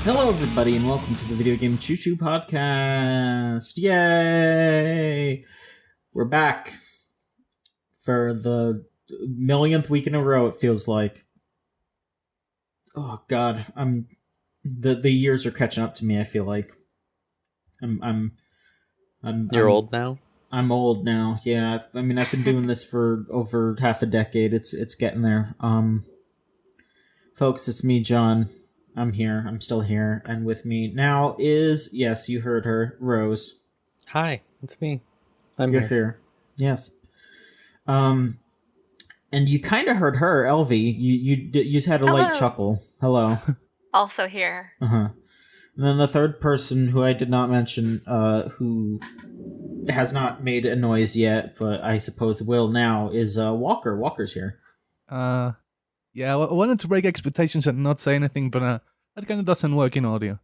Hello, everybody, and welcome to the Video Game Choo Choo Podcast. Yay! We're back for the millionth week in a row. It feels like. Oh God, the years are catching up to me. I feel like I'm You're old now. I'm old now. Yeah, I mean, I've been doing this for over half a decade. It's getting there. Folks, it's me, John. I'm here. I'm still here. And with me now is, yes, you heard her, Rose. Hi, it's me. You're here. Yes. And you kind of heard her, Elvie. You just had a light chuckle. Hello. Also here. Uh-huh. And then the third person who I did not mention, who has not made a noise yet, but I suppose will now, is Walker. Walker's here. Yeah, I wanted to break expectations and not say anything, but that kind of doesn't work in audio.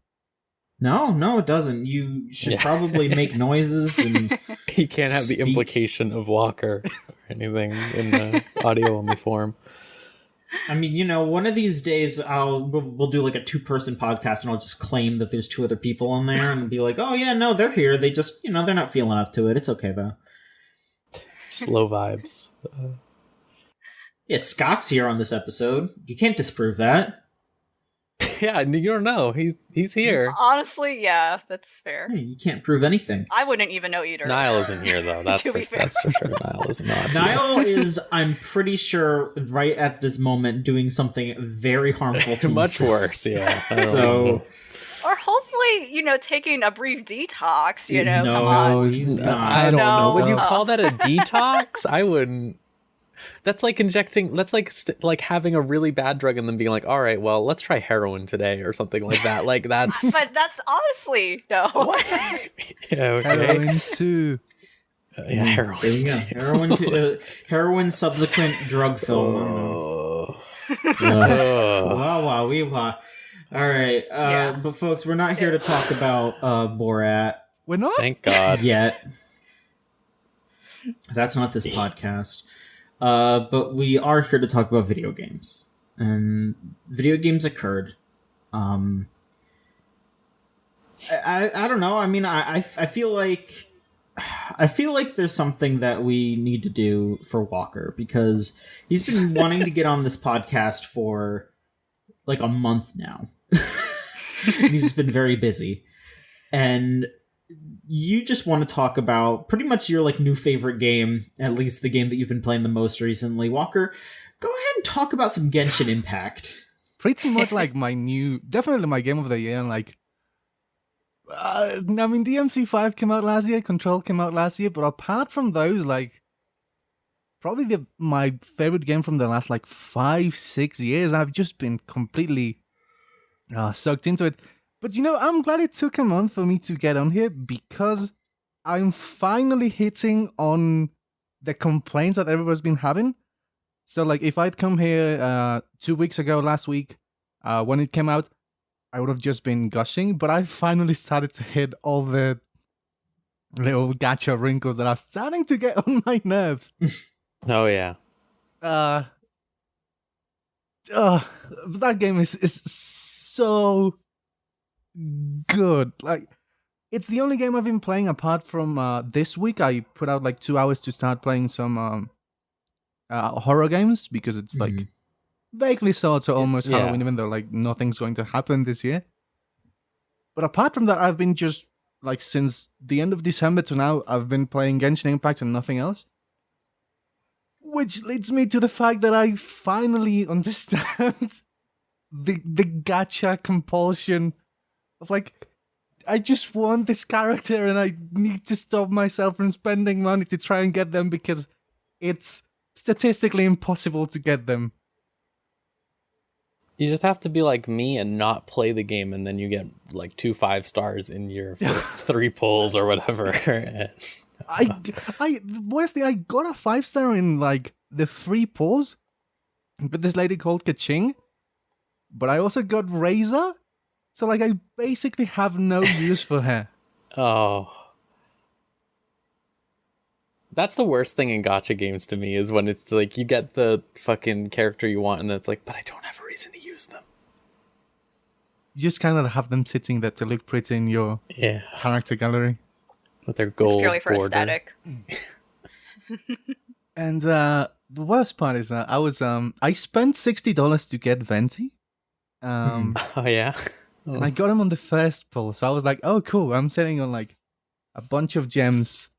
No, it doesn't. You should probably make noises and He can't have the implication of Walker or anything in the audio-only form. I mean, one of these days we'll do like a 2-person podcast, and I'll just claim that there's 2 other people on there and be like, oh yeah, no, they're here. They just, they're not feeling up to it. It's okay though. Just low vibes. Yeah, Scott's here on this episode. You can't disprove that. Yeah, you don't know. He's here. Honestly, yeah, that's fair. Yeah, you can't prove anything. I wouldn't even know either. Niall isn't here though. That's To for be fair. that's for sure. Niall is not. Niall is, I'm pretty sure, right at this moment, doing something very harmful to Much himself. worse. Yeah. So, Or hopefully, taking a brief detox, no, come on. he's not. I don't know. Would you No. call that a detox? I wouldn't. That's like injecting. That's like having a really bad drug and then being like, all right, well, let's try heroin today or something like that. Like that's. But that's honestly, no. What? Yeah. Okay. Heroin too. Yeah, heroin. There you go. Heroin subsequent drug film. Oh. Wow, wee wah. All right, Yeah. but folks, we're not here to talk about Borat We're not? Thank God. yet. That's not this podcast. But we are here to talk about video games. And video games occurred. I don't know. I mean, I feel like there's something that we need to do for Walker, because he's been wanting to get on this podcast for like a month now. He's been very busy. And you just want to talk about pretty much your like new favorite game, at least the game that you've been playing the most recently. Walker, go ahead and talk about some Genshin Impact. Pretty much like definitely my game of the year. And like, I mean, DMC5 came out last year, Control came out last year, but apart from those, like, probably my favorite game from the last like 5-6 years. I've just been completely sucked into it. But I'm glad it took a month for me to get on here, because I'm finally hitting on the complaints that everyone's been having. So like, if I'd come here 2 weeks ago, last week, when it came out, I would have just been gushing. But I finally started to hit all the little gacha wrinkles that are starting to get on my nerves. Oh yeah. That game is so good. Like, it's the only game I've been playing apart from this week. I put out like 2 hours to start playing some horror games, because it's like vaguely sort of almost Halloween, even though like nothing's going to happen this year. But apart from that, I've been just like, since the end of December to now, I've been playing Genshin Impact and nothing else. Which leads me to the fact that I finally understand the gacha compulsion of like, I just want this character and I need to stop myself from spending money to try and get them, because it's statistically impossible to get them. You just have to be like me and not play the game, and then you get like 2 5 stars in your first 3 pulls or whatever. Worst thing, I got a 5-star in like the 3 pulls with this lady called Kaching, but I also got Razor, so like I basically have no use for her. Oh. That's the worst thing in gacha games to me, is when it's like you get the fucking character you want and it's like, but I don't have a reason to use them. You just kind of have them sitting there to look pretty in your Yeah, character gallery. with their gold It's purely for border. aesthetic. And the worst part is I spent $60 to get Venti. Oh yeah. And I got him on the first pull, so I was like, oh cool, I'm sitting on like a bunch of gems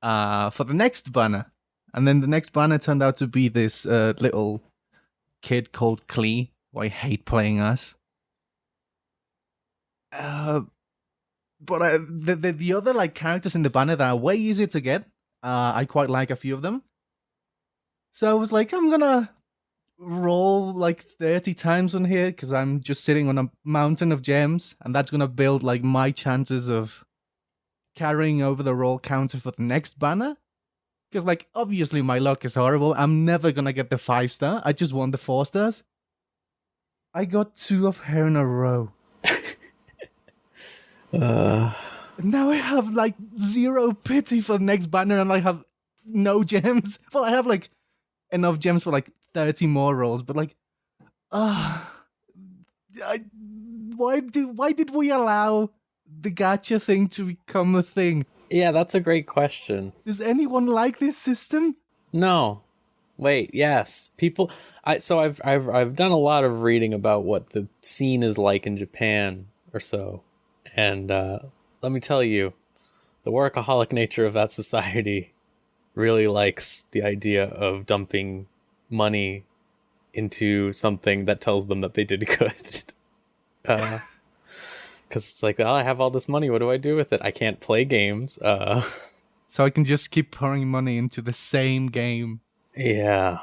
for the next banner. And then the next banner turned out to be this little kid called Klee, who I hate playing as. But the other like characters in the banner that are way easier to get, I quite like a few of them. So I was like, I'm gonna roll like 30 times on here because I'm just sitting on a mountain of gems, and that's gonna build like my chances of carrying over the roll counter for the next banner. Because like obviously my luck is horrible. I'm never gonna get the 5-star. I just won the 4 stars. I got 2 of her in a row. Now I have like 0 pity for the next banner, and I have no gems. Well, I have like enough gems for like 30 more rolls, but like, why did we allow the gacha thing to become a thing? Yeah, that's a great question. Does anyone like this system? No. Wait, yes. People I've done a lot of reading about what the scene is like in Japan or so. And let me tell you, the workaholic nature of that society really likes the idea of dumping money into something that tells them that they did good. Because it's like, oh, I have all this money. What do I do with it? I can't play games. So I can just keep pouring money into the same game. Yeah.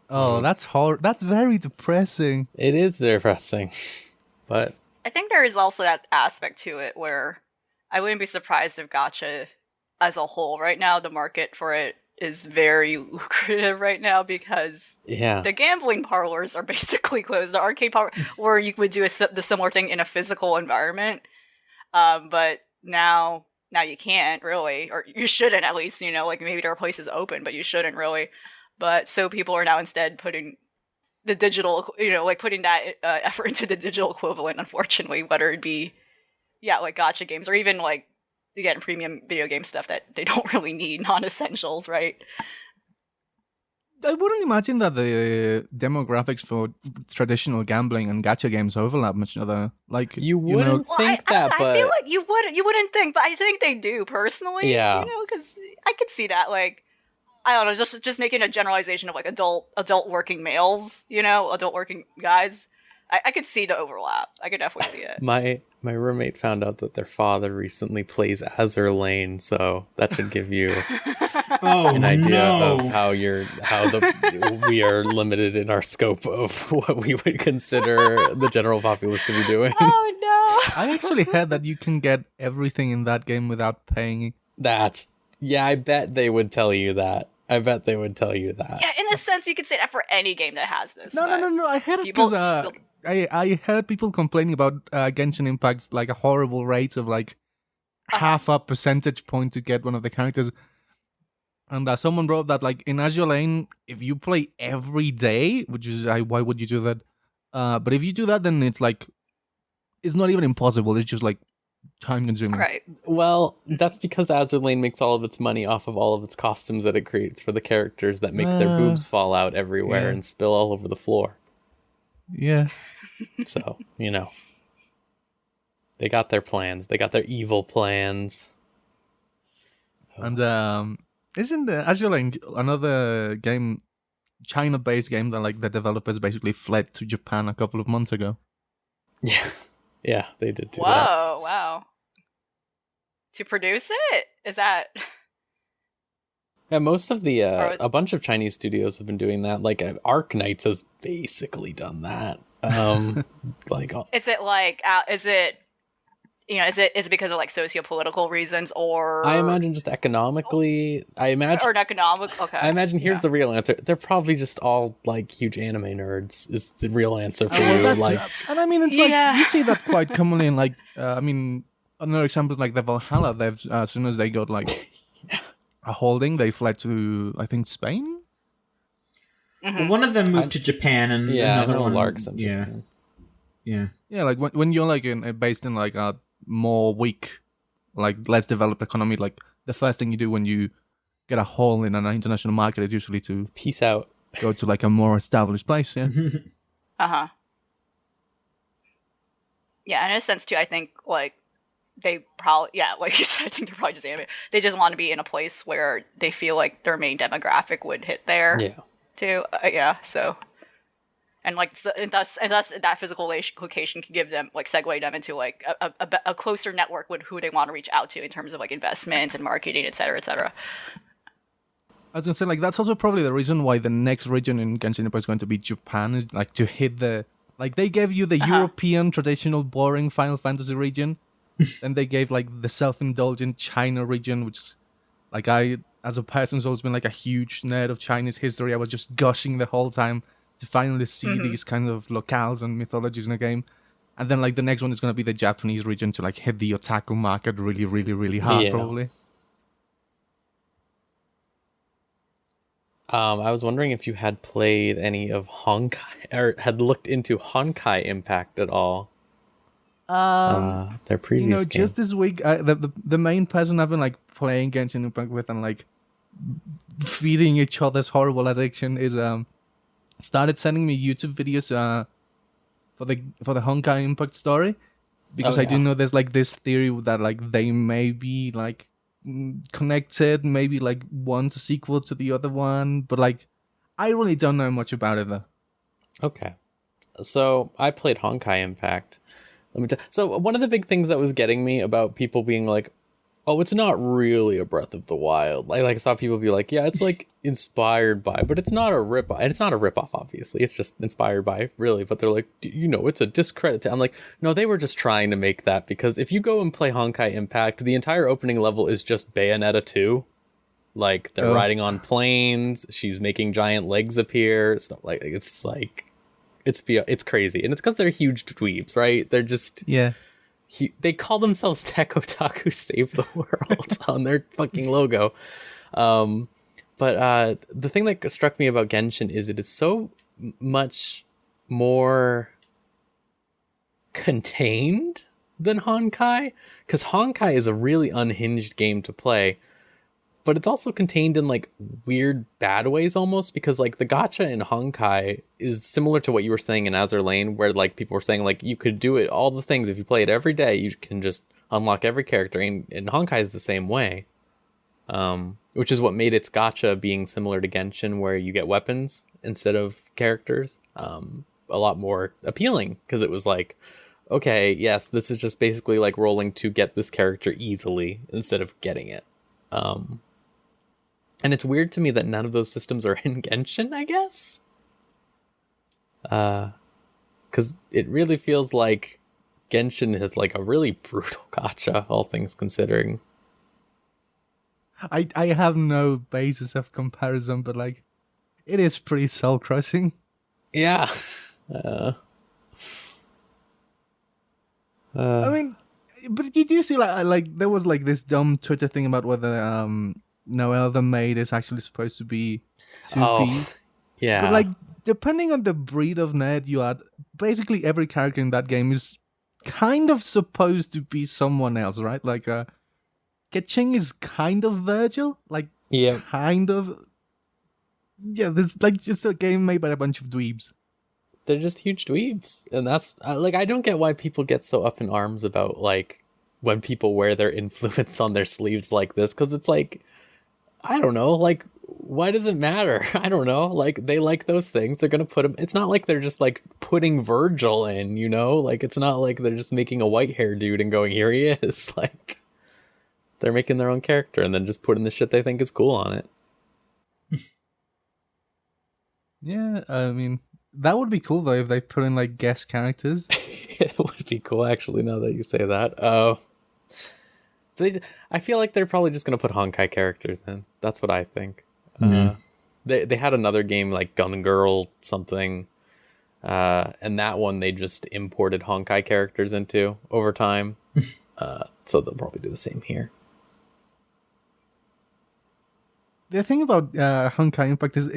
Oh, that's That's very depressing. It is depressing. But I think there is also that aspect to it where I wouldn't be surprised if gacha as a whole right now, the market for it is very lucrative right now because the gambling parlors are basically closed. The arcade parlor where you would do the similar thing in a physical environment, but now you can't really, or you shouldn't at least. Like maybe there are places open, but you shouldn't really. But so people are now instead putting the digital, like putting that effort into the digital equivalent. Unfortunately, whether it be like gacha games or even like, again, premium video game stuff that they don't really need, non-essentials, right? I wouldn't imagine that the demographics for traditional gambling and gacha games overlap much other. Like you wouldn't think that, but I feel like you wouldn't think, but I think they do personally. Yeah, because I could see that. Like, I don't know, just making a generalization of like adult working males, adult working guys. I could see the overlap. I could definitely see it. My roommate found out that their father recently plays Azur Lane, so that should give you an idea of how we are limited in our scope of what we would consider the general populace to be doing. Oh no! I actually heard that you can get everything in that game without paying. I bet they would tell you that. Yeah, in a sense, you could say that for any game that has this. No. I heard it because I heard people complaining about Genshin Impact's like a horrible rate of like half a percentage point to get one of the characters. And someone wrote that like in Azure Lane, if you play every day, which is why would you do that? But if you do that, then it's like it's not even impossible. It's just like time consuming. Right. Well, that's because Azur Lane makes all of its money off of all of its costumes that it creates for the characters that make their boobs fall out everywhere and spill all over the floor. Yeah. So, they got their plans. They got their evil plans. And isn't Azure Lane another game, China-based game that like the developers basically fled to Japan a couple of months ago? Yeah, they did do that. Whoa, wow. To produce it? Is that... Yeah, most of the a bunch of Chinese studios have been doing that. Like Arc Knights has basically done that. Is it like is it because of like socio-political reasons, or I imagine just economically. or economic. Okay. I imagine here's the real answer. They're probably just all like huge anime nerds. Is the real answer for you? Like, and I mean, it's like you see that quite commonly in like another example is like the Valhalla. They've as soon as they got like a holding, they fled to I think Spain. Well, one of them moved to Japan, and another one. Lark's in Japan. Yeah. Yeah, like when you're like based in like a more weak, like less developed economy, like the first thing you do when you get a hole in an international market is usually to peace out, go to like a more established place. Yeah. Uh-huh. Yeah, in a sense too, I think like they probably, yeah, like you said, I think they're probably just anime. They just want to be in a place where they feel like their main demographic would hit there. Yeah. Too. Yeah. So, and like, so, and thus that physical location can give them like segue them into like a closer network with who they want to reach out to in terms of like investments and marketing, et cetera, et cetera. I was gonna say, like, that's also probably the reason why the next region in Genshin Impact is going to be Japan, is like to hit the, like, they gave you the European traditional boring Final Fantasy region, and they gave like the self-indulgent China region, which is like, I, as a person who's always been like a huge nerd of Chinese history, I was just gushing the whole time to finally see these kind of locales and mythologies in a game. And then like the next one is gonna be the Japanese region to like hit the otaku market really, really, really hard, probably. I was wondering if you had played any of Honkai, or had looked into Honkai Impact at all. Their previous game. Just this week, the main person I've been like playing Genshin Impact with and like feeding each other's horrible addiction is started sending me YouTube videos for the Honkai Impact story, because I do know there's like this theory that like they may be like connected, maybe like one's a sequel to the other one, but like I really don't know much about it though. Okay, so I played Honkai Impact. So one of the big things that was getting me about people being like, oh, it's not really a Breath of the Wild. I saw people be like, yeah, it's like inspired by, but it's not a rip-off. And it's not a rip-off, obviously. It's just inspired by, really. But they're like, it's a discredit to. I'm like, no, they were just trying to make that, because if you go and play Honkai Impact, the entire opening level is just Bayonetta 2. Like, they're riding on planes. She's making giant legs appear. Stuff like, it's crazy. And it's because they're huge dweebs, right? They're just... Yeah. They call themselves Tech Otaku Save the World on their fucking logo. But the thing that struck me about Genshin is it is so much more contained than Honkai. Because Honkai is a really unhinged game to play. But it's also contained in like weird bad ways almost, because like the gacha in Honkai is similar to what you were saying in Azur Lane, where like people were saying like you could do it, all the things, if you play it every day, you can just unlock every character. And Honkai is the same way, which is what made its gacha being similar to Genshin, where you get weapons instead of characters, a lot more appealing, because it was like, okay, yes, this is just basically like rolling to get this character easily instead of getting it. And it's weird to me that none of those systems are in Genshin, I guess. Because it really feels like Genshin is like a really brutal gacha, all things considering. I have no basis of comparison, but like, it is pretty soul-crushing. Yeah. I mean, but did you see like there was like this dumb Twitter thing about whether Noelle the maid is actually supposed to be 2P. Yeah. But like, depending on the breed of nerd you are, basically every character in that game is kind of supposed to be someone else, right? Like, Keqing is kind of Virgil, like, kind of. Yeah, this like just a game made by a bunch of dweebs. They're just huge dweebs, and that's like, I don't get why people get so up in arms about like when people wear their influence on their sleeves like this, because it's like, I don't know, like, why does it matter? I don't know, like, they like those things, they're gonna put them. It's not like they're just like putting Virgil in, like, it's not like they're just making a white hair dude and going, here he is. Like, they're making their own character and then just putting the shit they think is cool on it. Yeah, I mean, that would be cool though if they put in like guest characters. It would be cool, actually, now that you say that. I feel like they're probably just gonna put Honkai characters in. That's what I think. They had another game like Gun Girl something, and that one they just imported Honkai characters into over time. So they'll probably do the same here. The thing about Honkai Impact is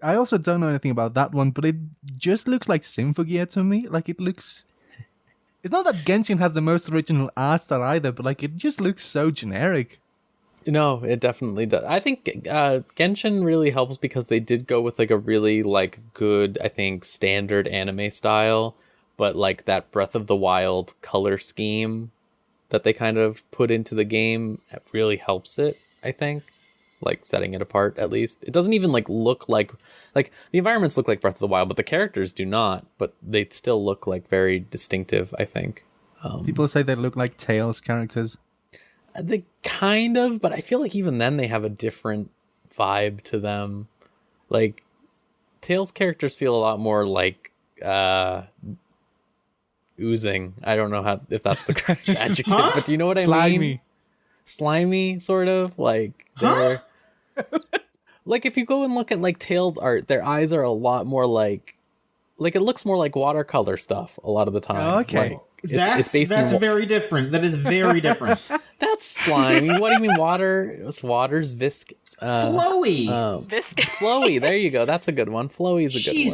I also don't know anything about that one, but it just looks like Symphogear to me. Like it looks. It's not that Genshin has the most original art style either, but like it just looks so generic. No, it definitely does. I think Genshin really helps because they did go with like a really like good, I think, standard anime style, but like that Breath of the Wild color scheme that they kind of put into the game really helps it, I think. Like setting it apart, at least. It doesn't even like look like the environments look like Breath of the Wild, but the characters do not, but they still look like very distinctive, I think. People say they look like Tales characters. They kind of, but I feel like even then they have a different vibe to them. Like Tails characters feel a lot more like oozing. I don't know if that's the correct adjective, but do you know what I mean? Slimy, sort of. Like they're like if you go and look at like Tails art, their eyes are a lot more like it looks more like watercolor stuff a lot of the time. Oh, okay. Like, it's very different. That is very different. That's slimy. What do you mean water? Water's viscous. Flowy. Viscous. Flowy. There you go. That's a good one. Flowy's a good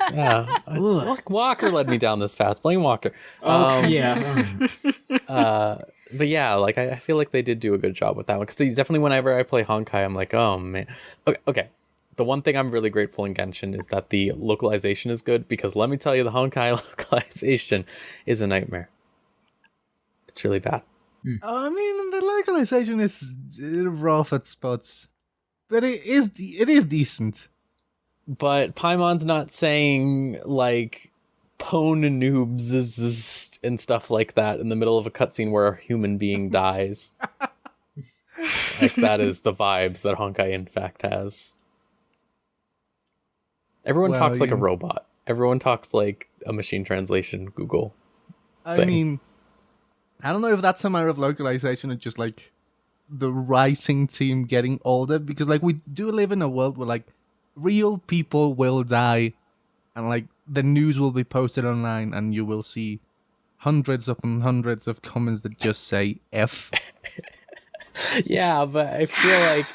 one. Yeah. Walker led me down this fast. Blame Walker. Yeah. But yeah, like I feel like they did do a good job with that one because definitely whenever I play Honkai, I'm like, oh man. Okay. The one thing I'm really grateful in Genshin is that the localization is good because let me tell you, the Honkai localization is a nightmare. It's really bad. I mean, the localization is rough at spots, but it is decent. But Paimon's not saying like pwn noobs and stuff like that in the middle of a cutscene where a human being dies. Like that is the vibes that Honkai in fact has. Everyone talks like a robot. Everyone talks like a machine translation Google thing. I mean, I don't know if that's a matter of localization or just like the writing team getting older, because like we do live in a world where like real people will die and like the news will be posted online and you will see hundreds upon hundreds of comments that just say F. Yeah, but I feel like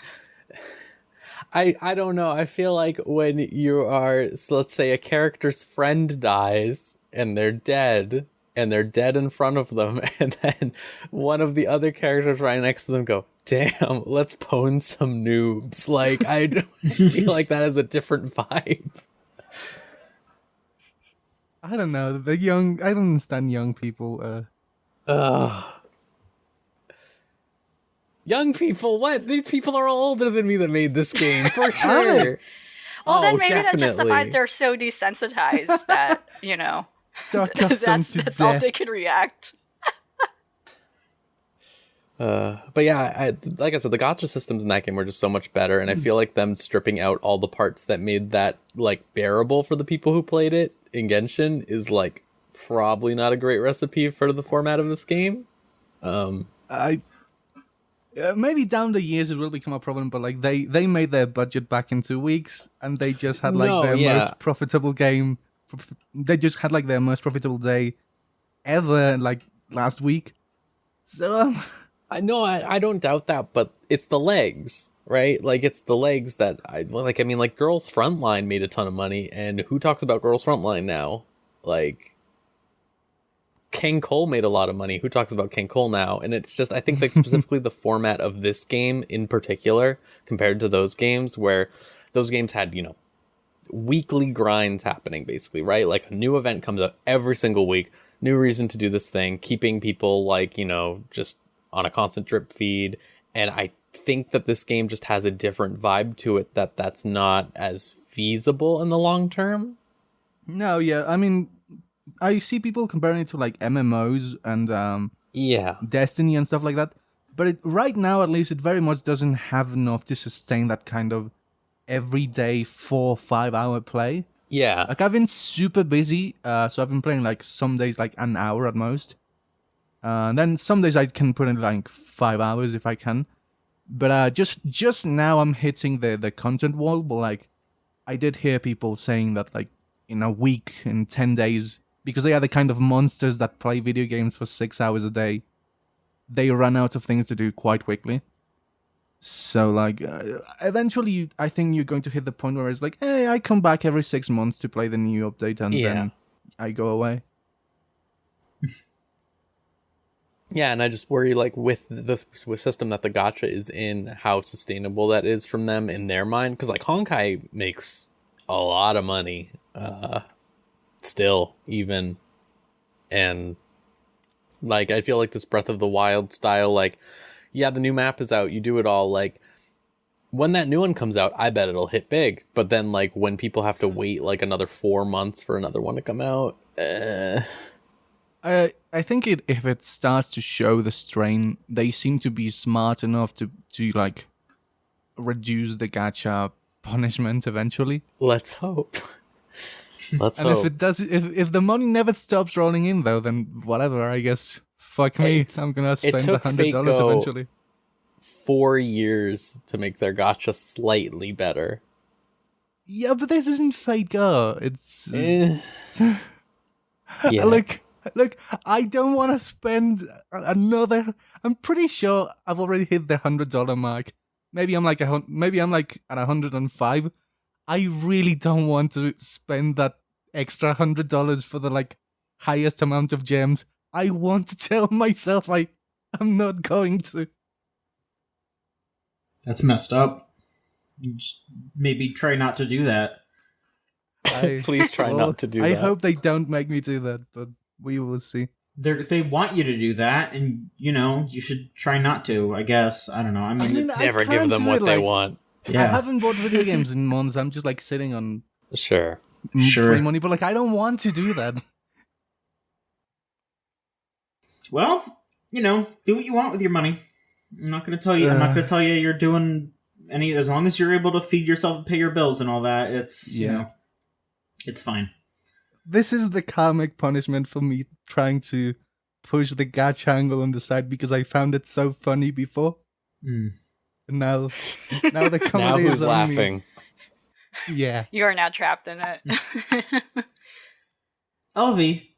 I don't know. I feel like when you are, so let's say a character's friend dies and they're dead in front of them, and then one of the other characters right next to them go, damn, let's pwn some noobs. Like, I feel like that is a different vibe. I don't know. I don't understand young people. Young people? What? These people are all older than me that made this game, for sure. Well, then maybe that justifies they're so desensitized that, you know, so accustomed that's all they can react. But yeah, like I said, the gacha systems in that game were just so much better, and I feel like them stripping out all the parts that made that like bearable for the people who played it in Genshin is like probably not a great recipe for the format of this game. Maybe down the years it will become a problem, but like they made their budget back in 2 weeks, and they just had like most profitable game. They just had like their most profitable day ever, like last week. So I know I don't doubt that, but it's the legs, right? Like it's the legs that I mean, like Girls Frontline made a ton of money, and who talks about Girls Frontline now? Like King Cole made a lot of money. Who talks about King Cole now? And it's just, I think like specifically the format of this game in particular, compared to those games where those games had, you know, weekly grinds happening basically, right? Like a new event comes up every single week, new reason to do this thing, keeping people like, you know, just on a constant drip feed. And I think that this game just has a different vibe to it that's not as feasible in the long term. No, yeah. I mean, I see people comparing it to like MMOs and Destiny and stuff like that. But right now, at least, it very much doesn't have enough to sustain that kind of everyday 4-5 hour play. Yeah. Like I've been super busy, so I've been playing like some days like an hour at most. Then some days I can put in like 5 hours if I can. But just now I'm hitting the content wall. But like I did hear people saying that like in a week, in 10 days, because they are the kind of monsters that play video games for 6 hours a day, they run out of things to do quite quickly. So like, eventually, I think you're going to hit the point where it's like, hey, I come back every 6 months to play the new update, and then I go away. Yeah, and I just worry, like, with the system that the gacha is in, how sustainable that is from them in their mind. Because, like, Honkai makes a lot of money, still, even. And, like, I feel like this Breath of the Wild style, like, yeah, the new map is out, you do it all, like, when that new one comes out, I bet it'll hit big. But then, like, when people have to wait, like, another 4 months for another one to come out, I think if it starts to show the strain, they seem to be smart enough to like reduce the gacha punishment eventually. Let's hope. Let's hope. And if it does, if the money never stops rolling in, though, then whatever. I guess fuck me. I'm gonna spend $100 eventually. 4 years to make their gacha slightly better. Yeah, but this isn't Fate Go. It's yeah. Look, I don't want to spend another. I'm pretty sure I've already hit the $100 mark. Maybe I'm like at 105. I really don't want to spend that extra $100 for the like highest amount of gems. I want to tell myself I'm not going to. That's messed up. Maybe try not to do that. Please try not to do that. I hope they don't make me do that, but we will see. They want you to do that, and you should try not to. I guess I don't know. I mean never give them what they want. Yeah. I haven't bought video games in months. I'm just like sitting on sure free money, but like I don't want to do that. Well, do what you want with your money. I'm not going to tell you. I'm not going to tell you you're doing any. As long as you're able to feed yourself and pay your bills and all that, it's it's fine. This is the karmic punishment for me trying to push the gacha angle on the side because I found it so funny before. Mm. And now the comedy now who's is on laughing? Me. Yeah. You are now trapped in it. Elvie.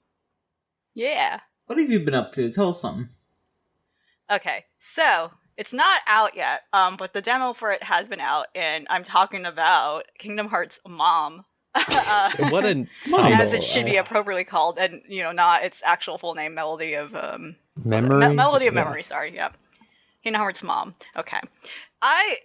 Yeah. What have you been up to? Tell us something. Okay, so it's not out yet, but the demo for it has been out, and I'm talking about Kingdom Hearts Mom. What a title. As it should be appropriately called, and not its actual full name, Melody of Memory. Melody of Memory. Sorry, yeah. Kingdom Hearts Mom. Okay, I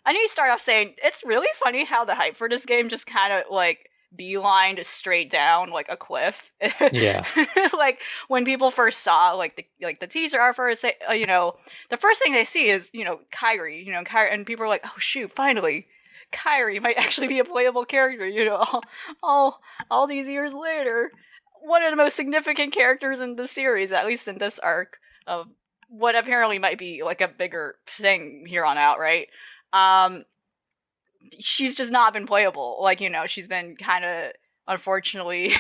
need to start off saying it's really funny how the hype for this game just kind of like beelined straight down like a cliff. Yeah. Like when people first saw the teaser art first, the first thing they see is Kairi, Kairi, and people are like, oh shoot, finally. Kairi might actually be a playable character, all these years later. One of the most significant characters in the series, at least in this arc, of what apparently might be like a bigger thing here on out, right? She's just not been playable. She's been kind of, unfortunately,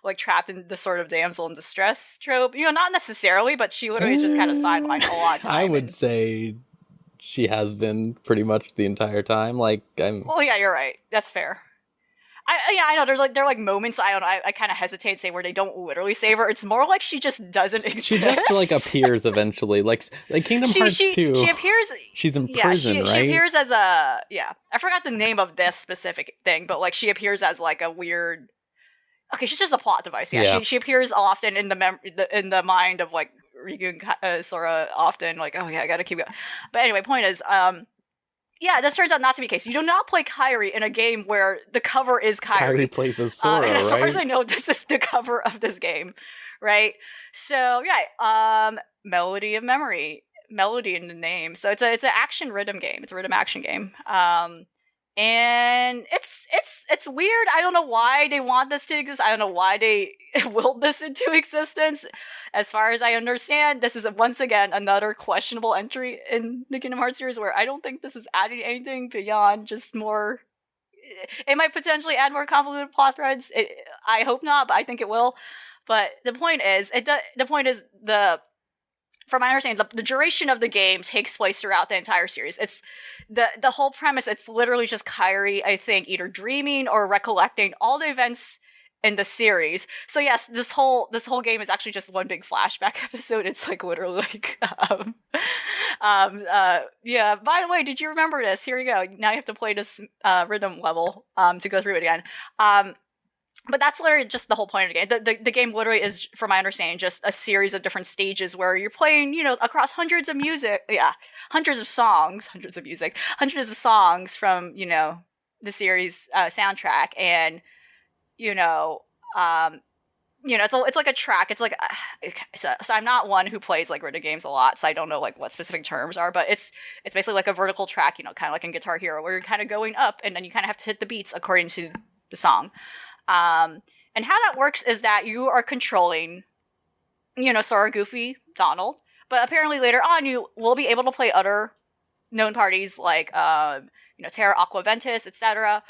like trapped in the sort of damsel in distress trope. Not necessarily, but she literally just kind of sidelined a lot of time. I would say she has been pretty much the entire time. Well, yeah, you're right. That's fair. I know. There are like moments I kind of hesitate to say where they don't literally save her. It's more like she just doesn't exist. She just like appears eventually, like Kingdom Hearts 2. She appears. She's in prison, right? She appears as a I forgot the name of this specific thing, but like she appears as like a weird. Okay, she's just a plot device. Yeah. She appears often in in the mind of like Riku and Sora often. Like, oh yeah, I gotta keep going. But anyway, point is, yeah, this turns out not to be the case. You do not play Kairi in a game where the cover is Kairi. Kairi plays as Sora, and as far right? as I know, this is the cover of this game, right? So yeah, Melody of Memory, melody in the name. So it's an action rhythm game. It's a rhythm action game. And it's weird. I don't know why they want this to exist. I don't know why they willed this into existence. As far as I understand, this is once again another questionable entry in the Kingdom Hearts series where I don't think this is adding anything beyond just more. It might potentially add more convoluted plot threads. I hope not, but I think it will. But the point is, from my understanding, the duration of the game takes place throughout the entire series. It's the whole premise. It's literally just Kairi, I think, either dreaming or recollecting all the events in the series. So yes, this whole game is actually just one big flashback episode. It's like literally like yeah. By the way, did you remember this? Here you go. Now you have to play this rhythm level to go through it again. But that's literally just the whole point of the game. The game literally is, from my understanding, just a series of different stages where you're playing, across hundreds of songs from, the series soundtrack. And, it's like a track. It's like, so I'm not one who plays like rhythm games a lot, so I don't know like what specific terms are, but it's basically like a vertical track, kind of like in Guitar Hero, where you're kind of going up and then you kind of have to hit the beats according to the song. And how that works is that you are controlling, Sora, Goofy, Donald, but apparently later on you will be able to play other known parties like, Terra, Aqua, Ventus, etc.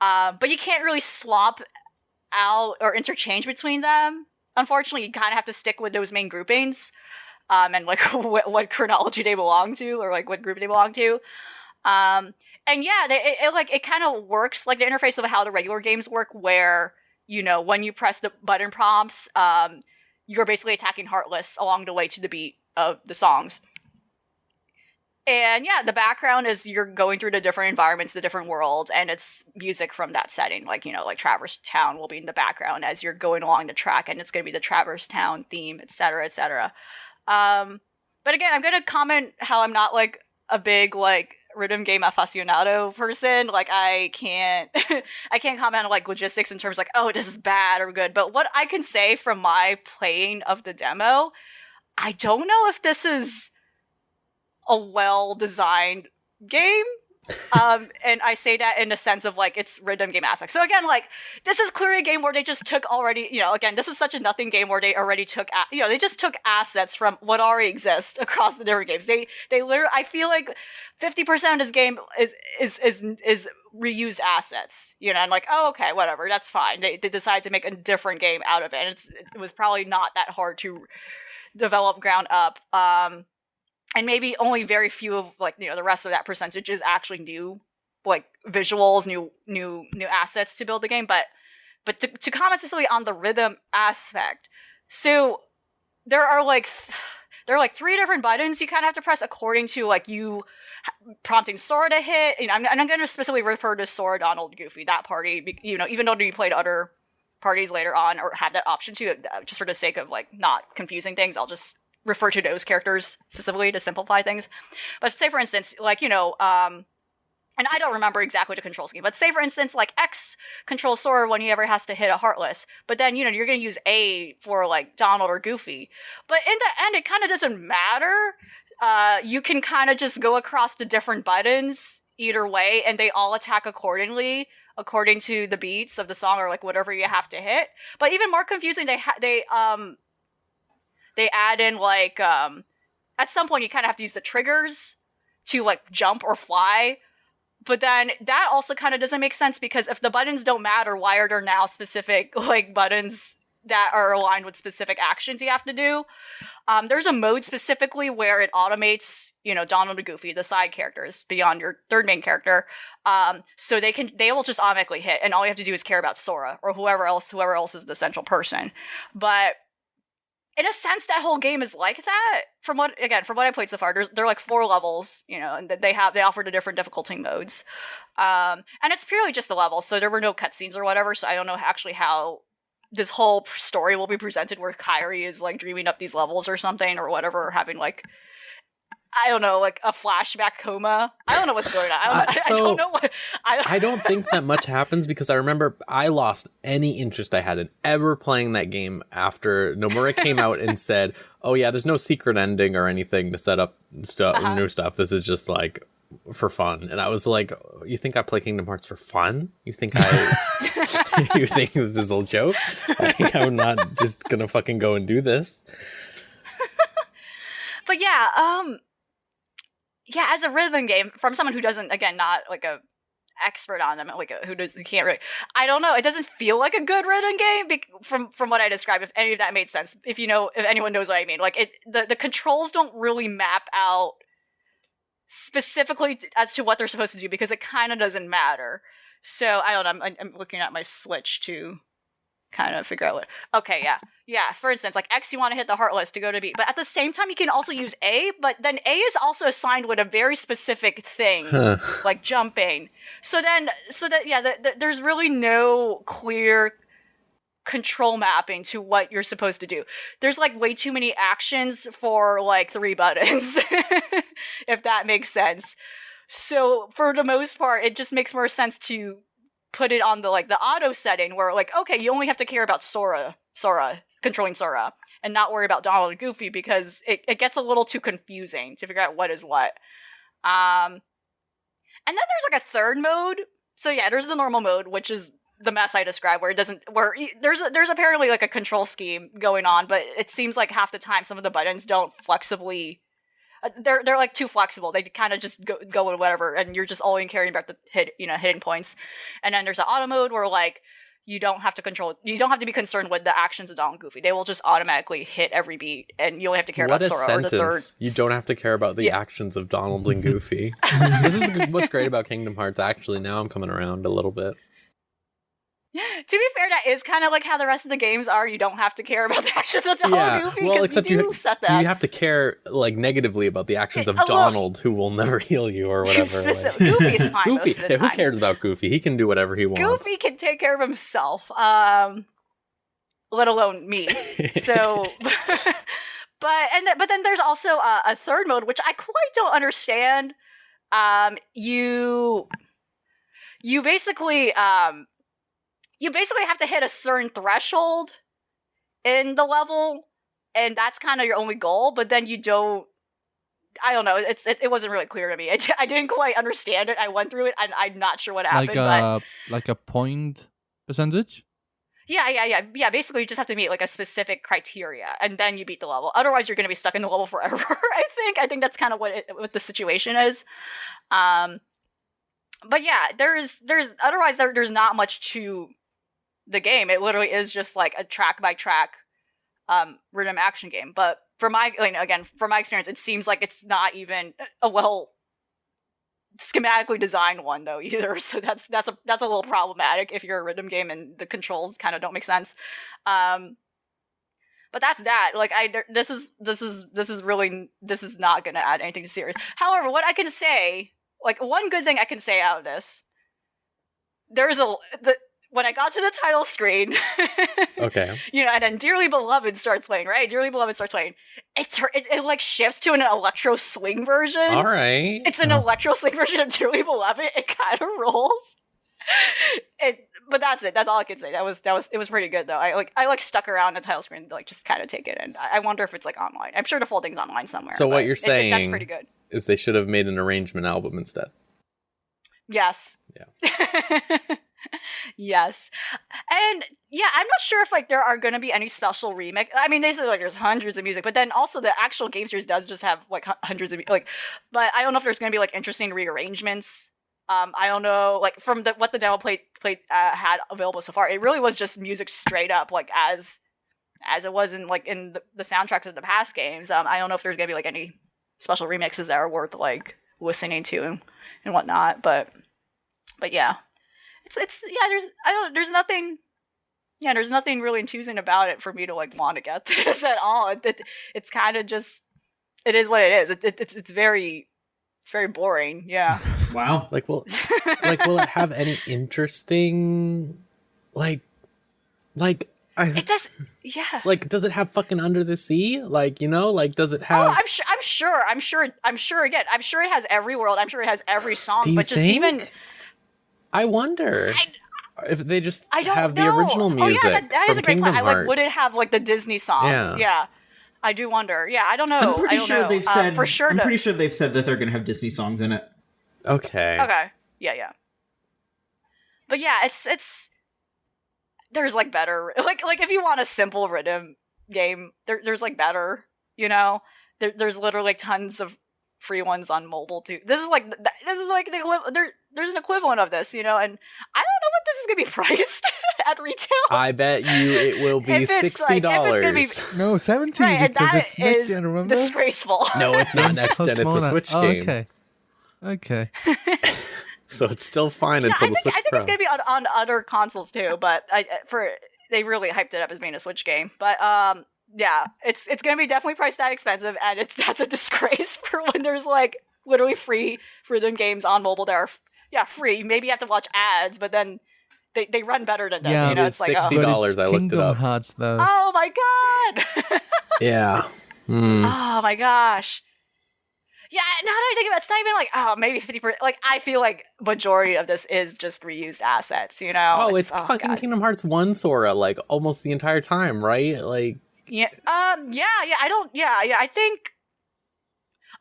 But you can't really swap out or interchange between them. Unfortunately, you kind of have to stick with those main groupings, and like what chronology they belong to, or like what group they belong to. And yeah, it kind of works like the interface of how the regular games work, where, when you press the button prompts, you're basically attacking Heartless along the way to the beat of the songs. And yeah, the background is you're going through the different environments, the different worlds, and it's music from that setting. Like, like Traverse Town will be in the background as you're going along the track, and it's going to be the Traverse Town theme, etc., etc. But again, I'm going to comment how I'm not like a big like rhythm game aficionado person. Like I can't comment on like logistics in terms of like, oh, this is bad or good. But what I can say from my playing of the demo, I don't know if this is a well-designed game. And I say that in the sense of like its rhythm game aspect. So again, like this is clearly a game where they just took already, again, this is such a nothing game where they already took, they just took assets from what already exists across the different games. They literally, I feel like 50% of this game is reused assets, and like, oh, okay, whatever, that's fine. They decided to make a different game out of it. And it was probably not that hard to develop ground up. And maybe only very few of like, the rest of that percentage is actually new, like visuals, new assets to build the game. But to comment specifically on the rhythm aspect, so there are like 3 different buttons you kind of have to press according to like you prompting Sora to hit. I'm going to specifically refer to Sora, Donald, Goofy, that party. Even though you played other parties later on or had that option to, just for the sake of like not confusing things, I'll just refer to those characters specifically to simplify things. But say for instance, like, and I don't remember exactly the control scheme, but say for instance, like X controls Sora when he ever has to hit a Heartless, but then, you're going to use A for like Donald or Goofy. But in the end, it kind of doesn't matter. You can kind of just go across the different buttons either way, and they all attack accordingly, according to the beats of the song or like whatever you have to hit. But even more confusing, they add in like, at some point you kind of have to use the triggers to like jump or fly. But then that also kind of doesn't make sense, because if the buttons don't matter, why are there now specific like buttons that are aligned with specific actions you have to do? There's a mode specifically where it automates, Donald and Goofy, the side characters, beyond your third main character. So they will just automatically hit, and all you have to do is care about Sora or whoever else is the central person. But in a sense, that whole game is like that. From what I played so far, they're like 4 levels, and they offer the different difficulty modes, and it's purely just a level. So there were no cutscenes or whatever. So I don't know actually how this whole story will be presented, where Kairi is like dreaming up these levels or something or whatever, or having like, I don't know, like a flashback coma. I don't know what's going on. I don't know what. I don't think that much happens, because I remember I lost any interest I had in ever playing that game after Nomura came out and said, "Oh yeah, there's no secret ending or anything to set up new stuff. This is just like for fun." And I was like, "You think I play Kingdom Hearts for fun? You think you think this is a joke? Like, I'm not just gonna fucking go and do this." But yeah, yeah, as a rhythm game, from someone who doesn't, again, not like a expert on them, like who can't really, I don't know, it doesn't feel like a good rhythm game from what I described. If any of that made sense, if anyone knows what I mean, like the controls don't really map out specifically as to what they're supposed to do, because it kind of doesn't matter. So I don't know. I'm looking at my Switch to kind of figure out what. Okay, yeah. For instance, like X, you want to hit the heartless to go to B, but at the same time, you can also use A. But then A is also assigned with a very specific thing, like jumping. So there's really no clear control mapping to what you're supposed to do. There's like way too many actions for like 3 buttons, if that makes sense. So for the most part, it just makes more sense to put it on the auto setting where like, okay, you only have to care about Sora, controlling Sora, and not worry about Donald and Goofy, because it gets a little too confusing to figure out what is what. And then there's like a third mode. So yeah, there's the normal mode, which is the mess I described, where there's apparently like a control scheme going on, but it seems like half the time some of the buttons don't flexibly. They're like too flexible. They kind of just go with whatever, and you're just only caring about the hitting points. And then there's the auto mode where like you don't have to be concerned with the actions of Donald and Goofy. They will just automatically hit every beat, and you only have to care about Sora or the third. You don't have to care about the actions of Donald and Goofy. This is what's great about Kingdom Hearts. Actually, now I'm coming around a little bit. To be fair, that is kind of like how the rest of the games are. You don't have to care about the actions of Donald and Goofy, because you set that. You have to care like negatively about the actions of Donald, who will never heal you or whatever. Goofy's fine. Goofy, most of the time. Who cares about Goofy? He can do whatever he wants. Goofy can take care of himself, let alone me. So, but then there's also a third mode, which I quite don't understand. You basically have to hit a certain threshold in the level, and that's kind of your only goal, but then you don't. I don't know. It wasn't really clear to me. I didn't quite understand it. I went through it, and I'm not sure what happened. Like a point percentage? Yeah. Basically, you just have to meet like a specific criteria, and then you beat the level. Otherwise, you're going to be stuck in the level forever. I think that's kind of what the situation is. But yeah, there's otherwise there's not much to the game. It literally is just like a track by track rhythm action game. But from my experience, it seems like it's not even a well schematically designed one though either. So that's a little problematic if you're a rhythm game and the controls kind of don't make sense. But that's that. Like this is not going to add anything serious. However, what I can say, like one good thing I can say out of this, when I got to the title screen, okay, and then Dearly Beloved starts playing, right? Dearly Beloved starts playing. It like shifts to an electro swing version. All right, it's an electro swing version of Dearly Beloved. It kind of rolls. But that's it. That's all I can say. It was pretty good though. I stuck around the title screen to like just kind of take it in. I wonder if it's like online. I'm sure the full thing's online somewhere. So what you're saying that's pretty good. Is they should have made an arrangement album instead. Yes. Yeah. Yes. And yeah, I'm not sure if like there are going to be any special remix. I mean, they say like there's hundreds of music, but then also the actual game series does just have like hundreds of like. But I don't know if there's going to be like interesting rearrangements. I don't know, like from what the demo play had available so far, it really was just music straight up, like as it was in like in the soundtracks of the past games. I don't know if there's going to be like any special remixes that are worth like listening to and whatnot, but yeah. There's nothing really enthusing about it for me to like want to get this at all. It's kind of just, it is what it is. It's very boring. Yeah. Wow. Will it have any interesting, it does. Yeah. Like, does it have fucking Under the Sea? Does it have? Oh, I'm sure. Again, I'm sure it has every world. I'm sure it has every song. Do you but just think? even. I wonder if they just I don't have know. the original music. Oh yeah, that is a great Kingdom point. Hearts. Would it have like the Disney songs? Yeah. I do wonder. Yeah, I don't know. I'm pretty sure they've said. For sure. I'm pretty sure they've said that they're going to have Disney songs in it. Okay. Yeah. But yeah, it's there's like better like if you want a simple rhythm game, there's like better. There's literally like tons of free ones on mobile too. This is like there's an equivalent of this, and I don't know what this is gonna be priced at retail. I bet you it will be $60. No, 70 right, because it's next gen. Remember? Disgraceful. No, it's not next gen. It's a Switch game. Okay. So it's still fine until the Switch I think Pro. It's gonna be on other consoles too, but they really hyped it up as being a Switch game. But yeah, it's gonna be definitely priced that expensive, and that's a disgrace for when there's like literally free rhythm games on mobile that are free. Maybe you have to watch ads, but then they run better than this. Yeah, you know, it's like $60. I looked it up. Hearts, though. Oh my god. Yeah. Oh my gosh. Yeah, now that I think about it, it's not even like, maybe 50%. Like, I feel like majority of this is just reused assets, you know? Oh, it's fucking God. Kingdom Hearts 1 Sora, like, almost the entire time, right? Like... Yeah, I think...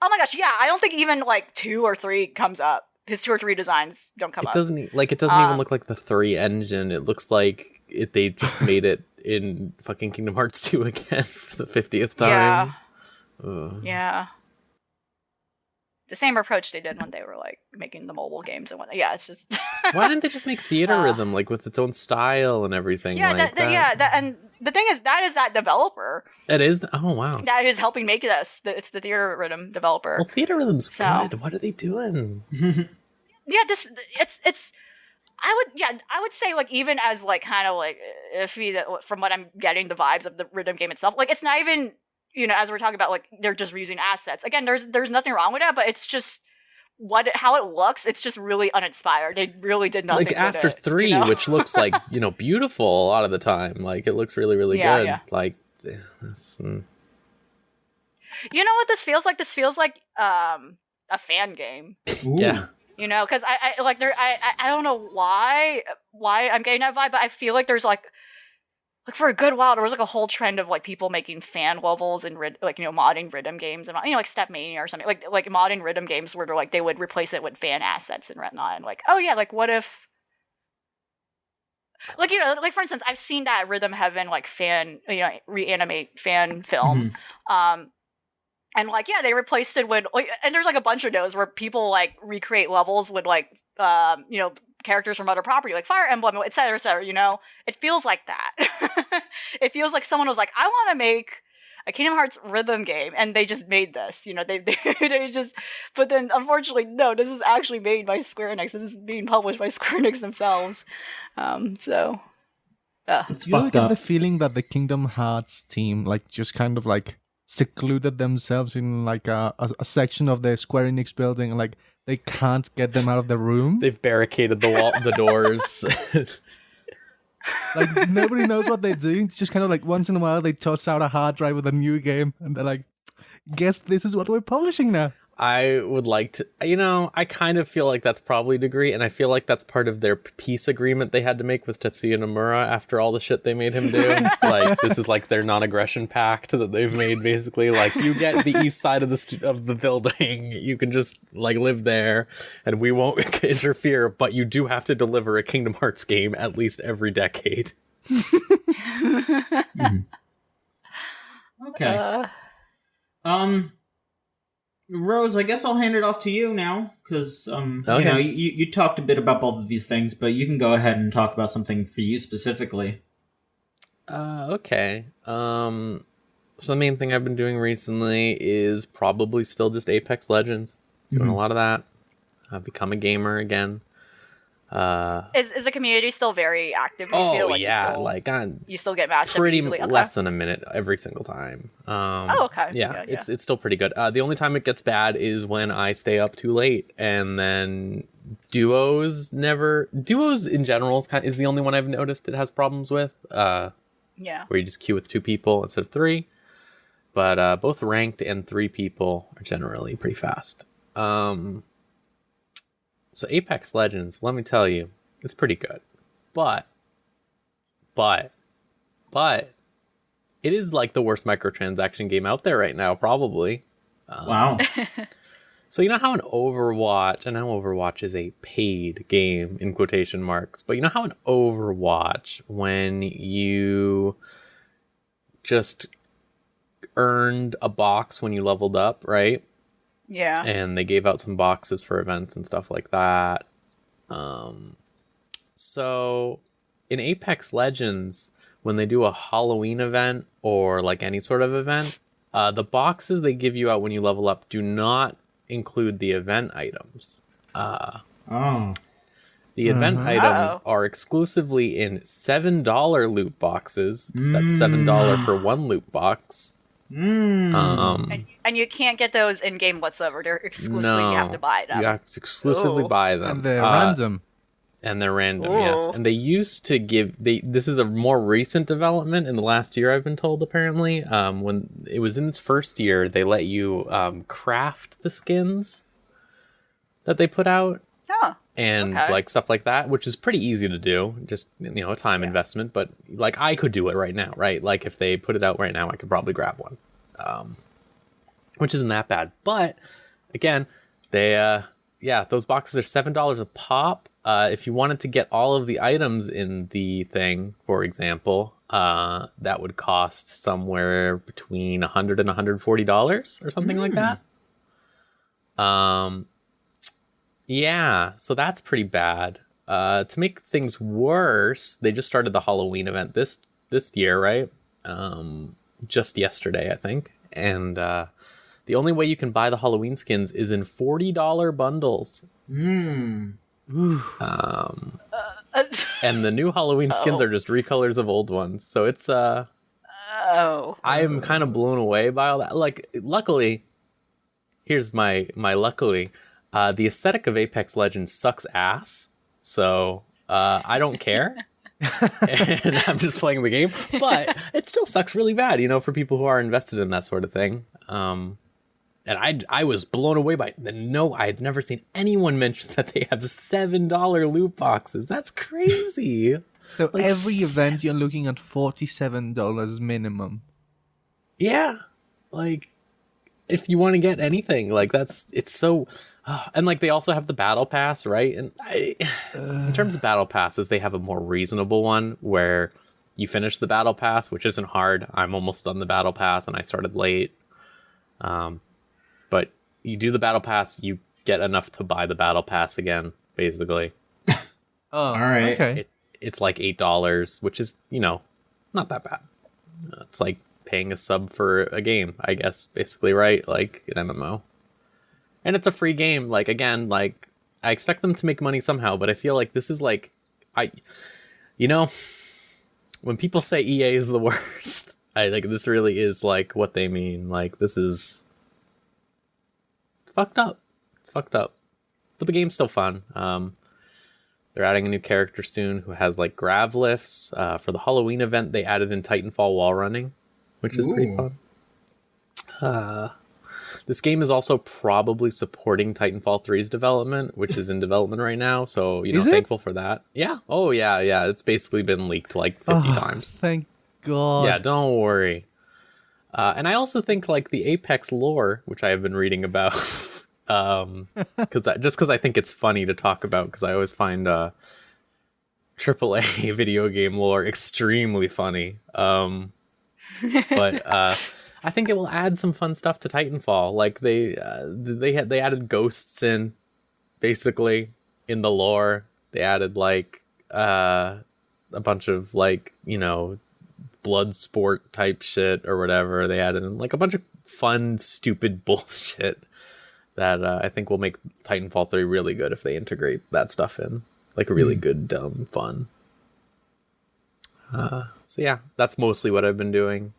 Oh my gosh, yeah, I don't think even, like, 2 or 3 comes up. His 2 or 3 designs don't come up. It doesn't even look like the 3 engine. It looks like they just made it in fucking Kingdom Hearts 2 again for the 50th time. Yeah. Yeah. The same approach they did when they were like making the mobile games and whatnot. Yeah, it's just. Why didn't they just make Theater Rhythm like with its own style and everything? Yeah, like and the thing is that developer. It is. Oh wow. That is helping make this. It's the Theater Rhythm developer. Well, Theater Rhythm's good. What are they doing? Yeah, it's. I would say like even as like kind of like iffy from what I'm getting the vibes of the rhythm game itself. Like it's not even. You know, as we're talking about, like they're just reusing assets. Again, there's nothing wrong with that, but it's just how it looks. It's just really uninspired. They really did nothing. Like after 3, you know? Which looks like beautiful a lot of the time. Like it looks really, really good. Yeah. Like this. You know what this feels like? This feels like a fan game. Ooh. Yeah. You know, because I don't know why I'm getting that vibe, but I feel like there's like for a good while, there was like a whole trend of like people making fan levels and modding rhythm games and like Stepmania or something like modding rhythm games where they're like they would replace it with fan assets and whatnot and like like what if like for instance I've seen that Rhythm Heaven like fan reanimate fan film and like they replaced it with like and there's like a bunch of those where people like recreate levels with like characters from other property like Fire Emblem, etc., you know? It feels like that. It feels like someone was like, I want to make a Kingdom Hearts rhythm game, and they just made this, you know, they just, but then unfortunately, no, this is actually made by Square Enix. This is being published by Square Enix themselves. So, it's you get the feeling that the Kingdom Hearts team, like, just kind of like secluded themselves in like a section of the Square Enix building, and like, they can't get them out of the room. They've barricaded the doors. Like, nobody knows what they're doing. It's just kind of like once in a while they toss out a hard drive with a new game, and they're like, guess this is what we're publishing now. I would like to, I kind of feel like that's probably degree, and I feel like that's part of their peace agreement they had to make with Tetsuya Nomura after all the shit they made him do. Like, this is like their non-aggression pact that they've made, basically. Like, you get the east side of the building, you can just, like, live there, and we won't interfere, but you do have to deliver a Kingdom Hearts game at least every decade. Okay. Rose, I guess I'll hand it off to you now, because okay. You talked a bit about both of these things, but you can go ahead and talk about something for you specifically. Okay. So the main thing I've been doing recently is probably still just Apex Legends. Doing a lot of that. I've become a gamer again. Is the community still very active? You still get matched pretty easily? Okay. Less than a minute every single time. Okay. Yeah, it's still pretty good. The only time it gets bad is when I stay up too late, and then duos in general is the only one I've noticed it has problems with. Where you just queue with 2 people instead of 3. But both ranked and 3 people are generally pretty fast. So Apex Legends, let me tell you, it's pretty good. But it is like the worst microtransaction game out there right now, probably. Wow. So you know how in Overwatch, and now Overwatch is a paid game in quotation marks, but you know how in Overwatch, when you just earned a box when you leveled up, right? Yeah. And they gave out some boxes for events and stuff like that. So in Apex Legends, when they do a Halloween event or like any sort of event, the boxes they give you out when you level up do not include the event items. The event items are exclusively in $7 loot boxes. That's $7 for one loot box. And you can't get those in game whatsoever. They're exclusively you have to buy them. You have to exclusively buy them. And they're random. And they're random, yes. And they used to give this is a more recent development in the last year, I've been told, apparently. When it was in its first year, they let you craft the skins that they put out. Oh. And like stuff like that, which is pretty easy to do, just a time investment, but like I could do it right now, right? Like if they put it out right now, I could probably grab one, which isn't that bad. But again, they those boxes are $7 a pop. If you wanted to get all of the items in the thing, for example, that would cost somewhere between $100 and $140 or something like that. Yeah, so that's pretty bad. To make things worse, they just started the Halloween event this year, right? Just yesterday, I think. And the only way you can buy the Halloween skins is in $40 bundles. And the new Halloween skins are just recolors of old ones. So it's I am kind of blown away by all that. Like, luckily, here's my luckily. The aesthetic of Apex Legends sucks ass, so I don't care, and I'm just playing the game. But it still sucks really bad, for people who are invested in that sort of thing. And I was blown away by it. No, I had never seen anyone mention that they have $7 loot boxes. That's crazy. So like, every event you're looking at $47 minimum. Yeah, like if you want to get anything, like it's so. And like they also have the battle pass, right? And in terms of battle passes, they have a more reasonable one where you finish the battle pass, which isn't hard. I'm almost done the battle pass and I started late. But you do the battle pass, you get enough to buy the battle pass again, basically. All right. Okay. It's like $8, which is, not that bad. It's like paying a sub for a game, I guess, basically, right? Like an MMO. And it's a free game. Like, again, like, I expect them to make money somehow, but I feel like this is like, when people say EA is the worst, I think this really is like what they mean. Like, it's fucked up. It's fucked up. But the game's still fun. They're adding a new character soon who has like grav lifts. For the Halloween event, they added in Titanfall wall running, which is pretty fun. This game is also probably supporting Titanfall 3's development, which is in development right now. So, thankful for that. Yeah. Oh, yeah. It's basically been leaked like 50 times. Thank God. Yeah, don't worry. And I also think like the Apex lore, which I have been reading about, because I think it's funny to talk about, because I always find AAA video game lore extremely funny. But I think it will add some fun stuff to Titanfall. Like they added ghosts in, basically, in the lore. They added like a bunch of like blood sport type shit or whatever. They added in like a bunch of fun, stupid bullshit that I think will make Titanfall 3 really good if they integrate that stuff in. Like really good, dumb fun. So yeah, that's mostly what I've been doing.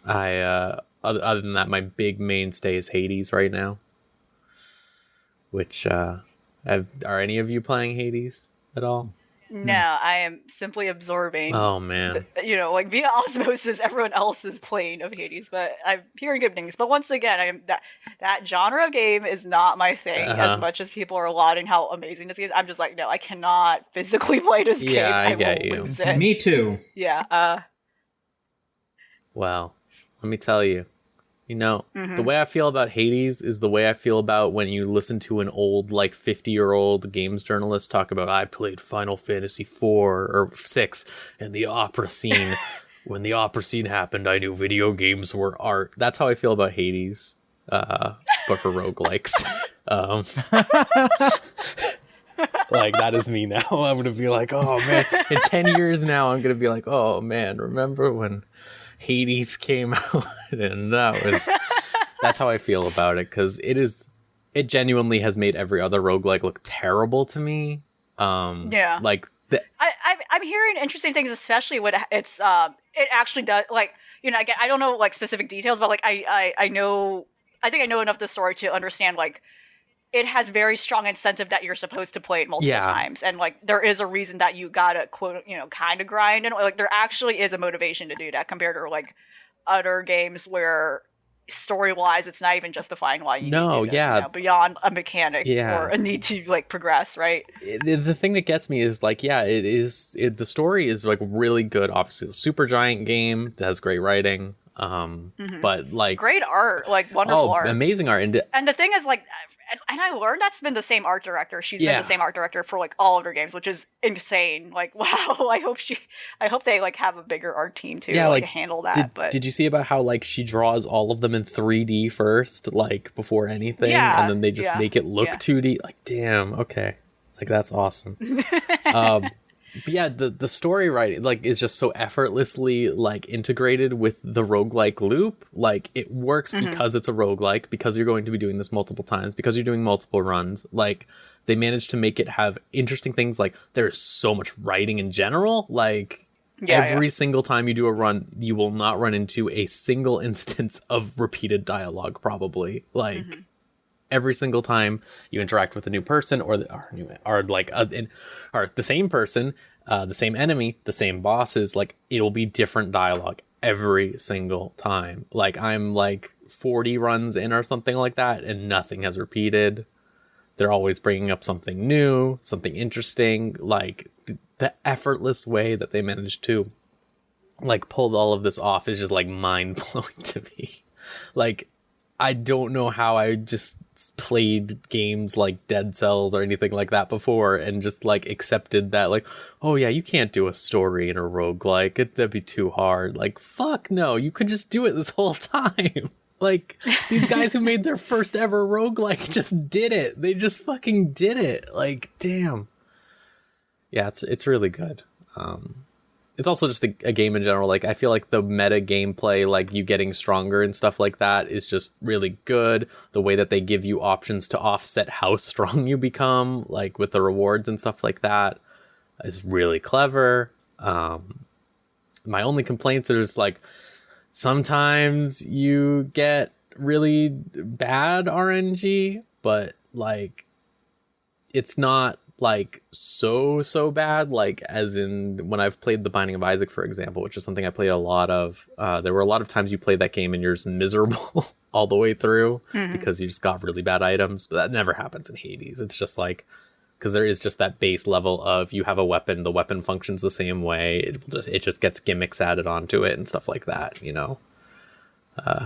Other than that, my big mainstay is Hades right now. Which are any of you playing Hades at all? No, I am simply absorbing. Oh man, like via osmosis, everyone else is playing of Hades, but I'm hearing good things. But once again, that genre of game is not my thing. As much as people are lauding how amazing this game is, I'm just like, no, I cannot physically play this game. I get you. Lose it. Me too. Yeah. Well, let me tell you. The way I feel about Hades is the way I feel about when you listen to an old, like, 50-year-old games journalist talk about, I played Final Fantasy 4 or 6 and the opera scene. When the opera scene happened, I knew video games were art. That's how I feel about Hades, but for roguelikes. Like, that is me now. I'm going to be like, oh, man. In 10 years now, I'm going to be like, oh, man, remember when Hades came out? And that's how I feel about it, because it is it genuinely has made every other roguelike look terrible to me. Like I'm hearing interesting things, especially when it's it actually does, like, you know, again, I don't know like specific details, but like I think I know enough of the story to understand like it has very strong incentive that you're supposed to play it multiple times, and like there is a reason that you gotta quote, you know, kind of grind, and like there actually is a motivation to do that compared to like other games where story-wise it's not even justifying why you do this, you know, beyond a mechanic or a need to like progress, right? The thing that gets me is like, the story is like really good. Obviously, a super giant game that has great writing, but like great art, like wonderful art, amazing art, and the thing is like, and I learned that's been the same art director. She's been the same art director for like all of her games, which is insane. Like, wow, I hope they like have a bigger art team too, like to handle that. Did you see about how like she draws all of them in 3D first, like before anything, and then they just make it look 2D? Like, damn, okay, like that's awesome. But yeah, the story writing like is just so effortlessly like integrated with the roguelike loop. Like it works because it's a roguelike, because you're going to be doing this multiple times, because you're doing multiple runs. Like they managed to make it have interesting things. Like there's so much writing in general. Like every single time you do a run, you will not run into a single instance of repeated dialogue, probably. Like every single time you interact with a new person or the same person, the same enemy, the same bosses, like it'll be different dialogue every single time. Like I'm like 40 runs in or something like that, and nothing has repeated. They're always bringing up something new, something interesting. Like the effortless way that they managed to like pull all of this off is just like mind blowing to me. Like I don't know how I just played games like Dead Cells or anything like that before and just like accepted that like, oh yeah, you can't do a story in a roguelike. That'd be too hard. Like, fuck no, you could just do it this whole time. Like these guys who made their first ever roguelike just did it. They just fucking did it. Like, damn. Yeah, it's really good. It's also just a game in general. Like I feel like the meta gameplay, like you getting stronger and stuff like that, is just really good. The way that they give you options to offset how strong you become, like with the rewards and stuff like that, is really clever. My only complaints are just like sometimes you get really bad RNG, but like it's not like so bad, like as in when I've played The Binding of Isaac, for example, which is something I played a lot of. There were a lot of times you played that game and you're just miserable all the way through because you just got really bad items, but that never happens in Hades. It's just like, because there is just that base level of you have a weapon, the weapon functions the same way, it just gets gimmicks added onto it and stuff like that, you know,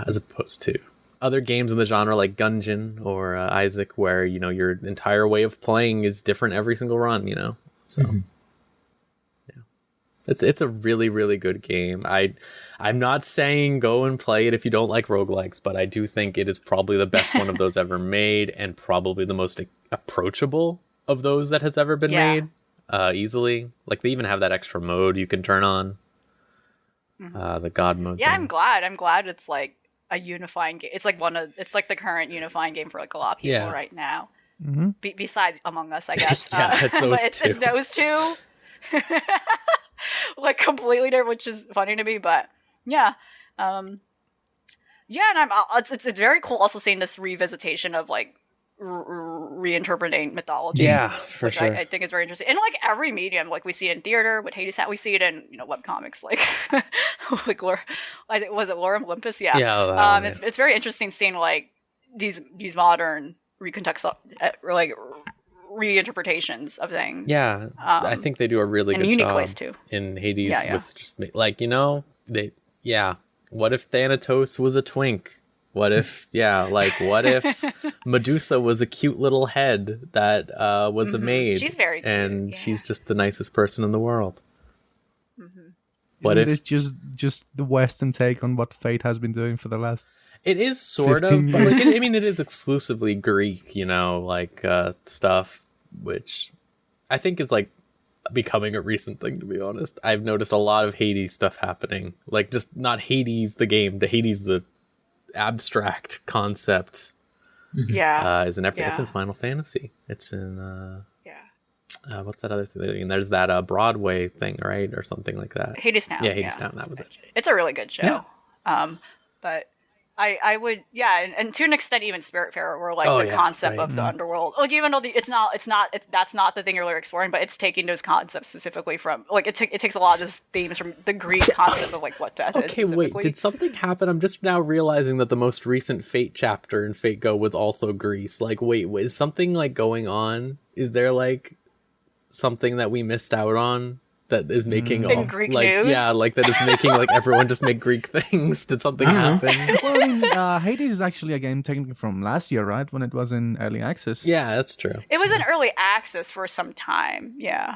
as opposed to other games in the genre like Gungeon or Isaac, where, you know, your entire way of playing is different every single run, you know? So, yeah. It's a really, really good game. I'm not saying go and play it if you don't like roguelikes, but I do think it is probably the best one of those ever made, and probably the most approachable of those that has ever been made, easily. Like, they even have that extra mode you can turn on, the God mode thing. I'm glad it's like a unifying game. It's like it's the current unifying game for like a lot of people right now. Besides Among Us, I guess. It's those two. It's those two. Like completely different, which is funny to me, but yeah. And it's very cool also seeing this revisitation of like reinterpreting mythology. Yeah, for sure. I think it's very interesting. And like every medium, like we see it in theater with Hades, we see it in, you know, webcomics, like like I think, was it Lorem Olympus? Yeah. It's very interesting seeing like these modern like reinterpretations of things. Yeah, I think they do a really good unique job ways too in Hades with just like, you know, what if Thanatos was a twink? What if, what if Medusa was a cute little head that was a maid? She's very cute. And she's just the nicest person in the world. What if it's just the Western take on what Fate has been doing for the last It is sort of, but like, it is exclusively Greek, you know, like stuff, which I think is like becoming a recent thing, to be honest. I've noticed a lot of Hades stuff happening. Like, just not Hades the game, to Hades the abstract concept Yeah. Is in every. It's in Final Fantasy. It's in. What's that other thing? There's that Broadway thing, right, or something like that. Hadestown. Yeah, Hadestown. That was it. It's a really good show. Yeah. But I would, and to an extent, even Spiritfarer, where like the concept of the underworld, like even though that's not the thing you're really exploring, but it's taking those concepts specifically from like it takes a lot of those themes from the Greek concept of like what death is. Okay, wait, did something happen? I'm just now realizing that the most recent Fate chapter in Fate Go was also Greece. Like, wait, is something like going on? Is there like something that we missed out on that is making in Greek like news? like that is making like everyone just make Greek things? Did something happen? Well, I mean, Hades is actually a game technically from last year, right? When it was in early access. Yeah, that's true. It was in early access for some time. Yeah.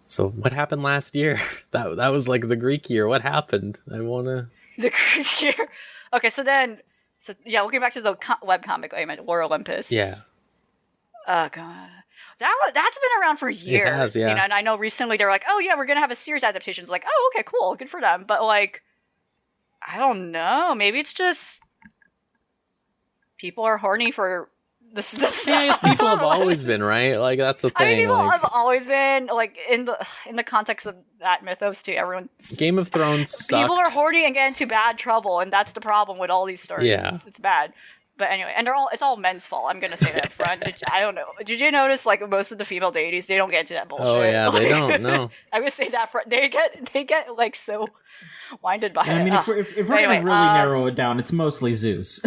So what happened last year? That was like the Greek year. What happened? I wanna the Greek year. Okay, so looking back to the webcomic I meant, War Olympus. Yeah. Oh god. That's been around for years, it has, yeah. You know, and I know recently they were like, oh yeah, we're gonna have a series adaptation. It's like, oh okay, cool, good for them. But like, I don't know, maybe it's just people are horny for this stuff. Yeah, people have always been, right? Like that's the thing. I mean, people have always been like in the context of that mythos too. Everyone. Game of Thrones sucked. People are horny and get into bad trouble, and that's the problem with all these stories. Yeah. It's bad. But anyway, and it's all men's fault. I'm gonna say that up front. I don't know. Did you notice like most of the female deities, they don't get into that bullshit? Oh yeah, like, they don't. No. I'm gonna say that they get like so winded by it. I mean, if we're gonna really narrow it down, it's mostly Zeus.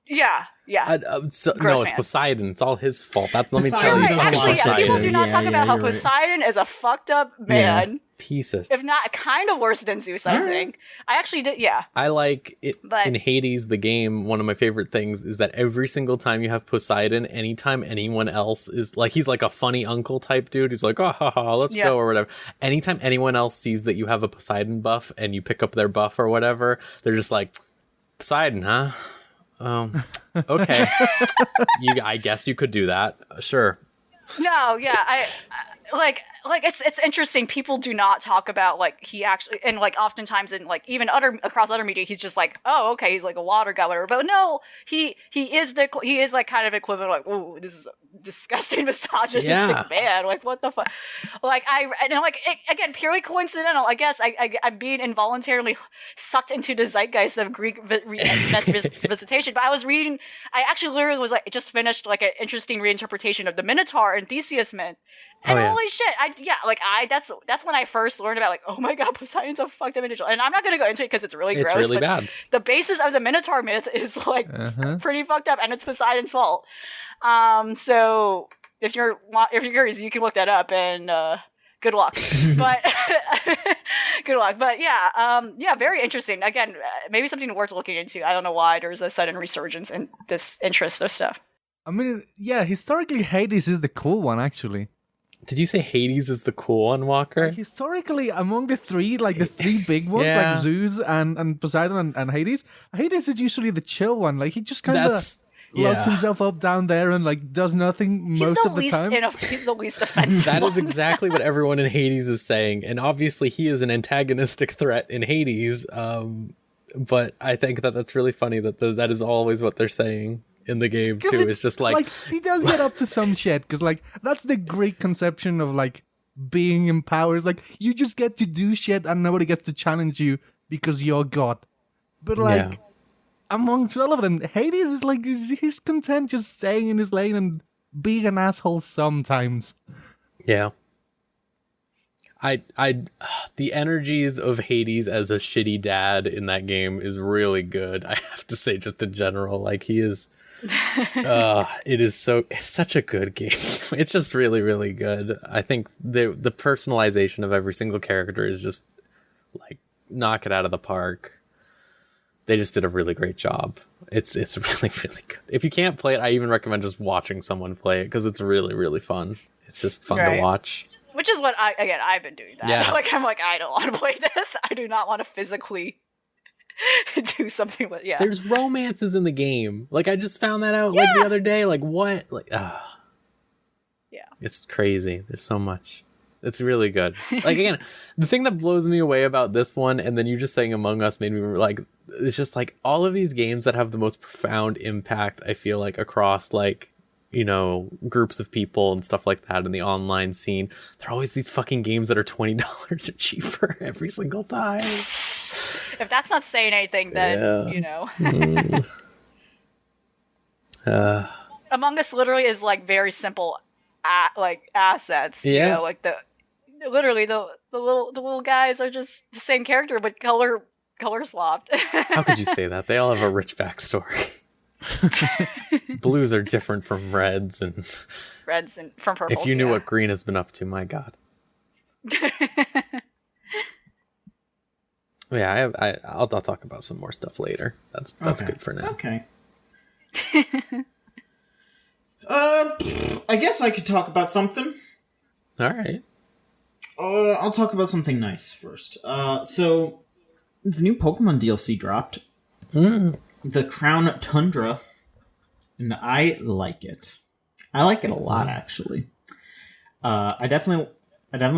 Yeah. No, it's Poseidon. It's all his fault. Let me tell you. Right. Actually, people do not talk about how Poseidon is a fucked up man. Yeah. Pieces. If not kind of worse than Zeus, I think. I actually did, yeah. I like it in Hades, the game. One of my favorite things is that every single time you have Poseidon, anytime anyone else is like, he's like a funny uncle type dude who's like, oh, let's go or whatever. Anytime anyone else sees that you have a Poseidon buff and you pick up their buff or whatever, they're just like, Poseidon, huh? Okay. I guess you could do that. Sure. No, yeah, I like it's interesting. People do not talk about like he actually, and like oftentimes in like even across other media, he's just like, oh okay, he's like a water god, whatever. But no, he is like kind of equivalent, like, oh, this is a disgusting misogynistic man. Like what the fuck? Like again, purely coincidental. I guess I'm being involuntarily sucked into the zeitgeist of Greek visitation. But I actually literally was like just finished like an interesting reinterpretation of the Minotaur and Theseus myth. And holy shit, that's when I first learned about like, oh my god, Poseidon's a fucked up individual. And I'm not gonna go into it because it's really gross. It's really bad. The basis of the Minotaur myth is like pretty fucked up, and it's Poseidon's fault. So if you're curious, you can look that up, and good luck. But good luck. But yeah, very interesting. Again, maybe something worth looking into. I don't know why there's a sudden resurgence in this interest of stuff. I mean, yeah, historically, Hades is the cool one, actually. Did you say Hades is the cool one, Walker? Like, historically, among the three big ones, like Zeus and Poseidon and Hades is usually the chill one. Like, he just kind of locks himself up down there and like does nothing most of the time. He's the least offensive. That is exactly what everyone in Hades is saying, and obviously he is an antagonistic threat in Hades. But I think that's really funny that is always what they're saying in the game too. It's just like he does get up to some shit, because like that's the Greek conception of like being in power. Is like you just get to do shit and nobody gets to challenge you because you're God. But like amongst all of them, Hades is like he's content just staying in his lane and being an asshole sometimes. Yeah. The energies of Hades as a shitty dad in that game is really good. I have to say, just in general, like he is. It's such a good game. It's just really, really good. I think the personalization of every single character is just like knock it out of the park. They just did a really great job. It's really, really good. If you can't play it, I even recommend just watching someone play it because it's really, really fun. It's just fun to watch. Which is what I've been doing that. Yeah. Like I'm like, I don't want to play this. I do not want to physically do something with There's romances in the game. Like I just found that out like the other day. Like what? Like yeah. It's crazy. There's so much. It's really good. Like, again, the thing that blows me away about this one, and then you just saying Among Us made me like, it's just like all of these games that have the most profound impact, I feel like, across like, you know, groups of people and stuff like that in the online scene. They're always these fucking games that are $20 or cheaper every single time. If that's not saying anything, then, you know. Among Us literally is like very simple like assets. You know, like the little guys are just the same character but color swapped. How could you say that? They all have a rich backstory. Blues are different from reds and from purples. If you knew what green has been up to, my god. Yeah, I'll talk about some more stuff later. That's okay. Good for now. Okay. I guess I could talk about something. All right. I'll talk about something nice first. So the new Pokemon DLC dropped. The Crown Tundra, and I like it. I like it a lot, actually. I definitely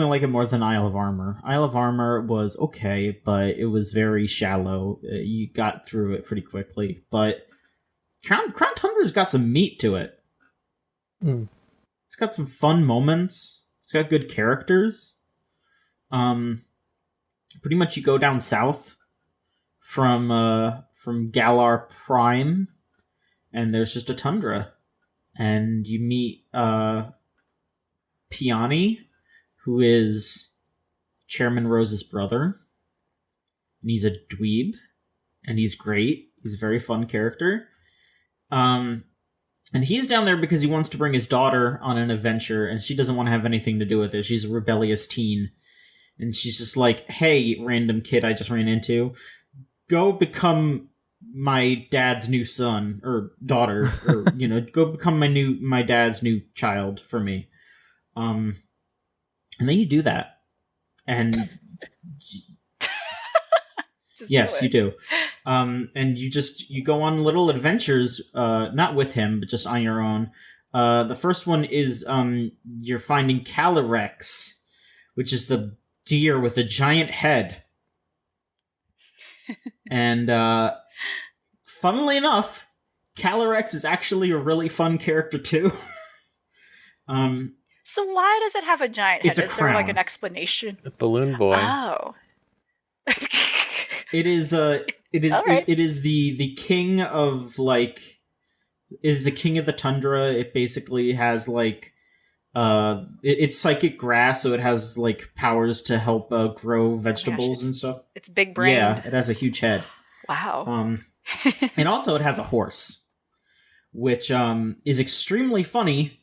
like it more than Isle of Armor. Isle of Armor was okay, but it was very shallow. You got through it pretty quickly. But Crown Tundra's got some meat to it. It's got some fun moments. It's got good characters. Pretty much you go down south from Galar Prime, and there's just a tundra, and you meet Peony, who is Chairman Rose's brother, and he's a dweeb, and he's great. He's a very fun character. And he's down there because he wants to bring his daughter on an adventure, and she doesn't want to have anything to do with it. She's a rebellious teen. And she's just like, hey, random kid I just ran into, go become my dad's new son or daughter, or, you know, go become my dad's new child for me. And then you do that. And yes, you do. And you go on little adventures, not with him, but just on your own. The first one is you're finding Calyrex, which is the deer with a giant head. And funnily enough, Calyrex is actually a really fun character too. So why does it have a giant head? Is there like an explanation? A balloon boy. Oh. It is the king of like, it is the king of the tundra. It basically has like it's psychic grass, so it has like powers to help grow vegetables and stuff. It's big brained. Yeah, it has a huge head. Wow. And also it has a horse, which is extremely funny.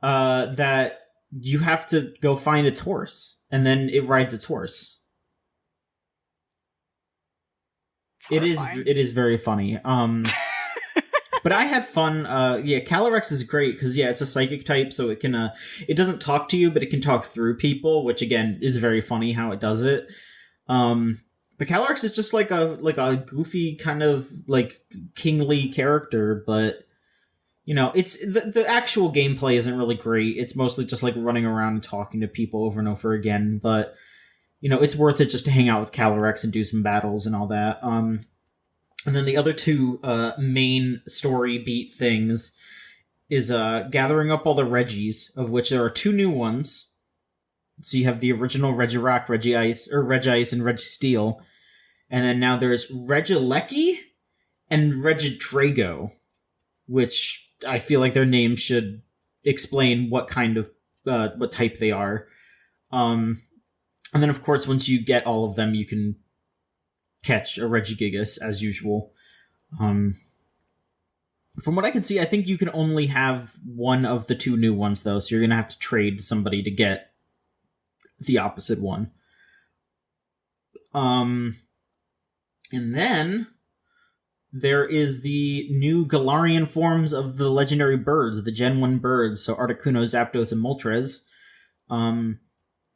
That you have to go find its horse, and then it rides its horse. It is very funny. But I had fun. Calyrex is great because it's a psychic type, so it can it doesn't talk to you, but it can talk through people, which again is very funny how it does it. But Calyrex is just like a goofy kind of like kingly character, but you know, it's the actual gameplay isn't really great. It's mostly just like running around and talking to people over and over again, but you know, it's worth it just to hang out with Calyrex and do some battles and all that. And then the other two main story beat things is gathering up all the Reggies, of which there are two new ones. So you have the original Regirock, Regice, and Registeel. And then now there's Regieleki and Regidrago, which I feel like their names should explain what kind of what type they are. And then, of course, once you get all of them, you can catch a Regigigas as usual. From what I can see, I think you can only have one of the two new ones, though, so you're going to have to trade somebody to get the opposite one. And then there is the new Galarian forms of the legendary birds, the Gen 1 birds, so Articuno, Zapdos, and Moltres.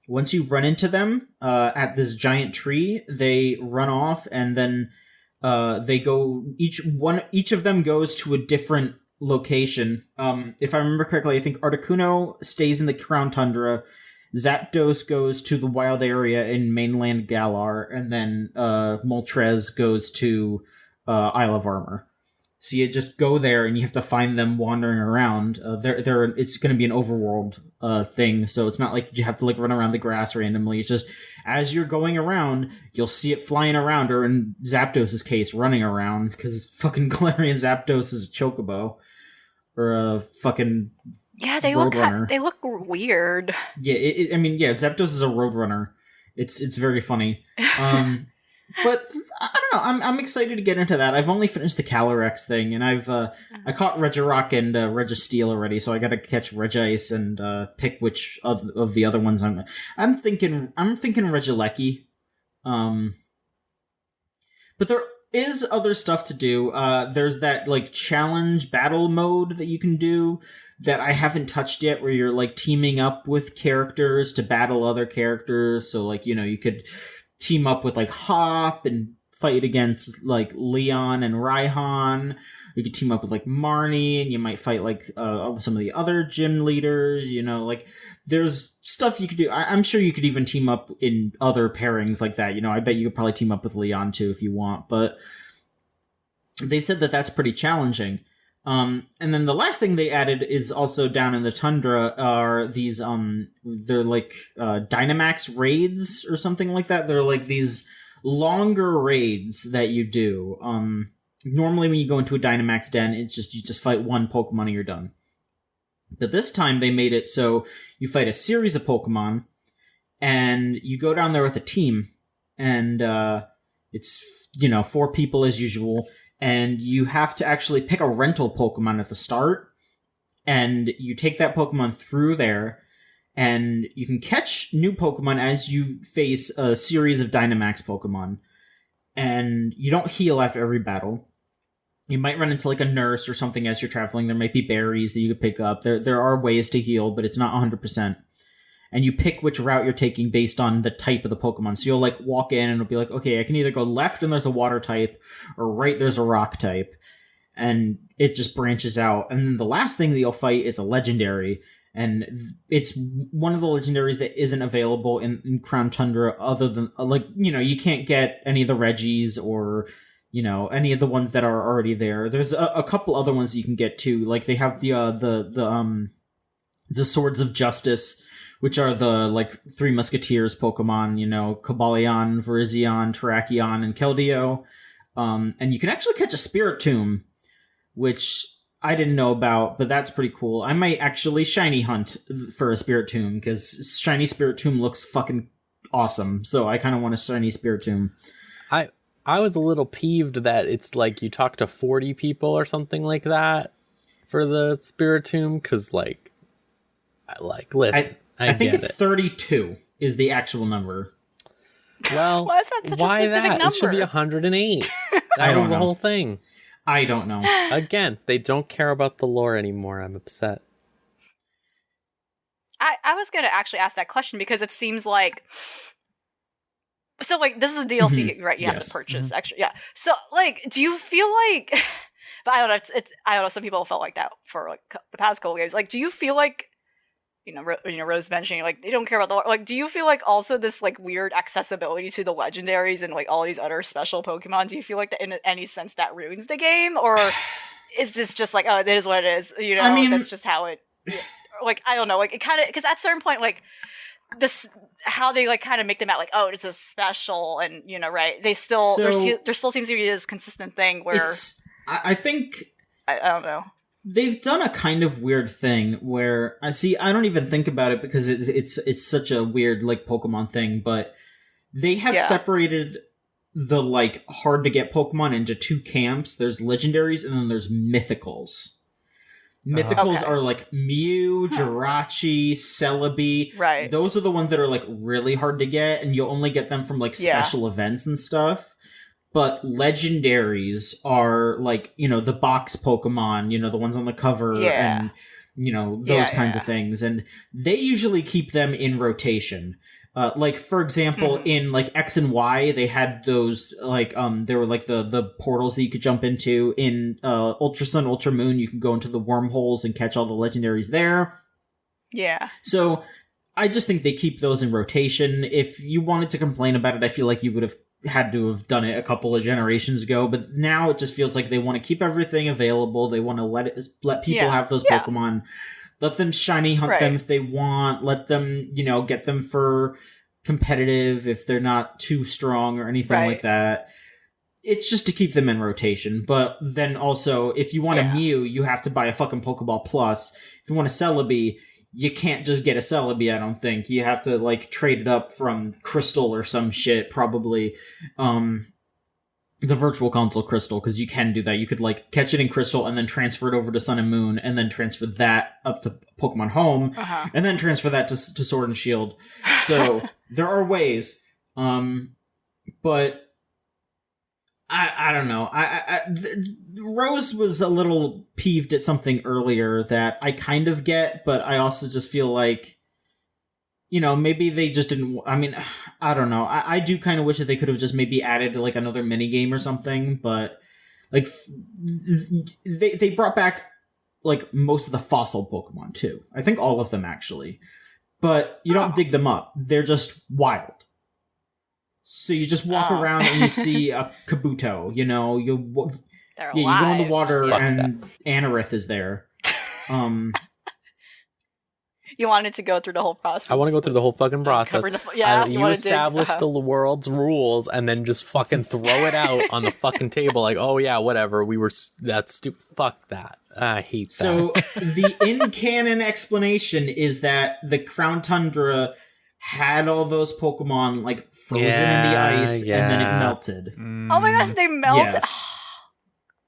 Once you run into them at this giant tree, they run off, and then they go. Each of them goes to a different location. If I remember correctly, I think Articuno stays in the Crown Tundra, Zapdos goes to the wild area in mainland Galar, and then Moltres goes to Isle of Armor. So you just go there, and you have to find them wandering around. It's going to be an overworld thing, so it's not like you have to like run around the grass randomly. It's just as you're going around, you'll see it flying around, or in Zapdos' case, running around, because fucking Galarian Zapdos is a chocobo. Or a fucking they look weird. Yeah, Zapdos is a roadrunner. It's very funny. But I don't know. I'm excited to get into that. I've only finished the Calyrex thing, and I caught Regirock and Registeel already, so I got to catch Regice and pick which of the other ones I'm thinking Regieleki. But there is other stuff to do. There's that like challenge battle mode that you can do that I haven't touched yet, where you're like teaming up with characters to battle other characters. So like, you could team up with like Hop and fight against like Leon and Raihan. You could team up with like Marnie, and you might fight like some of the other gym leaders. Like there's stuff you could do. I'm sure you could even team up in other pairings like that. I bet you could probably team up with Leon too if you want. But they've said that that's pretty challenging. And then the last thing they added is also down in the tundra are these, they're like Dynamax raids or something like that. They're like these longer raids that you do. Normally when you go into a Dynamax den, you just fight one Pokemon and you're done. But this time they made it so you fight a series of Pokemon and you go down there with a team, and it's, 4 people as usual. And you have to actually pick a rental Pokemon at the start, and you take that Pokemon through there, and you can catch new Pokemon as you face a series of Dynamax Pokemon. And you don't heal after every battle. You might run into like a nurse or something as you're traveling. There might be berries that you could pick up. There are ways to heal, but it's not 100%. And you pick which route you're taking based on the type of the Pokemon. So you'll like walk in and it'll be like, okay, I can either go left and there's a water type, or right there's a rock type. And it just branches out. And then the last thing that you'll fight is a legendary. And it's one of the legendaries that isn't available in Crown Tundra, other than you can't get any of the Reggies or, any of the ones that are already there. There's a couple other ones you can get too. Like they have the Swords of Justice, which are the, like, 3 Musketeers Pokemon, Cobalion, Virizion, Terrakion, and Keldeo. And you can actually catch a Spiritomb, which I didn't know about, but that's pretty cool. I might actually shiny hunt for a Spiritomb, because shiny Spiritomb looks fucking awesome. So I kind of want a shiny Spiritomb. I was a little peeved that it's like you talk to 40 people or something like that for the Spiritomb, because, listen... I think it's 32 is the actual number. Well, why is that such a specific number? It should be 108. That was the whole thing. I don't know. Again, they don't care about the lore anymore. I'm upset. I was going to actually ask that question because it seems like... So, this is a DLC, right? You have to purchase extra. Yeah. So, do you feel like... But I don't know. I don't know. Some people felt like that for, the past couple games. Do you feel like... Rose mentioning they don't care about the lore. Do you feel like also this weird accessibility to the legendaries and all these other special Pokemon? Do you feel like that in any sense that ruins the game, or is this just it is what it is? I mean, that's just how it. I don't know. It kind of, because at a certain point, this how they kind of make them out it's a special, and right? They still there still seems to be this consistent thing where I think I don't know. They've done a kind of weird thing where I don't even think about it because it's such a weird Pokemon thing, but they have separated the hard to get Pokemon into 2 camps. There's legendaries and then there's mythicals. Mythicals are Mew, Jirachi, Celebi. Right. Those are the ones that are really hard to get, and you'll only get them from special events and stuff. But legendaries are the box Pokemon, the ones on the cover and, those kinds of things. And they usually keep them in rotation. For example, in X and Y, they had those, they were the portals that you could jump into. In Ultra Sun, Ultra Moon, you can go into the wormholes and catch all the legendaries there. Yeah. So I just think they keep those in rotation. If you wanted to complain about it, I feel like you would have had to have done it a couple of generations ago, but now it just feels like they want to keep everything available. They want to let people have those Pokemon. Let them shiny hunt them if they want. Let them, get them for competitive if they're not too strong or anything like that. It's just to keep them in rotation. But then also, if you want a Mew, you have to buy a fucking Pokeball Plus. If you want a Celebi, you can't just get a Celebi, I don't think. You have to, trade it up from Crystal or some shit, probably. The Virtual Console Crystal, because you can do that. You could, catch it in Crystal and then transfer it over to Sun and Moon, and then transfer that up to Pokemon Home, and then transfer that to Sword and Shield. So, there are ways. But I don't know. Rose was a little peeved at something earlier that I kind of get, but I also just feel like, maybe they just didn't. I mean, I don't know. I do kind of wish that they could have just maybe added another mini game or something, but they brought back most of the fossil Pokemon too. I think all of them actually, but you don't dig them up. They're just wild. So you just walk around and you see a Kabuto, you go in the water and Anorith is there. You wanted to go through the whole process. I want to go through the whole fucking process. You establish the world's rules and then just fucking throw it out on the fucking table oh yeah, whatever. That's stupid. Fuck that. I hate that. So the in-canon explanation is that the Crown Tundra had all those Pokemon frozen in the ice and then it melted. Oh my gosh, they melted. Yes.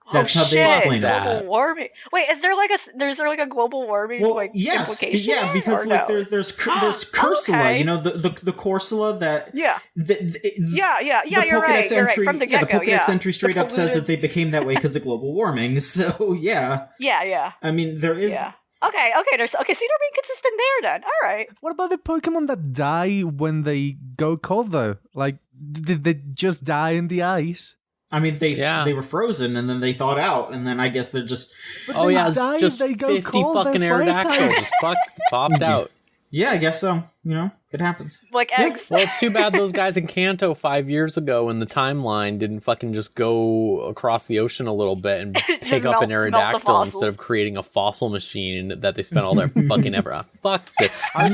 That's how they explain that. Global warming. Wait, is there a global warming implication? Yeah, because there's Cursula, the Corsola that you're right. From the get-go, the Pokédex entry straight up says that they became that way because of global warming. So yeah. I mean, there is. Yeah. Okay. So they're being consistent there then. All right. What about the Pokemon that die when they go cold though? Did they just die in the ice? I mean, they were frozen and then they thawed out, and then I guess they're just. It's just 50 fucking Aerodactyls just popped out. Yeah, I guess so. It happens. Like eggs. Well, it's too bad those guys in Kanto 5 years ago in the timeline didn't fucking just go across the ocean a little bit and pick up an Aerodactyl instead of creating a fossil machine that they spent all their fucking ever on. Fuck it. I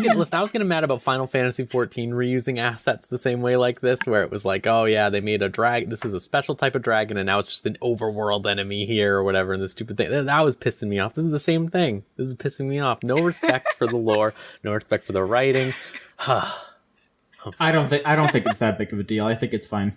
was getting mad about Final Fantasy XIV reusing assets the same way like this, where it was oh yeah, they made a dragon. This is a special type of dragon, and now it's just an overworld enemy here or whatever, and this stupid thing. That was pissing me off. This is the same thing. This is pissing me off. No respect for the lore, no respect for the writing. I don't think it's that big of a deal. I think it's fine.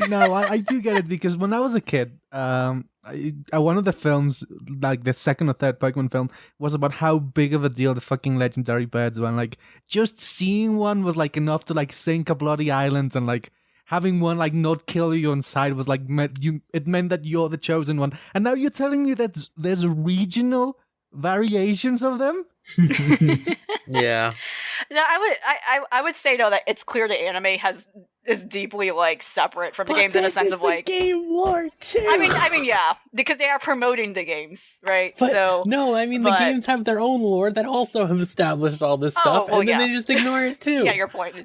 No, I do get it, because when I was a kid, one of the films, the second or third Pokemon film, was about how big of a deal the fucking legendary birds were. And, just seeing one was enough to sink a bloody island, and having one not kill you on sight was it meant that you're the chosen one. And now you're telling me that there's regional variations of them? Yeah. No, I would say that it's clear the anime is deeply separate from the games in a sense of game lore too. I mean, yeah, because they are promoting the games, right? But, the games have their own lore that also have established all this stuff, and then they just ignore it too. Yeah, your point is.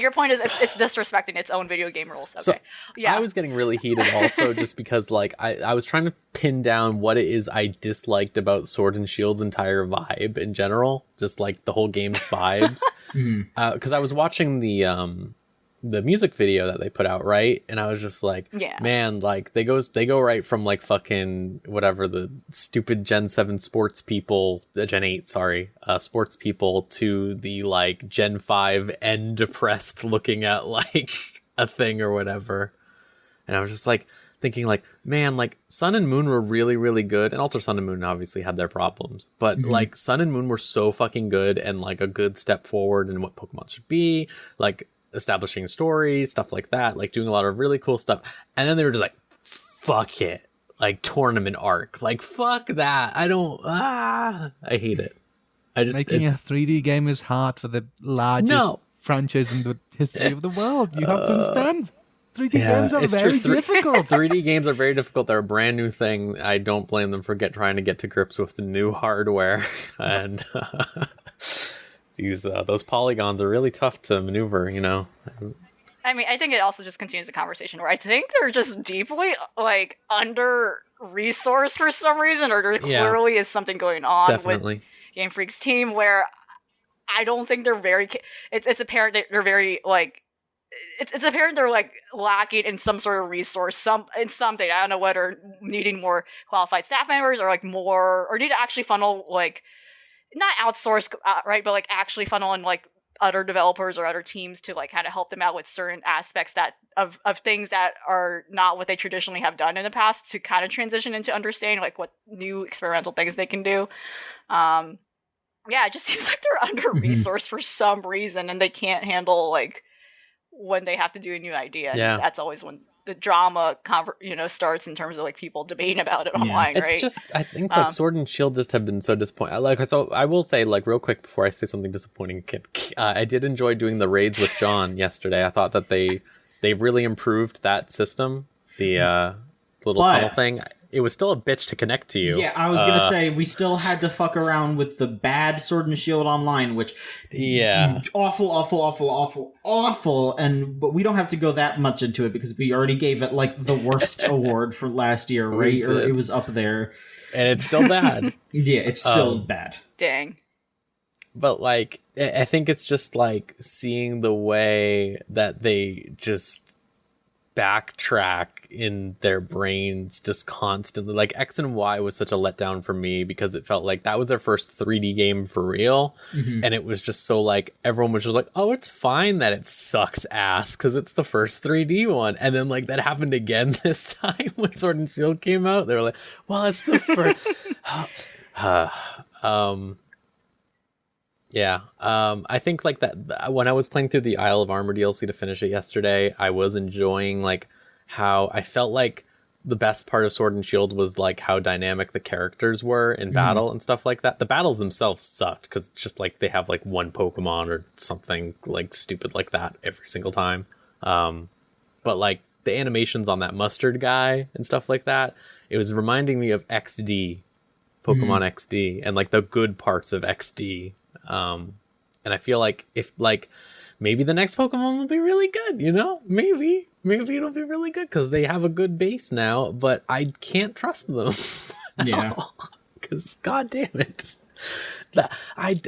Your point is it's disrespecting its own video game rules. Okay. So, yeah. I was getting really heated also just because I was trying to pin down what it is I disliked about Sword and Shield's entire vibe in general, just the whole game's vibes. Because I was watching the music video that they put out, right? And I was just man, they go right from fucking whatever the stupid Gen 7 sports people, Gen 8, sorry, sports people, to the Gen 5 end depressed looking at a thing or whatever. And I was just thinking man, Sun and Moon were really, really good, and also Sun and Moon obviously had their problems, but Sun and Moon were so fucking good, and a good step forward in what Pokemon should be, establishing stories, stuff like that, doing a lot of really cool stuff. And then they were just fuck it, tournament arc, fuck that. I hate it. Making a 3D game is hard for the largest franchise in the history of the world. You have to understand. 3D games are very difficult. 3D games are very difficult. They're a brand new thing. I don't blame them for trying to get to grips with the new hardware. And those polygons are really tough to maneuver, you know. I mean, I think it also just continues the conversation where I think they're just deeply like under resourced for some reason, or there clearly is something going on with Game Freak's team where I don't think they're very. It's apparent that they're very like. It's apparent they're like lacking in some sort of resource, something. I don't know whether needing more qualified staff members or like more, or need to actually funnel like not outsource right, but like actually funnel in like other developers or other teams to like kind of help them out with certain aspects that of things that are not what they traditionally have done in the past, to kind of transition into understanding like what new experimental things they can do. Yeah, it just seems like they're under resourced for some reason, and they can't handle like when they have to do a new idea. Yeah, and that's always when the drama starts in terms of like people debating about it online. It's right? just, I think like Sword and Shield just have been so disappointing. Like, so I will say, like, real quick before I say something disappointing, I did enjoy doing the raids with John yesterday. I thought that they really improved that system, the little tunnel thing. It was still a bitch to connect to you. Yeah, I was gonna say we still had to fuck around with the bad Sword and Shield Online, which awful, but we don't have to go that much into it because we already gave it like the worst award for last year, right? Or it was up there, and it's still bad. Yeah, it's still bad. Dang. But like, I think it's just like seeing the way that they just backtrack in their brains just constantly. Like X and Y was such a letdown for me because it felt like that was their first 3D game for real, and it was just so like everyone was just like, oh, it's fine that it sucks ass because it's the first 3D one. And then like that happened again this time when Sword and Shield came out. They were like, well, it's the first. Yeah, I think like that when I was playing through the Isle of Armor DLC to finish it yesterday, I was enjoying like how I felt like the best part of Sword and Shield was like how dynamic the characters were in battle and stuff like that. The battles themselves sucked because it's just like they have like one Pokemon or something like stupid like that every single time. But like the animations on that mustard guy and stuff like that, it was reminding me of XD, Pokemon XD, and like the good parts of XD. And I feel like if like maybe the next Pokemon will be really good, you know, maybe it'll be really good because they have a good base now, but I can't trust them. Yeah, because god damn it,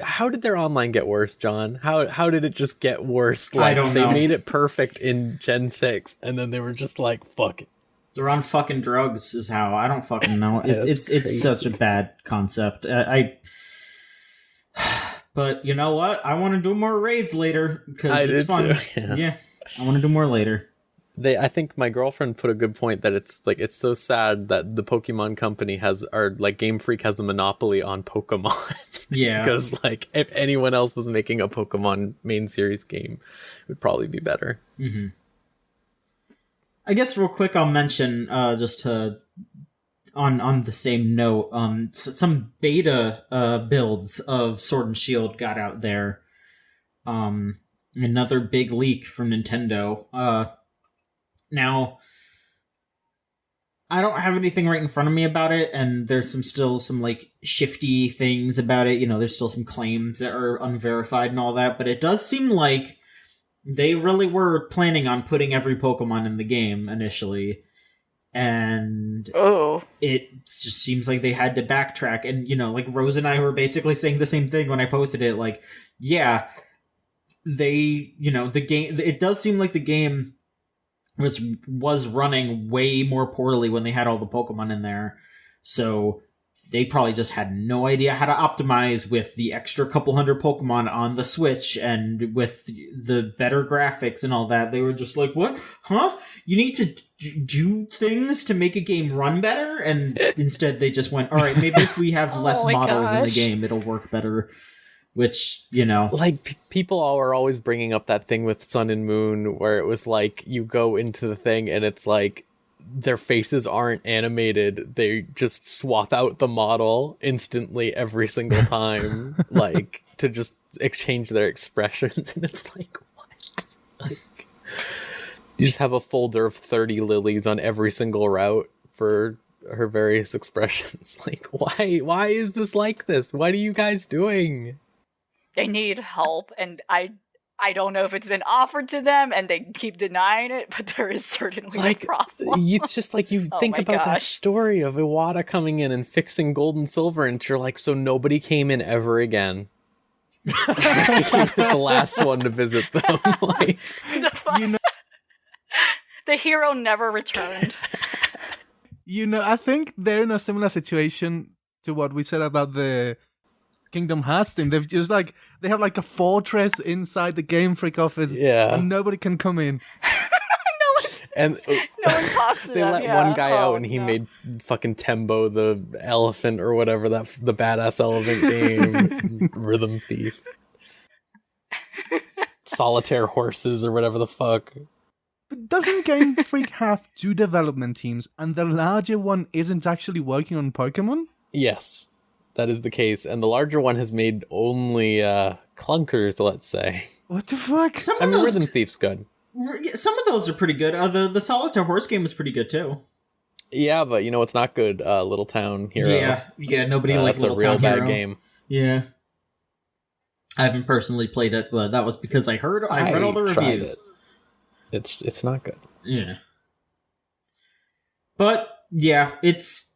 how did their online get worse, John? How did it just get worse? Like, I don't know. They made it perfect in Gen 6 and then they were just like, fuck it. They're on fucking drugs is how. I don't fucking know. It's such a bad concept. But you know what? I want to do more raids later because it's fun. Too. Yeah, I want to do more later. I think my girlfriend put a good point that it's like it's so sad that the Pokemon company like Game Freak has a monopoly on Pokemon. Yeah, because like if anyone else was making a Pokemon main series game, it would probably be better. Mm-hmm. I guess real quick, I'll mention just to. On the same note, some beta builds of Sword and Shield got out there. Another big leak from Nintendo. Now, I don't have anything right in front of me about it, and there's still some like shifty things about it. You know, there's still some claims that are unverified and all that, but it does seem like they really were planning on putting every Pokemon in the game initially. And it just seems like they had to backtrack. And, you know, like Rose and I were basically saying the same thing when I posted it. Like, yeah, they, you know, the game, it does seem like the game was running way more poorly when they had all the Pokemon in there. So they probably just had no idea how to optimize with the extra couple hundred Pokemon on the Switch and with the better graphics and all that. They were just like, what? Huh? You need to do things to make a game run better? And instead they just went, all right, maybe if we have less models in the game, it'll work better. Which, you know. Like, people are always bringing up that thing with Sun and Moon where it was like, you go into the thing and it's like, their faces aren't animated. They just swap out the model instantly every single time, like, to just exchange their expressions. And it's like, what? Like, you just have a folder of 30 lilies on every single route for her various expressions. Like, why is this like this? What are you guys doing? they need help, and I don't know if it's been offered to them and they keep denying it, but there is certainly a problem. It's just like you think about that story of Iwata coming in and fixing gold and silver, and you're like, so nobody came in ever again. He was the last one to visit them. Like, the hero never returned. I think they're in a similar situation to what we said about the Kingdom Hearts team. They've just they have like a fortress inside the Game Freak office, and nobody can come in. And no one talks to they them, let one guy out, and he made fucking Tembo the elephant or whatever, the badass elephant game, Rhythm Thief, Solitaire Horses or whatever the fuck. But doesn't Game Freak have 2 development teams, and the larger one isn't actually working on Pokemon? Yes, that is the case, and the larger one has made only clunkers, let's say. What the fuck? Rhythm Thief's good. Some of those are pretty good. The Solitaire Horse game is pretty good too. Yeah, but you know what's not good? Little Town Hero. Yeah. Nobody likes Little Town Hero. That's a real bad game. Yeah. I haven't personally played it, but that was because I read all the reviews. It's not good. Yeah. But yeah, it's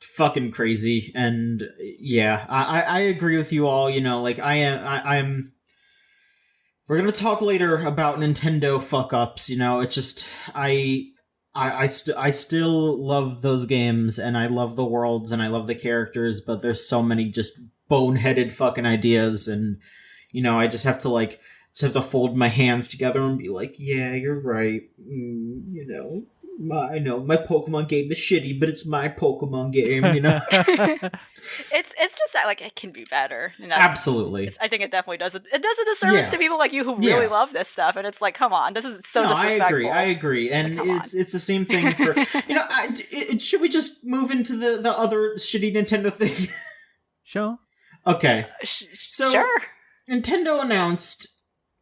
fucking crazy, and yeah, I agree with you all. You know, like I'm. We're gonna talk later about Nintendo fuck ups. You know, it's just I still love those games, and I love the worlds, and I love the characters, but there's so many just boneheaded fucking ideas, and you know, I just have to fold my hands together and be like, yeah, you're right. You know, I know my Pokemon game is shitty, but it's my Pokemon game. You know, it's just that it can be better. And absolutely, I think it definitely does. It does a disservice to people like you who really love this stuff, and it's like, come on, this is so disrespectful. I agree, and it's the same thing for should we just move into the other shitty Nintendo thing? Sure. Okay. So sure. Nintendo announced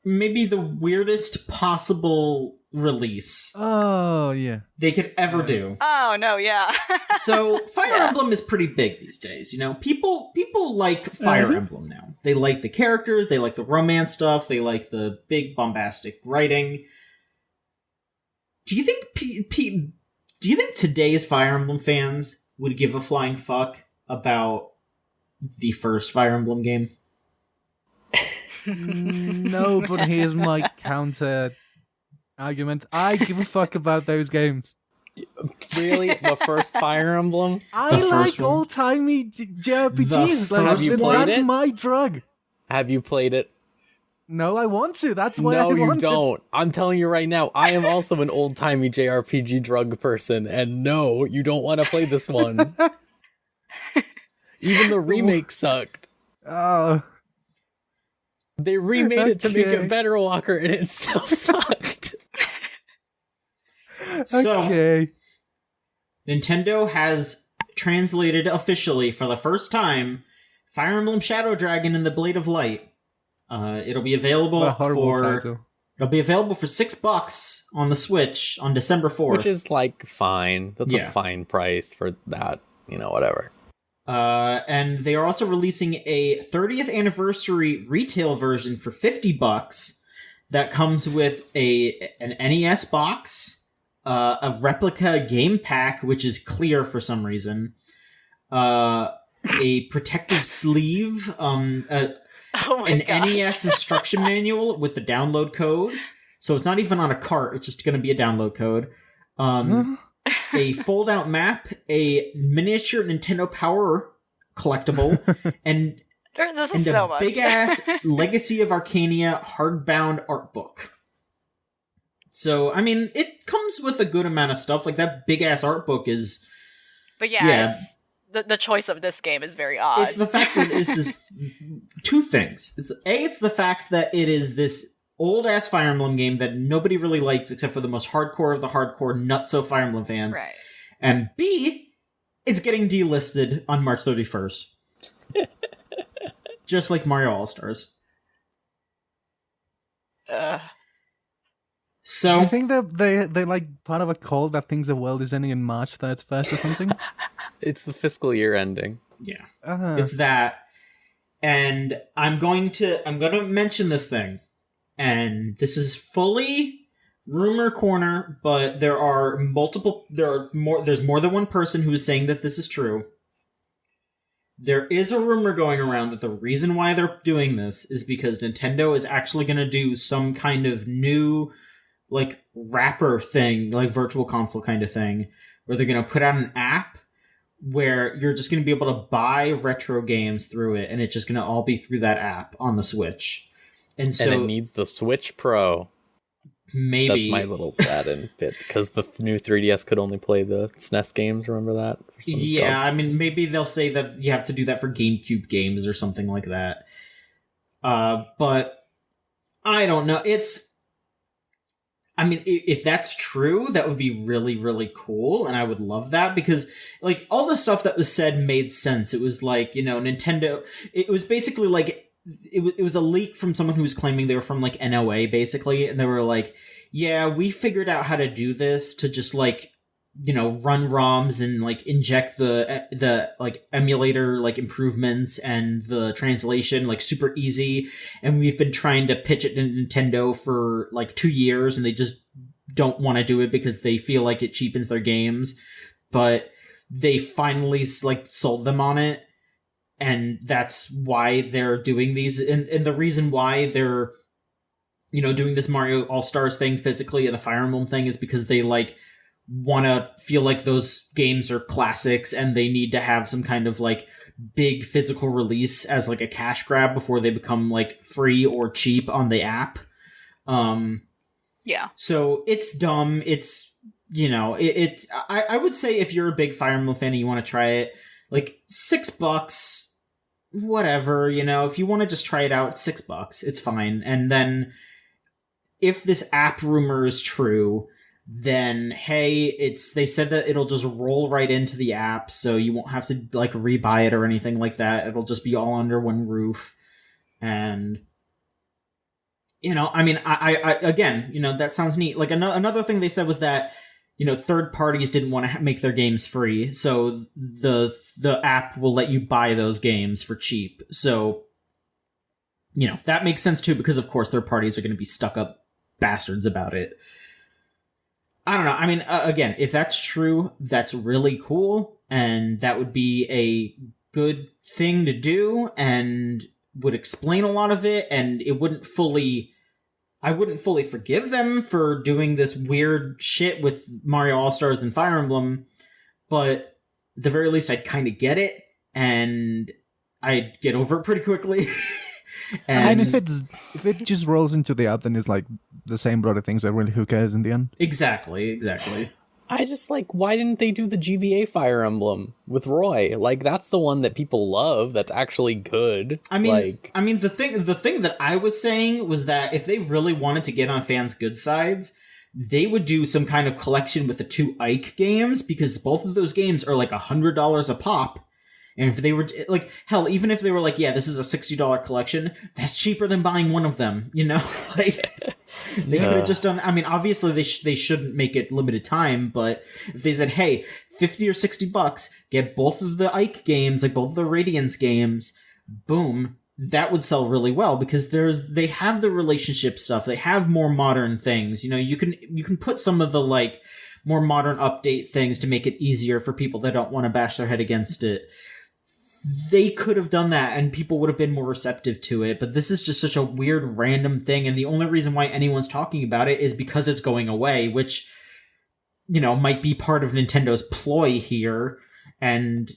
maybe the weirdest possible release. Oh, yeah. They could ever do. Oh, no, yeah. So, Fire Emblem is pretty big these days. You know, people like Fire Emblem now. They like the characters, they like the romance stuff, they like the big bombastic writing. Do you think today's Fire Emblem fans would give a flying fuck about the first Fire Emblem game? No, but here's my counter argument. I give a fuck about those games. Really? The first Fire Emblem? I like old-timey JRPGs. Have you played that's it? my drug. Have you played it? No, I want to. That's why I want to. No, you don't. I'm telling you right now, I am also an old-timey JRPG drug person, and no, you don't want to play this one. Even the remake sucked. Oh. They remade it to make it better, Walker, and it still sucked. So, Nintendo has translated officially for the first time Fire Emblem Shadow Dragon and the Blade of Light. It'll be available for $6 on the Switch on December 4th. Which is fine. That's a fine price for that. You know, whatever. And they are also releasing a 30th anniversary retail version for $50 that comes with an NES box, a replica game pack, which is clear for some reason, a protective sleeve, an NES instruction manual with the download code. So it's not even on a cart, it's just going to be a download code. A fold-out map, a miniature Nintendo Power collectible, and a big-ass Legacy of Arcania hardbound art book. So, I mean, it comes with a good amount of stuff. Like, that big-ass art book is... But yeah. The choice of this game is very odd. It's the fact that it's this... two things. It's the fact that it is this old-ass Fire Emblem game that nobody really likes except for the most hardcore of the hardcore nutso Fire Emblem fans. Right. And B, it's getting delisted on March 31st. Just like Mario All-Stars. So, do you think that they're like part of a cult that thinks the world is ending in March 31st or something? It's the fiscal year ending. Yeah. It's that. And I'm going to mention this thing. And this is fully rumor corner, but there's more than one person who is saying that this is true. There is a rumor going around that the reason why they're doing this is because Nintendo is actually going to do some kind of new, like, wrapper thing, like virtual console kind of thing, where they're going to put out an app where you're just going to be able to buy retro games through it, and it's just going to all be through that app on the Switch. And it needs the Switch Pro. Maybe. That's my little add-in bit, because the new 3DS could only play the SNES games, remember that? Yeah, I mean, maybe they'll say that you have to do that for GameCube games or something like that. But I don't know. I mean, if that's true, that would be really, really cool, and I would love that, because, like, all the stuff that was said made sense. It was like, Nintendo... It was basically like... It was a leak from someone who was claiming they were from, like, NOA, basically, and they were like, yeah, we figured out how to do this to just, like, run ROMs and, like, inject the like, emulator, like, improvements and the translation, like, super easy, and we've been trying to pitch it to Nintendo for, like, 2 years, and they just don't want to do it because they feel like it cheapens their games, but they finally, like, sold them on it. And that's why they're doing these. And the reason why they're, doing this Mario All-Stars thing physically and the Fire Emblem thing is because they, like, want to feel like those games are classics, and they need to have some kind of, like, big physical release as, like, a cash grab before they become, like, free or cheap on the app. Yeah. So it's dumb. It's, I would say if you're a big Fire Emblem fan and you want to try it, like, $6, whatever, if you want to just try it out, it's $6, it's fine. And then if this app rumor is true, then hey, they said that it'll just roll right into the app, so you won't have to, like, rebuy it or anything like that. It'll just be all under one roof. And I mean, I again, that sounds neat. Like, another thing they said was that third parties didn't want to make their games free, so the app will let you buy those games for cheap. So, that makes sense too, because of course third parties are going to be stuck up bastards about it. I don't know. I mean, again, if that's true, that's really cool, and that would be a good thing to do, and would explain a lot of it, and I wouldn't fully forgive them for doing this weird shit with Mario All-Stars and Fire Emblem, but at the very least I'd kind of get it, and I'd get over it pretty quickly. And if it just rolls into the app, then it's like the same brother things that really, who cares in the end? Exactly. I just, like, why didn't they do the GBA Fire Emblem with Roy? Like, that's the one that people love, that's actually good. I mean, the thing that I was saying was that if they really wanted to get on fans' good sides, they would do some kind of collection with the 2 Ike games, because both of those games are like $100 a pop. And if they were, like, hell, even if they were like, yeah, this is a $60 collection, that's cheaper than buying one of them, Like, they could have just done, I mean, obviously they shouldn't make it limited time, but if they said, hey, $50 or $60, get both of the Ike games, like both of the Radiance games, boom, that would sell really well, because they have the relationship stuff, they have more modern things, you can put some of the, like, more modern update things to make it easier for people that don't want to bash their head against it. They could have done that and people would have been more receptive to it, but this is just such a weird random thing, and the only reason why anyone's talking about it is because it's going away, which, might be part of Nintendo's ploy here. And,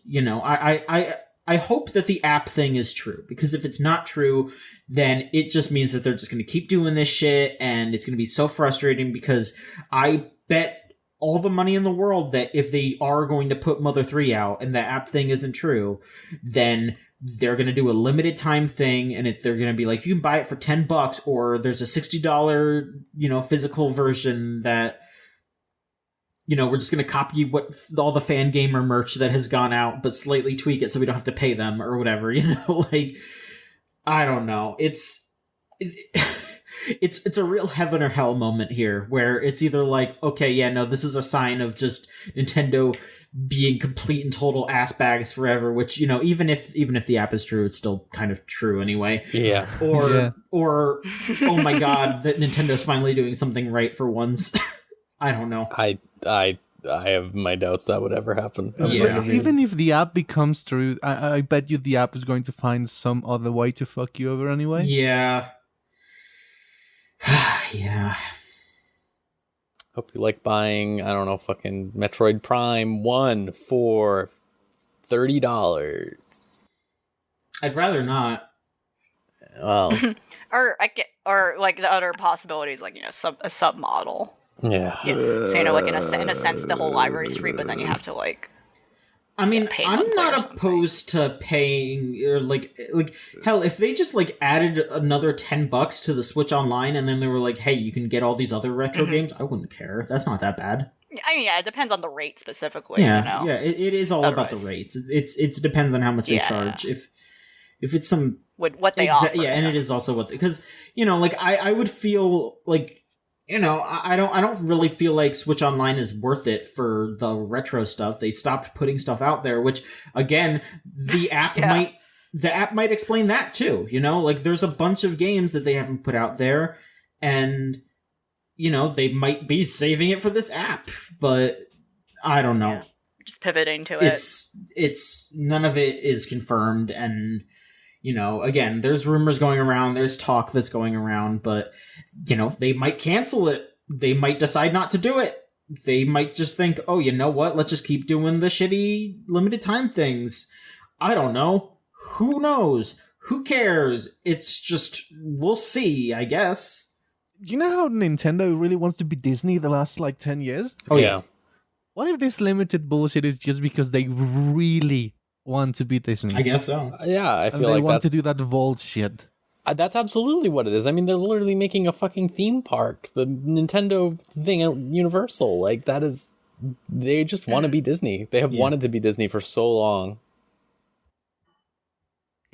I hope that the app thing is true, because if it's not true, then it just means that they're just going to keep doing this shit, and it's going to be so frustrating, because I bet all the money in the world that if they are going to put Mother 3 out and the app thing isn't true, then they're going to do a limited time thing, and they're going to be like, you can buy it for $10, or there's a $60, physical version that, we're just going to copy what all the fan gamer merch that has gone out, but slightly tweak it so we don't have to pay them or whatever, like, I don't know. it's a real heaven or hell moment here, where it's either like, okay, yeah, no, this is a sign of just Nintendo being complete and total ass bags forever, which, you know, even if the app is true, it's still kind of true anyway. Yeah. Or oh my god, that Nintendo's finally doing something right for once. I don't know. I have my doubts that would ever happen. Yeah. Even if the app becomes true, I bet you the app is going to find some other way to fuck you over anyway. Yeah. Yeah. Hope you like buying, I don't know, fucking Metroid Prime 1 for $30. I'd rather not. Well, or like the other possibilities, like, you know, a sub model. yeah. So, you know, like in a sense, the whole library is free, but then you have to like. I mean, pay I'm monthly or not something. opposed to paying, or like hell, if they just like added another $10 to the Switch Online, and then they were like, hey, you can get all these other retro games, I wouldn't care. That's not that bad. I mean, yeah, it depends on the rate specifically. Yeah, you know? yeah, it is all about the rates. It depends on how much they charge. If it's some what they offer. yeah, and it is also what, because, you know, like I would feel like, you know, I don't really feel like Switch Online is worth it for the retro stuff. They stopped putting stuff out there, which, again, the app might explain that too. You know, like there's a bunch of games that they haven't put out there, and, you know, they might be saving it for this app, but I don't know. Yeah. Just pivoting to it. It's none of it is confirmed, and, you know, again, there's rumors going around, there's talk that's going around, but, you know, they might cancel it. They might decide not to do it. They might just think, oh, you know what? Let's just keep doing the shitty limited time things. I don't know. Who knows? Who cares? It's just, we'll see, I guess. You know how Nintendo really wants to be Disney the last, like, 10 years? Oh, yeah. What if this limited bullshit is just because they really want to be Disney? I guess so. Yeah, I feel and they like want to do that Vault shit. That's absolutely what it is. I mean, they're literally making a fucking theme park. The Nintendo thing at Universal, like, that is... They just want to be Disney. They have wanted to be Disney for so long.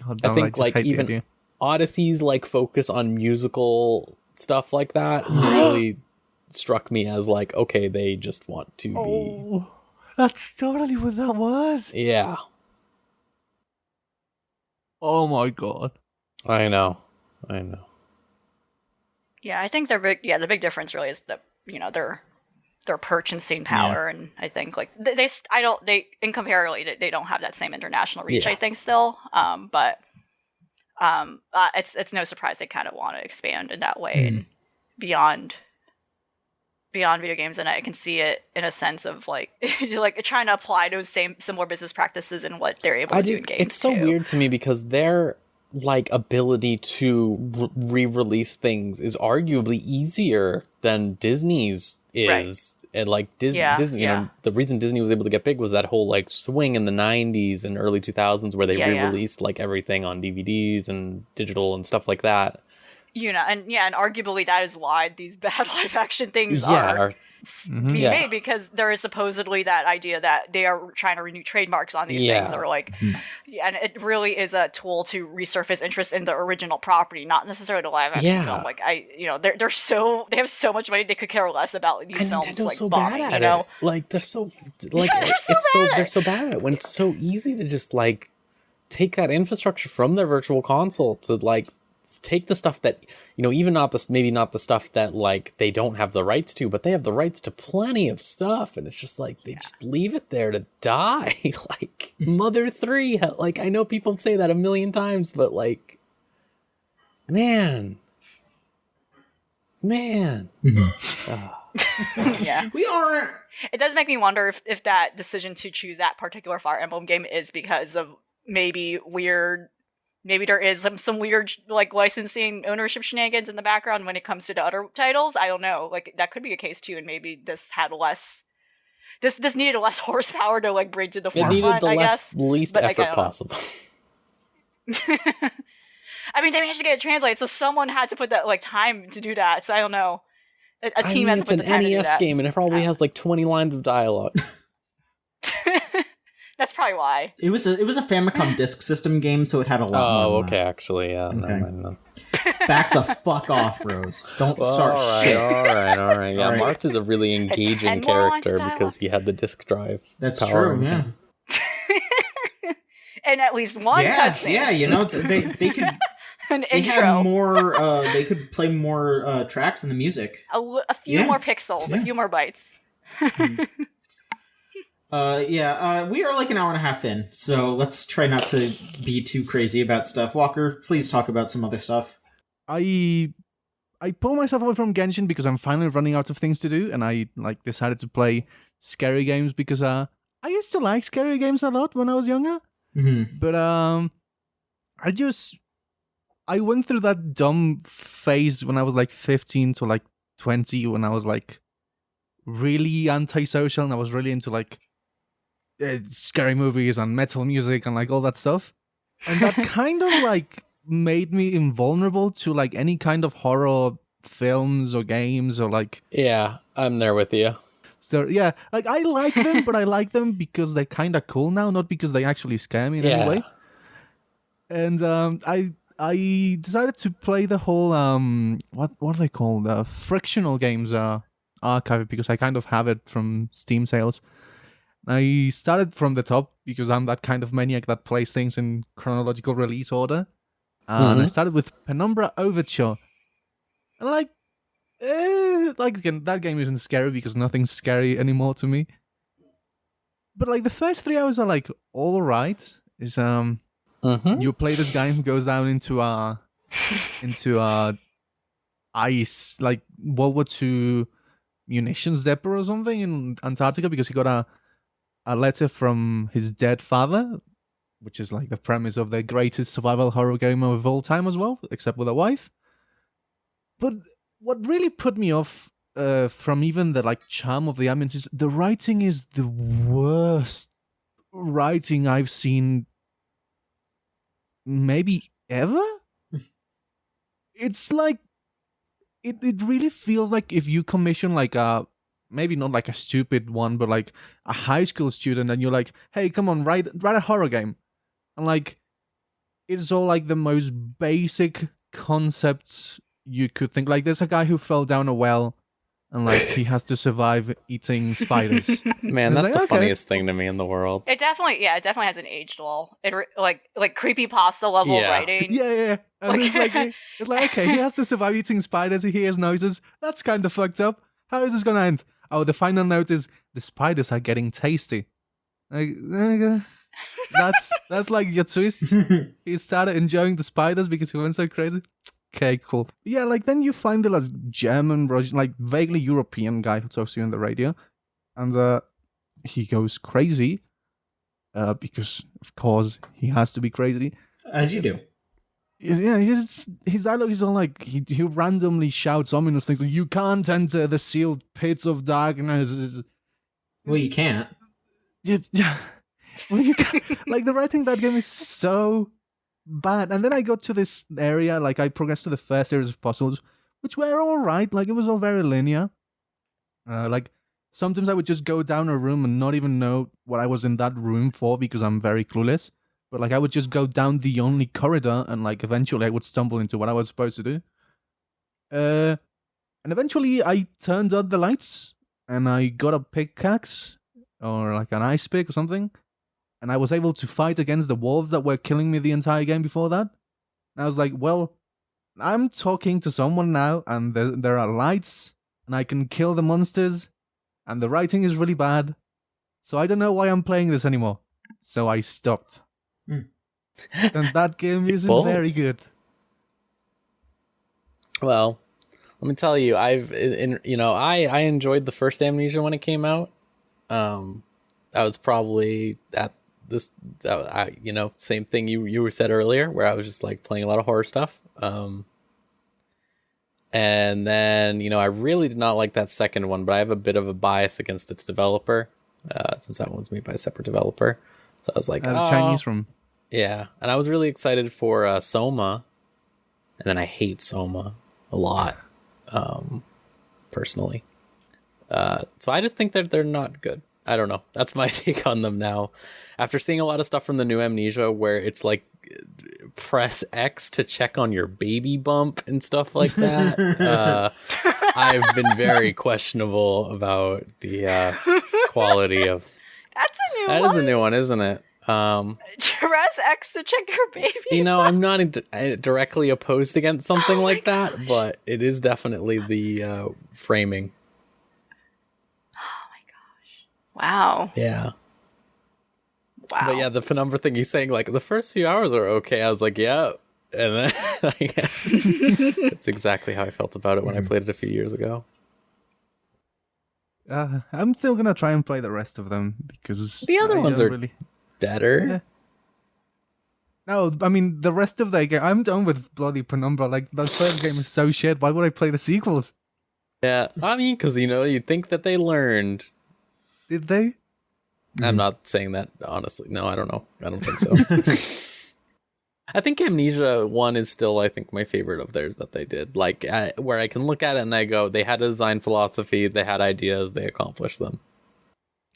God damn, I think, like, even Odyssey's, like, focus on musical stuff like that really struck me as, like, okay, they just want to be... That's totally what that was. Yeah. Oh my god. I know. Yeah, I think the big difference really is that, you know, their purchasing power, and I think like they in comparatively they don't have that same international reach. I think still, but it's no surprise they kind of want to expand in that way and beyond video games, and I can see it in a sense of like like trying to apply those similar business practices and what they're able to do in games. It's so weird to me because their like ability to re-release things is arguably easier than Disney's is. And like Disney, you know, the reason Disney was able to get big was that whole like swing in the 90s and early 2000s where they re-released like everything on DVDs and digital and stuff like that. You know, and arguably that is why these bad live action things are being made, because there is supposedly that idea that they are trying to renew trademarks on these things, or like, and it really is a tool to resurface interest in the original property, not necessarily the live action film. Like they have so much money they could care less about these films. Nintendo's like so bombing, bad at you know? it. Like they're so like they're so bad at it when it's so easy to just like take that infrastructure from their virtual console to like take the stuff that, you know, even maybe not the stuff that like they don't have the rights to, but they have the rights to plenty of stuff, and it's just like they just leave it there to die. Like Mother 3, like I know people say that a million times, but like man. Yeah, we are. It does make me wonder if that decision to choose that particular Fire Emblem game is because of maybe there is some weird like licensing ownership shenanigans in the background when it comes to the other titles. I don't know. Like that could be a case too, and maybe this had this needed less horsepower to like bring to the forefront. It needed the least effort possible. I mean, they managed to get it translated, so someone had to put that like time to do that. So I don't know. A team had to put the time to do that. It's an NES game, and it probably has like 20 lines of dialogue. That's probably why. It was a Famicom Disk System game, so it had a lot more. Oh, okay, actually, yeah. Okay. No. Back the fuck off, Rose. Don't start shit. All right. Yeah, All right. Marth is a really engaging character because he had the disk drive. That's true, yeah. And at least one cutscene. Yeah, you know, they could... An they intro. had more, they could play more tracks in the music. A few more pixels, a few more bytes. We are like an hour and a half in, so let's try not to be too crazy about stuff. Walker, please talk about some other stuff. I pulled myself away from Genshin because I'm finally running out of things to do, and I decided to play scary games because I used to like scary games a lot when I was younger. Mm-hmm. But I went through that dumb phase when I was like 15 to like 20, when I was like really antisocial and I was really into like scary movies and metal music and like all that stuff. And that kind of like made me invulnerable to like any kind of horror films or games or like... Yeah, I'm there with you. So yeah, like I like them, but I like them because they're kind of cool now, not because they actually scare me in any way. And I decided to play the whole what are they called? Frictional games archive, because I kind of have it from Steam sales. I started from the top because I'm that kind of maniac that plays things in chronological release order. And I started with Penumbra Overture. And again, that game isn't scary because nothing's scary anymore to me. But like the first 3 hours are like all right. Is you play this guy who goes down into ice, like World War II munitions depot or something in Antarctica, because he got a letter from his dead father, which is like the premise of the greatest survival horror game of all time as well, except with a wife. But what really put me off from even the like charm of the ambience is the writing is the worst writing I've seen maybe ever. It's like it really feels like if you commission like a, maybe not like a stupid one, but like a high school student, and you're like, hey, come on, write a horror game. And like it's all like the most basic concepts you could think. Like there's a guy who fell down a well and like he has to survive eating spiders. Man, that's like, the funniest thing to me in the world. It definitely hasn't aged well. It like creepypasta level writing. Yeah. And it's like okay, he has to survive eating spiders. He hears noises. That's kind of fucked up. How is this gonna end? Oh, the final note is the spiders are getting tasty. Like, that's like your twist. He started enjoying the spiders because he went so crazy. Okay, cool. Yeah, like then you find the like, German, like vaguely European guy who talks to you on the radio, and he goes crazy because, of course, he has to be crazy. As you do. Yeah, his dialogue is all like he randomly shouts ominous things like, "You can't enter the sealed pits of darkness." Well, you can't. Yeah. Well, you can't. Like the writing of that game is so bad. And then I got to this area, like I progressed to the first series of puzzles, which were all right. Like it was all very linear. Like sometimes I would just go down a room and not even know what I was in that room for because I'm very clueless. But like I would just go down the only corridor and like eventually I would stumble into what I was supposed to do. And eventually I turned on the lights and I got a pickaxe or like an ice pick or something. And I was able to fight against the wolves that were killing me the entire game before that. And I was like, well, I'm talking to someone now, and there are lights, and I can kill the monsters, and the writing is really bad. So I don't know why I'm playing this anymore. So I stopped. And that game isn't very good. Well, let me tell you, I enjoyed the first Amnesia when it came out. I was probably at this, same thing you said earlier, where I was just like playing a lot of horror stuff. And then, I really did not like that second one, but I have a bit of a bias against its developer, since that one was made by a separate developer. So I was like, the Chinese from. Yeah. And I was really excited for Soma. And then I hate Soma a lot, personally. So I just think that they're not good. I don't know. That's my take on them now. After seeing a lot of stuff from the new Amnesia where it's like press X to check on your baby bump and stuff like that. I've been very questionable about the quality of. That's a new one. That is a new one, isn't it? Press X to check your baby. You know, I'm not directly opposed against something like that, but it is definitely the framing. Oh my gosh! Wow. Yeah. Wow. But yeah, the penumbra thing, he's saying like the first few hours are okay. I was like, yeah. And then like, that's exactly how I felt about it when I played it a few years ago. I'm still gonna try and play the rest of them because the other ones are really better. Yeah. No, I mean the rest of the game. I'm done with bloody Penumbra. Like the third game is so shit. Why would I play the sequels? Yeah, I mean, because you'd think that they learned. Did they? I'm not saying that honestly. No, I don't know. I don't think so. I think Amnesia 1 is still, I think, my favorite of theirs that they did. Like, where I can look at it and I go, they had a design philosophy, they had ideas, they accomplished them.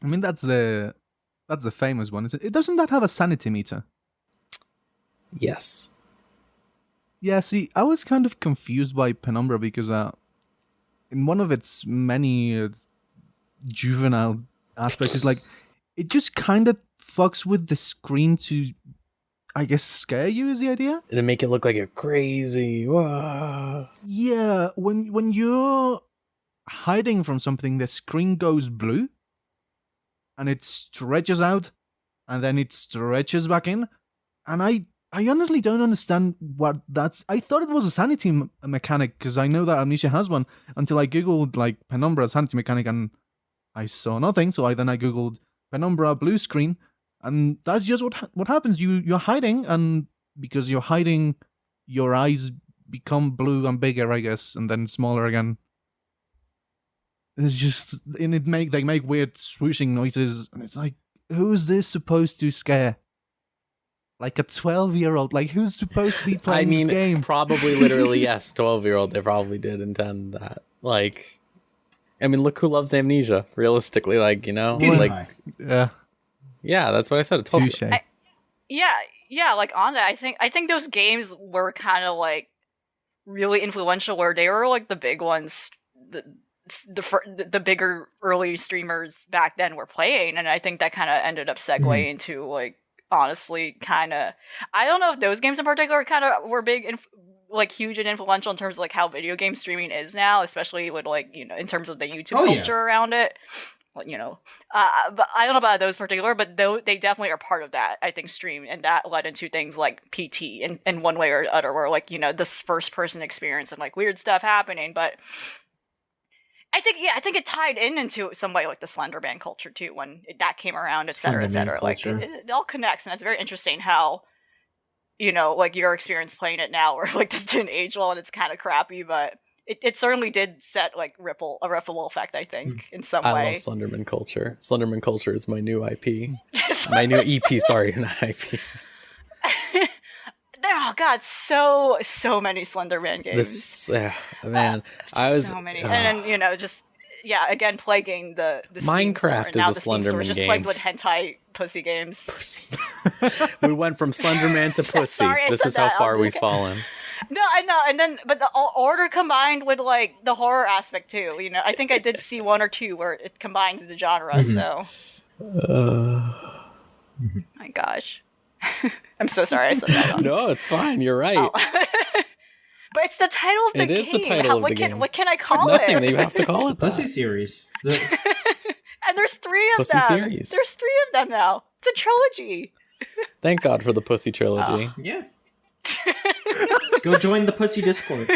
I mean, that's the famous one. It doesn't that have a sanity meter? Yes. Yeah. See, I was kind of confused by Penumbra because in one of its many juvenile aspects, it's like it just kind of fucks with the screen to, I guess, scare you is the idea. To make it look like you're crazy. Whoa. Yeah, when you're hiding from something, the screen goes blue, and it stretches out, and then it stretches back in, and I honestly don't understand what that's. I thought it was a sanity mechanic because I know that Amnesia has one until I googled like Penumbra sanity mechanic and I saw nothing. So I googled Penumbra blue screen. And that's just what happens. You're hiding, and because you're hiding, your eyes become blue and bigger, I guess, and then smaller again. It's just, and they make weird swooshing noises, and it's like, who's this supposed to scare? Like a 12-year-old? Like, who's supposed to be playing this game? Probably literally, yes, 12-year-old, they probably did intend that. Like, I mean, look who loves Amnesia, realistically, like, you know? Like, yeah. Yeah, that's what I said. Yeah, like on that, I think those games were kind of like really influential, where they were like the big ones, the bigger early streamers back then were playing, and I think that kind of ended up segueing into like honestly kind of, I don't know if those games in particular kind of were big and like huge and influential in terms of like how video game streaming is now, especially with like, you know, in terms of the YouTube culture around it. You know, but I don't know about those particular, but they definitely are part of that, I think, stream, and that led into things like PT in one way or other, where like, you know, this first person experience and like weird stuff happening. But I think it tied into some way like the Slender Man culture too, when that came around, et cetera. Like it all connects, and it's very interesting how, you know, like your experience playing it now, where like this didn't age well and it's kind of crappy, but it certainly did set like a ripple effect, I think, in some way. I love Slenderman culture. Slenderman culture is my new IP. My new EP, sorry, not IP. Oh god, so many Slenderman games. Man, I was so many, and then, you know, just again plaguing the Minecraft Steam store. is a Slenderman just game. plagued with hentai pussy games. Pussy. We went from Slenderman to pussy. Sorry, this is how far we've fallen. No, I know, and then but the order combined with like the horror aspect too. You know, I think I did see one or two where it combines the genre. So, my gosh, I'm so sorry I said that. No, it's fine. You're right. Oh. But it's the title of the game. It is the title of the game. What can I call Nothing. it? You have to call it Pussy series. And there's 3 of Pussy them. series. There's 3 of them now. It's a trilogy. Thank God for the Pussy trilogy. Yes. Go join the Pussy Discord.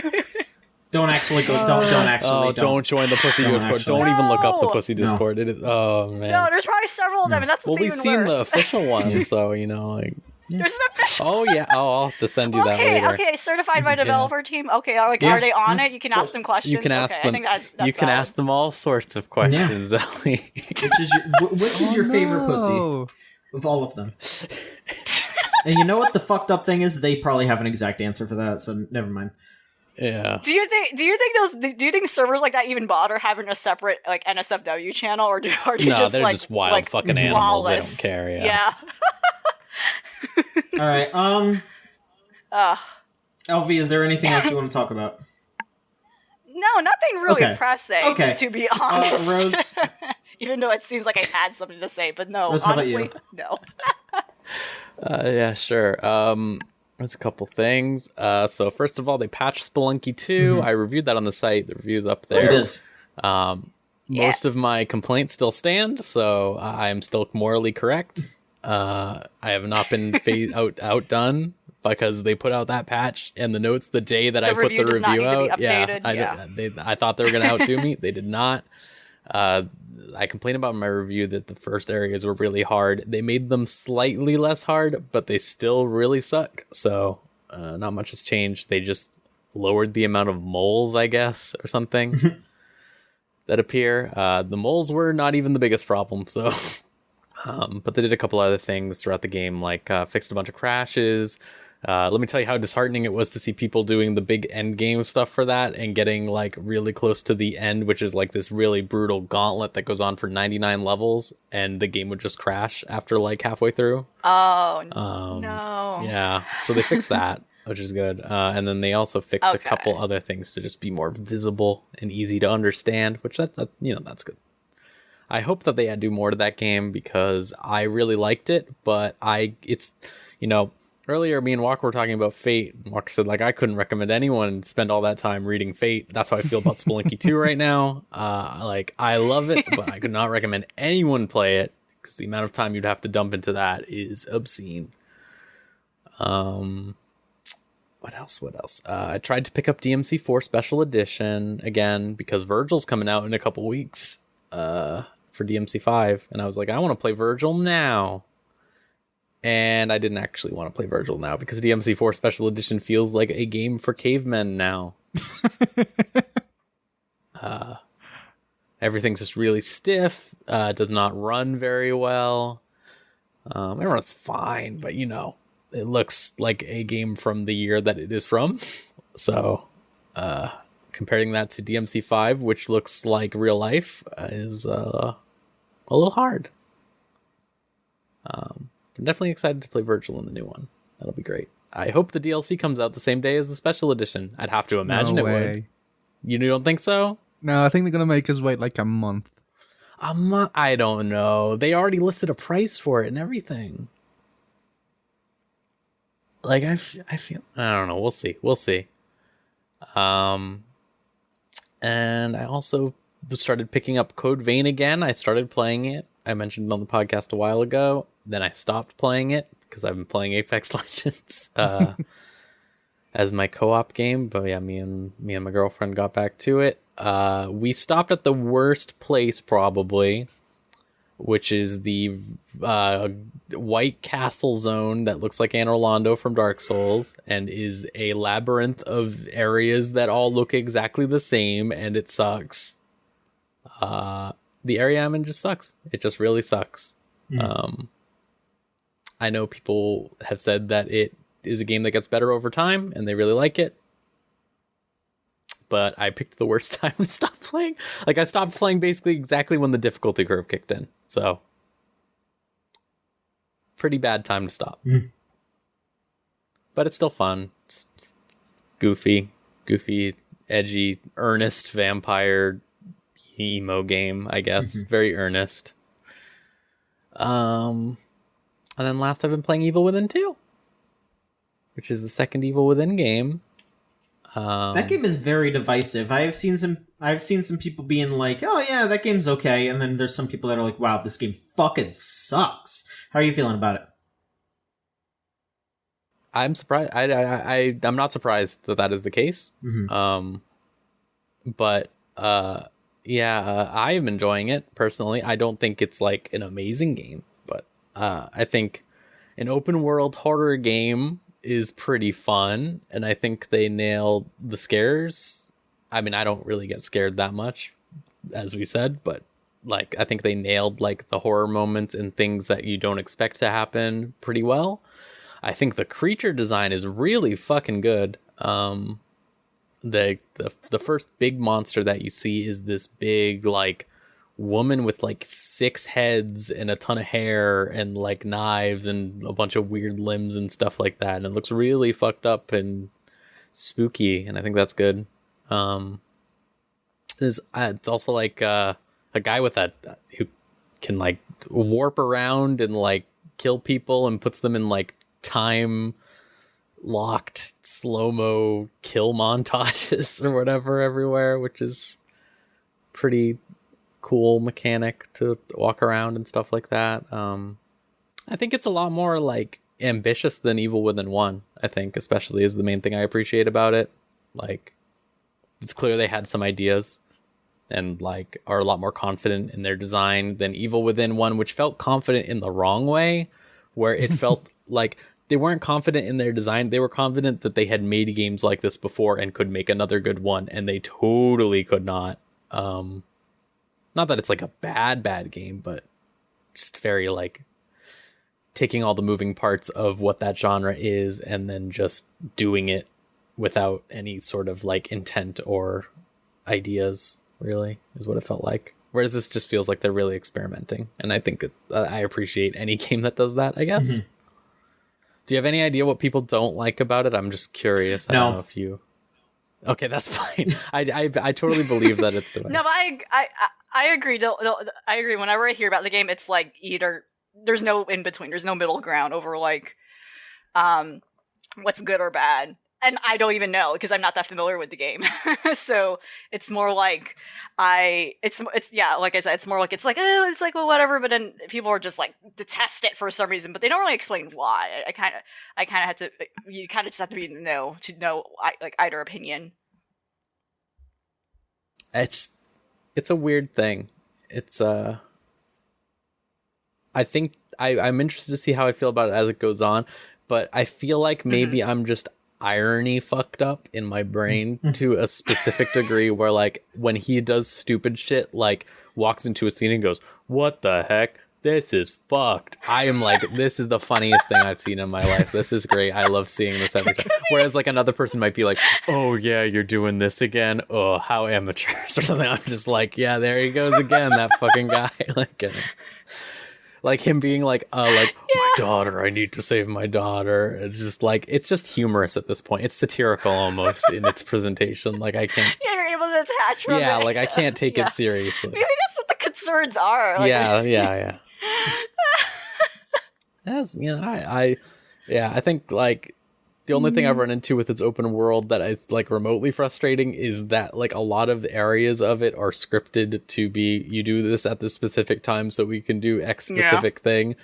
Don't actually go. Don't actually. Don't join the Pussy Discord. Don't even look up the Pussy Discord. No. It is. Oh man. No, there's probably several of them, and that's what's we've even seen worse. the official one, so you know, like. There's an official. Oh yeah. Oh, I'll have to send you that later. Okay. Certified by developer team. Okay. Are they on it? You can ask them questions. You can ask them. I think that's you can ask them all sorts of questions, Ellie. Which is your favorite pussy of all of them? And you know what the fucked up thing is? They probably have an exact answer for that, so never mind. Yeah. Do you think servers like that even bother having a separate like NSFW channel, or are they just they're like just wild like, fucking animals. lawless? They don't care. Yeah. All right. LV, is there anything else you want to talk about? No, nothing really pressing, Okay. to be honest. Rose? Even though it seems like I had something to say, but no, Rose, honestly, no. Yeah, sure. There's a couple things. So first of all, they patched Spelunky 2. I reviewed that on the site. The review's up there. It is. Most of my complaints still stand, so I am still morally correct. I have not been outdone because they put out that patch and the notes the day that I put the review out. I thought they were going to outdo me. They did not. I complained about in my review that the first areas were really hard. They made them slightly less hard, but they still really suck. So not much has changed. They just lowered the amount of moles, I guess, or something that appear. The moles were not even the biggest problem. So, but they did a couple other things throughout the game, like fixed a bunch of crashes. Let me tell you how disheartening it was to see people doing the big end game stuff for that and getting like really close to the end, which is like this really brutal gauntlet that goes on for 99 levels, and the game would just crash after like halfway through. Oh, no. Yeah, so they fixed that, which is good. And then they also fixed a couple other things to just be more visible and easy to understand, which that's good. I hope that they do more to that game because I really liked it, but earlier, me and Walker were talking about Fate. Walker said, like, I couldn't recommend anyone spend all that time reading Fate. That's how I feel about Spelunky 2 right now. I love it, but I could not recommend anyone play it because the amount of time you'd have to dump into that is obscene. What else? I tried to pick up DMC4 Special Edition again because Virgil's coming out in a couple weeks for DMC5. And I was like, I want to play Virgil now. And I didn't actually want to play Virgil now because DMC4 Special Edition feels like a game for cavemen now. Everything's just really stiff. It does not run very well. It runs fine, but it looks like a game from the year that it is from. So comparing that to DMC5, which looks like real life, is a little hard. I'm definitely excited to play Virgil in the new one. That'll be great. I hope the DLC comes out the same day as the special edition. I'd have to imagine it would. You don't think so? No, I think they're going to make us wait like a month. A month? I don't know. They already listed a price for it and everything. Like, I feel... I don't know. We'll see. And I also started picking up Code Vein again. I started playing it. I mentioned it on the podcast a while ago. Then I stopped playing it because I've been playing Apex Legends as my co-op game. But yeah, me and my girlfriend got back to it. We stopped at the worst place probably, which is the White Castle zone that looks like Anor Londo from Dark Souls and is a labyrinth of areas that all look exactly the same, and it sucks. The area I'm in just sucks. It just really sucks. I know people have said that it is a game that gets better over time and they really like it. But I picked the worst time to stop playing. Like, I stopped playing basically exactly when the difficulty curve kicked in. So, pretty bad time to stop. But it's still fun. It's goofy, edgy, earnest vampire emo game, I guess. Very earnest. And then last I've been playing Evil Within 2, which is the second Evil Within game. That game is very divisive. I've seen some people being like, "Oh yeah, that game's okay," and then there's some people that are like, "Wow, this game fucking sucks." How are you feeling about it? I'm surprised. I'm not surprised that is the case. But I am enjoying it personally. I don't think it's like an amazing game, but I think an open world horror game is pretty fun, and I think they nailed the scares. I mean, I don't really get scared that much, as we said, but like I think they nailed like the horror moments and things that you don't expect to happen pretty well. I think the creature design is really fucking good. The first big monster that you see is this big like woman with like 6 heads and a ton of hair and like knives and a bunch of weird limbs and stuff like that, and it looks really fucked up and spooky, and I think that's good. It's also like a guy with who can like warp around and like kill people and puts them in like time locked slow-mo kill montages or whatever everywhere, which is pretty cool mechanic to walk around and stuff like that. I think it's a lot more like ambitious than Evil Within 1, I think, especially is the main thing I appreciate about it. Like, it's clear they had some ideas and like are a lot more confident in their design than Evil Within 1, which felt confident in the wrong way, where it felt like they weren't confident in their design. They were confident that they had made games like this before and could make another good one, and they totally could not. Not that it's like a bad game, but just very like taking all the moving parts of what that genre is and then just doing it without any sort of like intent or ideas, really, is what it felt like. Whereas this just feels like they're really experimenting, and I think I appreciate any game that does that, I guess. Mm-hmm. Do you have any idea what people don't like about it? I'm just curious. I don't know if you... Okay, that's fine. I totally believe that it's doing. No, but I agree. I agree. Whenever I hear about the game, it's like either there's no in between. There's no middle ground over like what's good or bad. And I don't even know because I'm not that familiar with the game. So it's more like it's like I said, it's more like it's like well, whatever. But then people are just like detest it for some reason, but they don't really explain why. I kind of had to. You kind of just have to be in the know to know like either opinion. It's a weird thing. It's I think I'm interested to see how I feel about it as it goes on, but I feel like maybe I'm just irony fucked up in my brain to a specific degree, where like when he does stupid shit, like walks into a scene and goes, "What the heck? This is fucked." I am like, this is the funniest thing I've seen in my life. This is great. I love seeing this every time. Whereas like another person might be like, "Oh yeah, you're doing this again. Oh, how amateurs," or something. I'm just like, yeah, there he goes again, that fucking guy. Like him being like, my daughter, I need to save my daughter. It's just like, it's just humorous at this point. It's satirical almost in its presentation. Like I can't. Yeah, you're able to detach from it. Yeah, like I can't take it seriously. Maybe that's what the concerns are. Like, yeah. As you know, I think like the only thing I've run into with its open world that is like remotely frustrating is that like a lot of areas of it are scripted to be, you do this at this specific time so we can do X specific thing.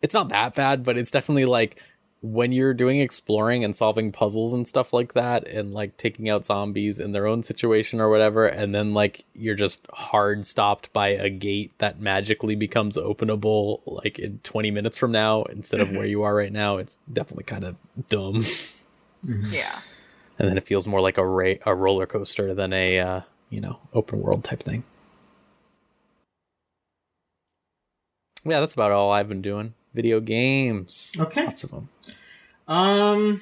It's not that bad, but it's definitely like when you're doing exploring and solving puzzles and stuff like that and like taking out zombies in their own situation or whatever, and then like you're just hard stopped by a gate that magically becomes openable like in 20 minutes from now instead of where you are right now, it's definitely kind of dumb. Yeah. And then it feels more like a roller coaster than a open world type thing. Yeah, that's about all I've been doing. Video games. Okay. Lots of them. All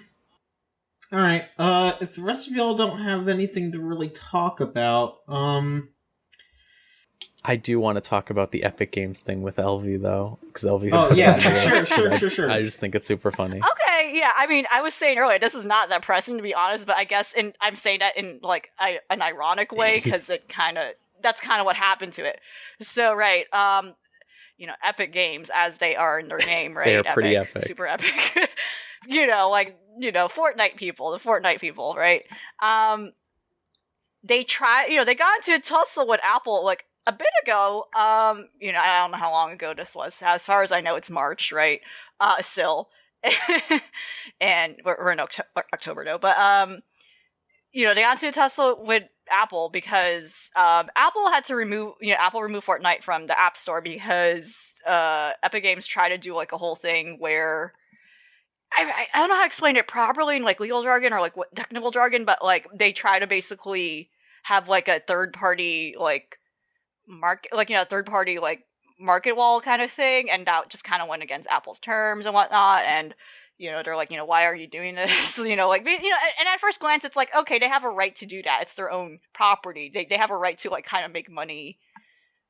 right. If the rest of y'all don't have anything to really talk about, I do want to talk about the Epic Games thing with LV though, because LV. Sure. I just think it's super funny. Okay, yeah. I mean, I was saying earlier, this is not that pressing to be honest, but I guess I'm saying that in like an ironic way because that's kind of what happened to it. So right, Epic Games, as they are in their name, right? They're pretty epic. Super epic. Fortnite people, right? They they got into a tussle with Apple like a bit ago. I don't know how long ago this was. As far as I know, it's March, right? Still, and we're in October though. But they got into a tussle with Apple because Apple had to remove Fortnite from the App Store because Epic Games tried to do like a whole thing where I don't know how to explain it properly in like legal jargon or like what technical jargon, but like they try to basically have like a third party like market, like third party like market wall kind of thing, and that just kind of went against Apple's terms and whatnot. And they're like, why are you doing this? And at first glance, it's like, okay, they have a right to do that. It's their own property. They have a right to like kind of make money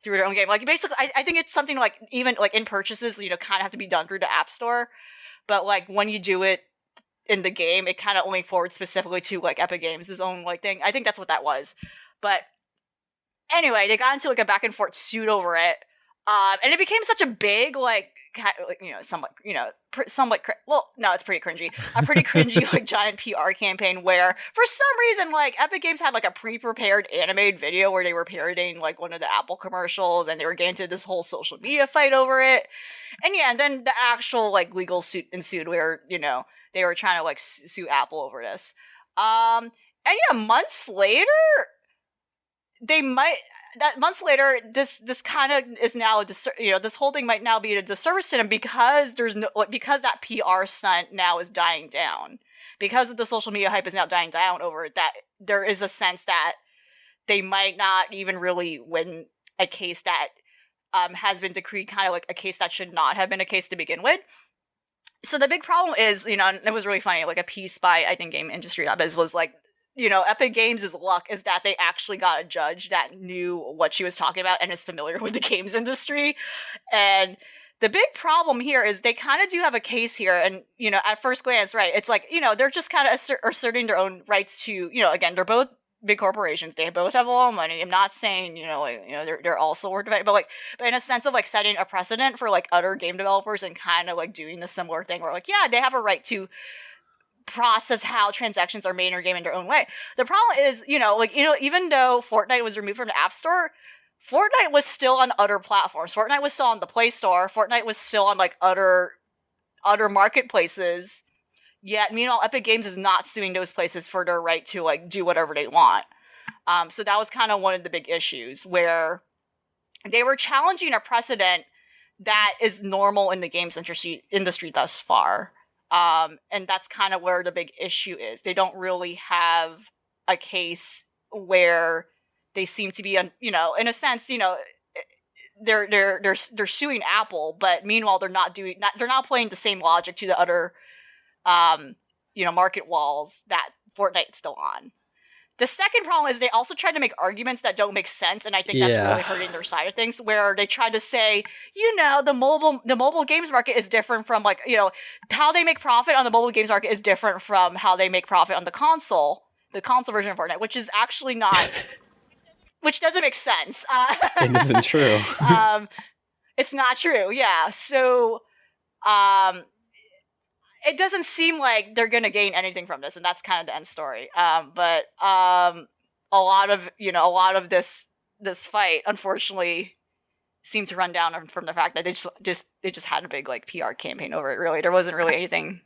through their own game. Like basically, I think it's something like even like in purchases, kind of have to be done through the App Store, but like when you do it in the game, it kind of only forwards specifically to like Epic Games' own like thing. I think that's what that was. But anyway, they got into like a back and forth suit over it, and it became such a big somewhat well, no, it's pretty cringy. A pretty cringy like giant PR campaign where for some reason like Epic Games had like a pre-prepared animated video where they were parodying like one of the Apple commercials, and they were getting into this whole social media fight over it. And then the actual like legal suit ensued where they were trying to like sue Apple over this. Months later, this kind of is now this whole thing might now be a disservice to them because because that PR stunt now is dying down, because the social media hype is now dying down over it, that there is a sense that they might not even really win a case that has been decreed kind of like a case that should not have been a case to begin with. So the big problem is, and it was really funny, like a piece by I think Game Industry Biz was like, Epic Games' luck is that they actually got a judge that knew what she was talking about and is familiar with the games industry. And the big problem here is they kind of do have a case here. And, at first glance, right, it's like, they're just kind of asserting their own rights to, again, they're both big corporations. They both have a lot of money. I'm not saying, they're also worth it, but in a sense of like setting a precedent for like other game developers and kind of like doing the similar thing where like, yeah, they have a right to process how transactions are made in your game in their own way. The problem is, even though Fortnite was removed from the App Store, Fortnite was still on other platforms. Fortnite was still on the Play Store. Fortnite was still on like other marketplaces. Yet, meanwhile, Epic Games is not suing those places for their right to like do whatever they want. So that was kind of one of the big issues where they were challenging a precedent that is normal in the games industry thus far. And that's kind of where the big issue is. They don't really have a case where they seem to be, in a sense, they're suing Apple, but meanwhile they're not playing the same logic to the other, market walls that Fortnite's still on. The second problem is they also tried to make arguments that don't make sense, and I think that's really hurting their side of things, where they tried to say, the mobile games market is different from how they make profit on the mobile games market is different from how they make profit on the console version of Fortnite, which is actually not, which doesn't make sense. It isn't true. It's not true, yeah. So, it doesn't seem like they're going to gain anything from this, and that's kind of the end story. But a lot of this fight, unfortunately, seemed to run down from the fact that they just had a big like PR campaign over it. Really, there wasn't really anything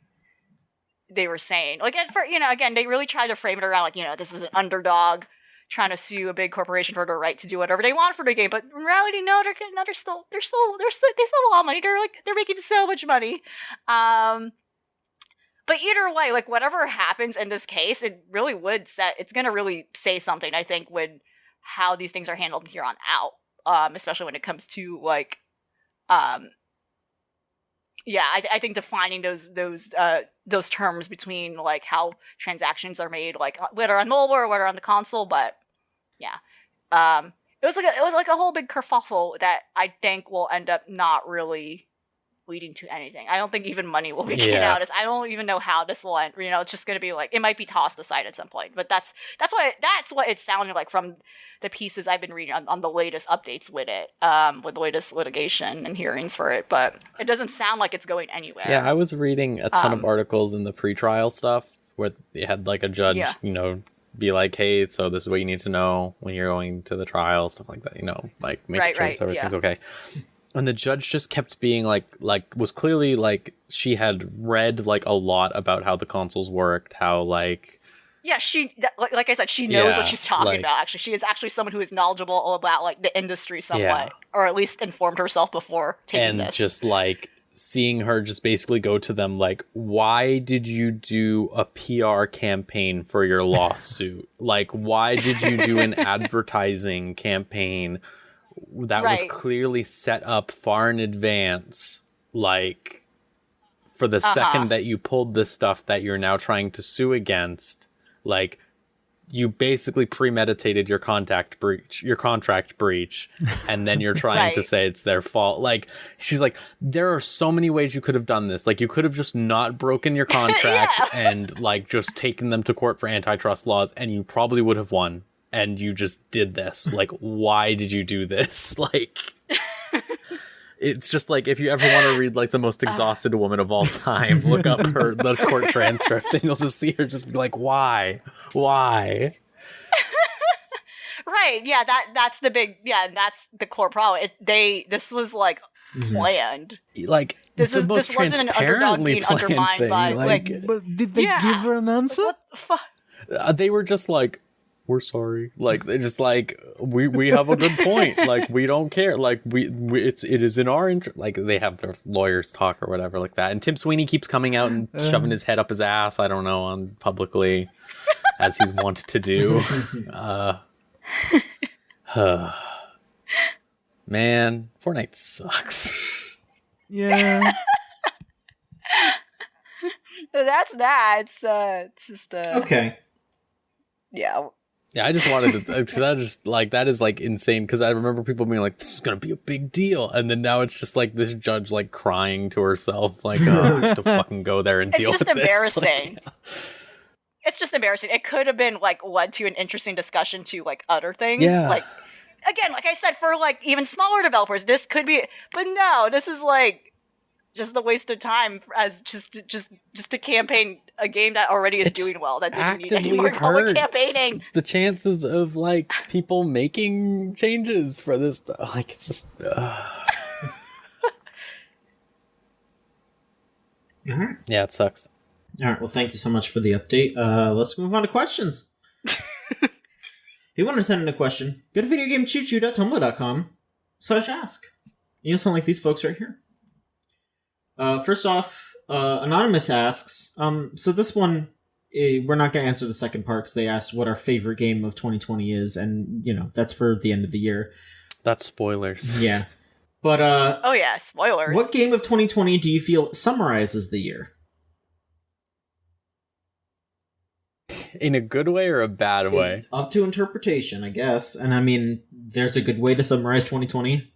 they were saying. Like, again, they really tried to frame it around like this is an underdog trying to sue a big corporation for their right to do whatever they want for the game. But in reality, no, they still have a lot of money. They're making so much money. But either way, like whatever happens in this case, it really it's going to really say something, I think, with how these things are handled from here on out, especially when it comes to like, I think defining those terms between like how transactions are made, like whether on mobile or whether on the console. But yeah, it was like a whole big kerfuffle that I think will end up not really leading to anything. I don't think even money will be getting out. I don't even know how this will end. It's just going to be like, it might be tossed aside at some point. But that's what it sounded like from the pieces I've been reading on the latest updates with it, with the latest litigation and hearings for it. But it doesn't sound like it's going anywhere. Yeah, I was reading a ton of articles in the pretrial stuff where they had like a judge, be like, hey, so this is what you need to know when you're going to the trial, stuff like that, like make sure everything's okay. And the judge just kept being like was clearly like she had read like a lot about how the consoles worked, how like like I said, she knows what she's talking about. Actually, she is actually someone who is knowledgeable about like the industry somewhat, or at least informed herself before taking this. And just like seeing her just basically go to them like, why did you do a PR campaign for your lawsuit? Like, why did you do an advertising campaign that was clearly set up far in advance, like for the second that you pulled this stuff that you're now trying to sue against? Like, you basically premeditated your contract breach, and then you're trying to say it's their fault. Like, she's like, there are so many ways you could have done this. Like, you could have just not broken your contract and like just taken them to court for antitrust laws, and you probably would have won. And you just did this. Like, why did you do this? Like, it's just like, if you ever want to read like the most exhausted woman of all time, look up the court transcripts, and you'll just see her just be like, why? Right. Yeah. That's the big. Yeah. That's the core problem. This was like planned. Like, this wasn't an underdog being undermined thing. By like. But did they give her an answer? Like, what the fuck? They were just like, we're sorry. Like, they just like, we have a good point. Like, we don't care. Like, it is in our interest. Like, they have their lawyers talk or whatever like that. And Tim Sweeney keeps coming out and shoving his head up his ass. I don't know, on publicly, as he's wont to do. Man, Fortnite sucks. Yeah. That's that. It's just okay. Yeah. Yeah, I just wanted to, because that is like insane, because I remember people being like, this is going to be a big deal. And then now it's just like this judge like crying to herself, like, oh, I have to fucking go there and deal with this. It's just embarrassing. Like, it's just embarrassing. It could have been like led to an interesting discussion to like other things. Yeah. Like, again, like I said, for like even smaller developers, this could be, but no, this is like just a waste of time as just to campaign a game that already is doing well, that didn't need any more public campaigning. The chances of like people making changes for this stuff, like, it's just yeah, it sucks. All right, well, thank you so much for the update. Let's move on to questions. If you want to send in a question, go to videogamechoochoo.tumblr.com/ask. You'll sound like these folks right here. First off, Anonymous asks, so this one, we're not going to answer the second part because they asked what our favorite game of 2020 is, and, you know, that's for the end of the year. That's spoilers. Yeah. But, oh yeah, spoilers. What game of 2020 do you feel summarizes the year? In a good way or a bad way? It's up to interpretation, I guess. And I mean, there's a good way to summarize 2020.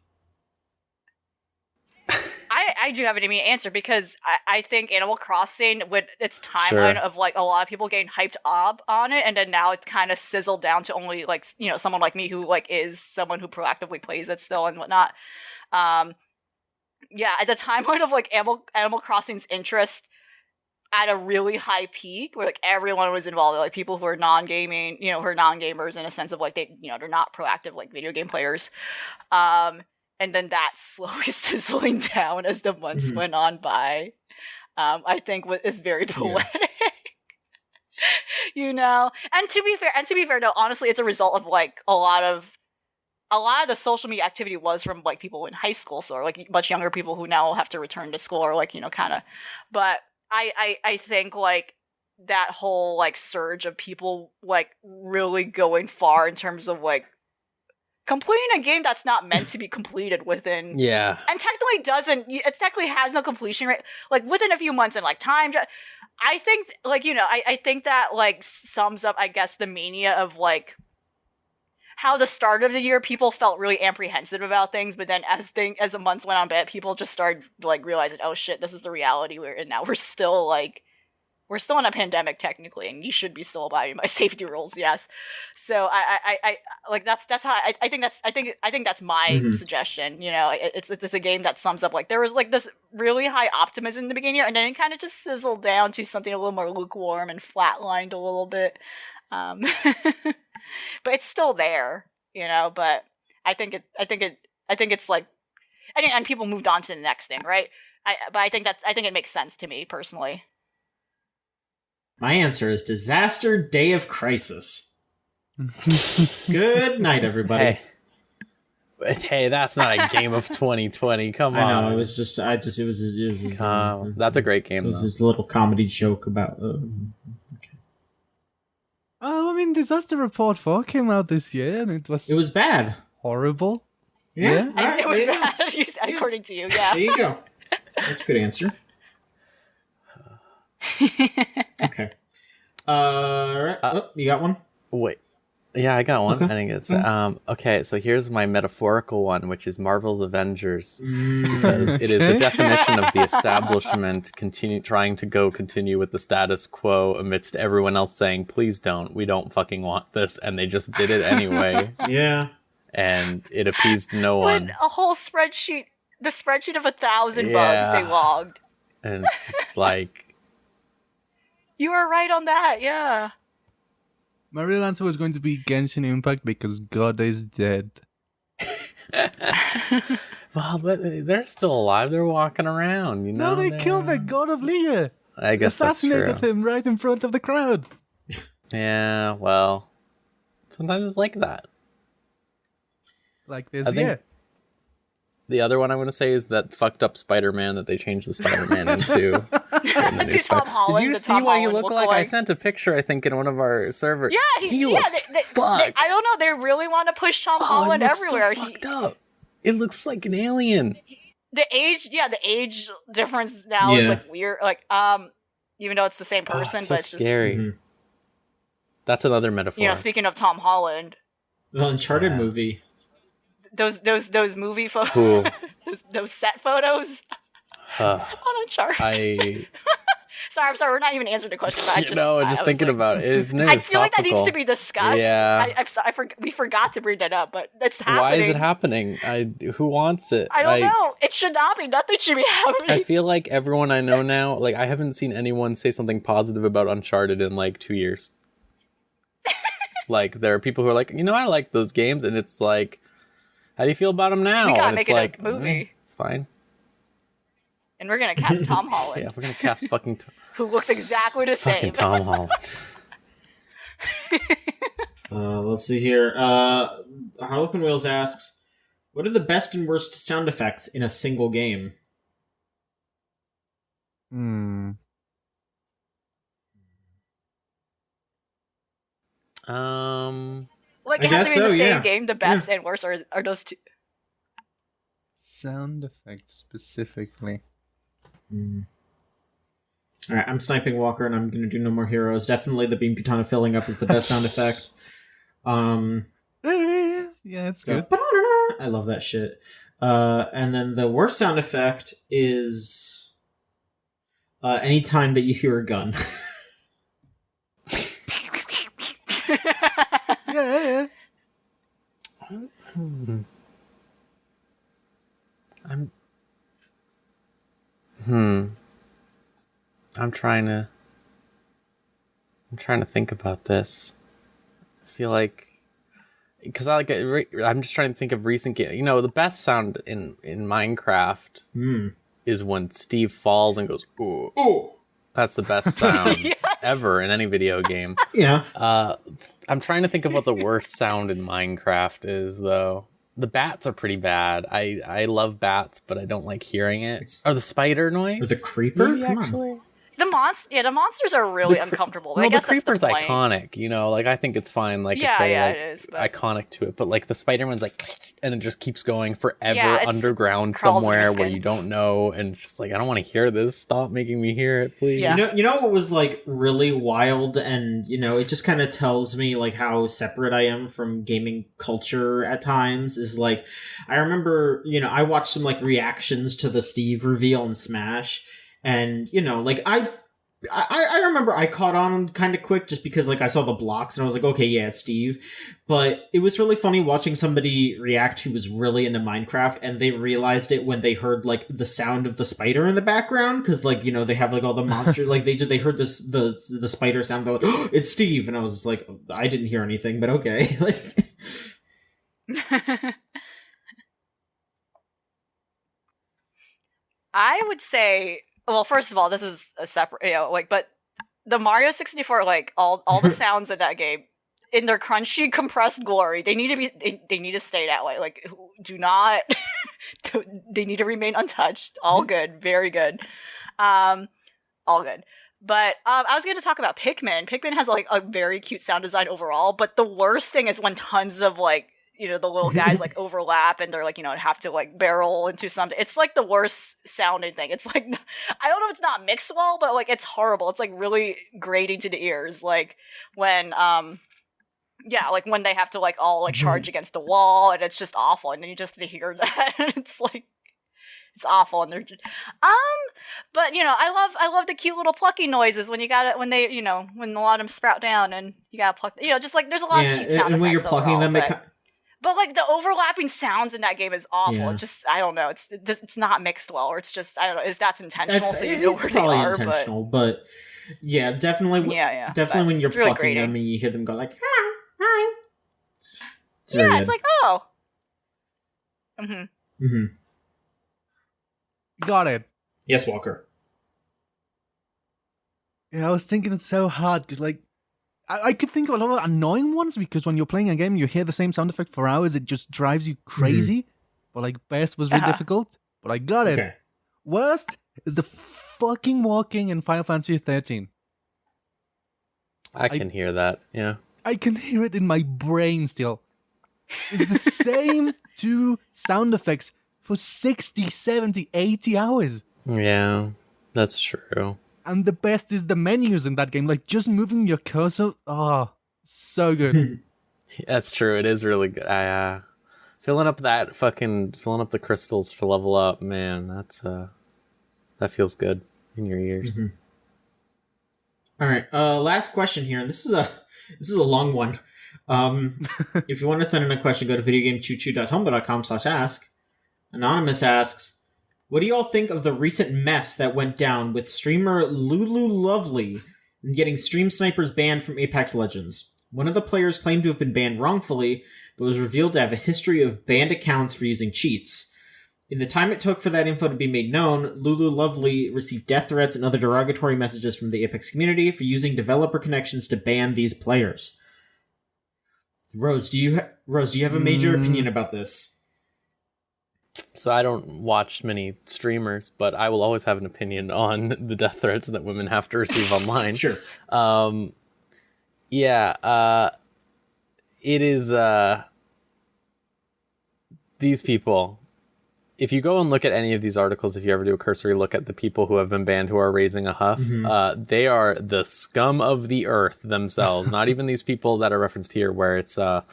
I do have an immediate answer, because I think Animal Crossing, with its timeline of like a lot of people getting hyped up on it, and then now it's kind of sizzled down to only like, you know, someone like me who like is someone who proactively plays it still and whatnot. Yeah, at the timeline of like Animal Crossing's interest at a really high peak, where like everyone was involved, like people who are non-gaming, you know, who are non-gamers in a sense of like they, you know, they're not proactive like video game players. And then that slowly sizzling down as the months went on by, I think is very poetic. Yeah. You know, and to be fair, no, honestly, it's a result of like a lot of the social media activity was from like people in high school, so like much younger people who now have to return to school, or like, you know, kind of. But I think like that whole like surge of people like really going far in terms of like completing a game that's not meant to be completed within, and technically has no completion rate, like within a few months, and like time. I think like, you know, I think that like sums up, I guess, the mania of like how the start of the year people felt really apprehensive about things, but then as the months went on, people just started like realizing, oh shit, this is the reality we're in now. We're still in a pandemic technically, and you should be still abiding by safety rules. Yes. So I like that's how I think that's my suggestion. You know, it's a game that sums up like there was like this really high optimism in the beginning, and then it kind of just sizzled down to something a little more lukewarm and flatlined a little bit. But it's still there, you know. But I think it's like, and people moved on to the next thing, right? But I think it makes sense to me personally. My answer is Disaster Day of Crisis. Good night, everybody. Hey, that's not a game of 2020. Come on. I know, it was that's a great game. It was just a little comedy joke about. Okay. Oh, I mean, Disaster Report 4 came out this year, and it was bad. Horrible. Yeah. Right, it was bad, according to you. Yeah. There you go. That's a good answer. Okay. Right. You got one? Wait. Yeah, I got one. Okay. I think it's okay. So here's my metaphorical one, which is Marvel's Avengers, because it is the definition of the establishment trying to continue with the status quo amidst everyone else saying, "Please don't. We don't fucking want this," and they just did it anyway. Yeah, and it appeased no one. When a whole spreadsheet, the spreadsheet of 1,000 bugs they logged, and just like, you were right on that. Yeah. My real answer was going to be Genshin Impact because God is dead. Well, they're still alive. They're walking around, you know? No, they killed the God of Leah. I guess assassinated that's true. him right in front of the crowd. Yeah, well, sometimes it's like that. Like this, I think the other one I'm going to say is that fucked up Spider-Man that they changed the Spider-Man into. Tom Holland, did you see what he looked like? I sent a picture, I think, in one of our servers. Yeah, he looks fucked. I don't know. They really want to push Tom Holland everywhere. So fucked up. It looks like an alien. The age difference now is like weird. Like, even though it's the same person, it's but so it's scary. Mm-hmm. That's another metaphor. You know, speaking of Tom Holland, the Uncharted movie. Those movie photos, those set photos on Uncharted. Sorry, I'm sorry. We're not even answering the question. But just thinking about it. It's news. I feel like that needs to be discussed. Yeah. We forgot to bring that up, but it's happening. Why is it happening? Who wants it? I don't know. It should not be. Nothing should be happening. I feel like everyone I know now, like I haven't seen anyone say something positive about Uncharted in like 2 years. Like there are people who are like, I like those games, and it's like, how do you feel about them now? We gotta and make it's it like, a movie. It's fine. And we're gonna cast Tom Holland. Yeah, we're gonna cast fucking who looks exactly the same. Fucking Tom Holland. Let's see here. Harlequin Wheels asks, what are the best and worst sound effects in a single game? Like, it has to be in the same game. The best and worst are those two. Sound effects specifically. Alright, I'm sniping Walker and I'm going to do No More Heroes. Definitely the beam katana filling up is the best sound effect. Yeah, it's good. I love that shit. And then the worst sound effect is anytime that you hear a gun. Yeah. I'm trying to think about this. I feel like, because I'm just trying to think of recent games. The best sound in Minecraft is when Steve falls and goes, ooh. Ooh. That's the best sound ever in any video game. Yeah. I'm trying to think of what the worst sound in Minecraft is, though. The bats are pretty bad. I love bats, but I don't like hearing it. Or the spider noise? Or the creeper? Maybe, actually. The monsters are really uncomfortable. Well, I guess the creeper's that's the iconic, I think it's fine. Like, it's very, it is, but iconic to it. But, like, the Spider-Man's like, and it just keeps going forever underground crawls somewhere where you don't know. And it's just like, I don't want to hear this. Stop making me hear it, please. Yeah. You know what was, like, really wild? And, it just kind of tells me, like, how separate I am from gaming culture at times. Is, like, I remember, I watched some, like, reactions to the Steve reveal in Smash. And, like, I remember I caught on kind of quick just because, like, I saw the blocks and I was like, okay, yeah, it's Steve. But it was really funny watching somebody react who was really into Minecraft, and they realized it when they heard, like, the sound of the spider in the background, because, like, they have, like, all the monsters, like, they heard the spider sound, they're like, oh, it's Steve, and I was like, I didn't hear anything, but okay. Like, I would say, well, first of all, this is a separate, but the Mario 64, like, all the sounds of that game, in their crunchy, compressed glory, they need to stay that way. Like, do not, they need to remain untouched. All good, very good, all good. But I was going to talk about Pikmin. Pikmin has, like, a very cute sound design overall, but the worst thing is when tons of, like, the little guys, like, overlap and they're, like, have to, like, barrel into something. It's, like, the worst sounding thing. It's, like, I don't know if it's not mixed well, but, like, it's horrible. It's, like, really grating to the ears. Like, when, Yeah, like when they have to like all like charge against the wall, and it's just awful, and then you just hear that, and it's like it's awful, and they're just, but I love the cute little plucky noises when you got it, when they, when a lot of them sprout down and you gotta pluck, just like there's a lot of cute sound effects. When you're plucking overall, them, but like the overlapping sounds in that game is awful. Yeah. It just, I don't know, it's not mixed well, or it's just, I don't know if that's intentional, so you know where they are. It's probably intentional, but yeah, definitely. Yeah. Definitely when you're plucking really them and you hear them go like, hi. It's it's like, oh. Got it. Yes, Walker. Yeah, I was thinking it's so hard because, like, I could think of a lot of annoying ones because when you're playing a game, you hear the same sound effect for hours, it just drives you crazy. But like, best was really difficult, but I got it. Okay. Worst is the fucking walking in Final Fantasy 13. I can hear that. Yeah, I can hear it in my brain still. It's the same two sound effects for 60, 70, 80 hours. Yeah, that's true. And the best is the menus in that game. Like, just moving your cursor. Oh, so good. That's true. It is really good. Filling up the crystals to level up, man, that feels good in your ears. All right, last question here. This is a long one. If you want to send in a question, go to videogamechoochoo.tumblr.com/ask. Anonymous asks, what do y'all think of the recent mess that went down with streamer Lulu Lovely getting stream snipers banned from Apex Legends? One of the players claimed to have been banned wrongfully, but was revealed to have a history of banned accounts for using cheats. In the time it took for that info to be made known, Lulu Lovely received death threats and other derogatory messages from the Apex community for using developer connections to ban these players. Rose, do you have a major opinion about this? So I don't watch many streamers, but I will always have an opinion on the death threats that women have to receive online. Sure. It is these people. If you go and look at any of these articles, if you ever do a cursory look at the people who have been banned who are raising a huff, they are the scum of the earth themselves. Not even these people that are referenced here, where it's a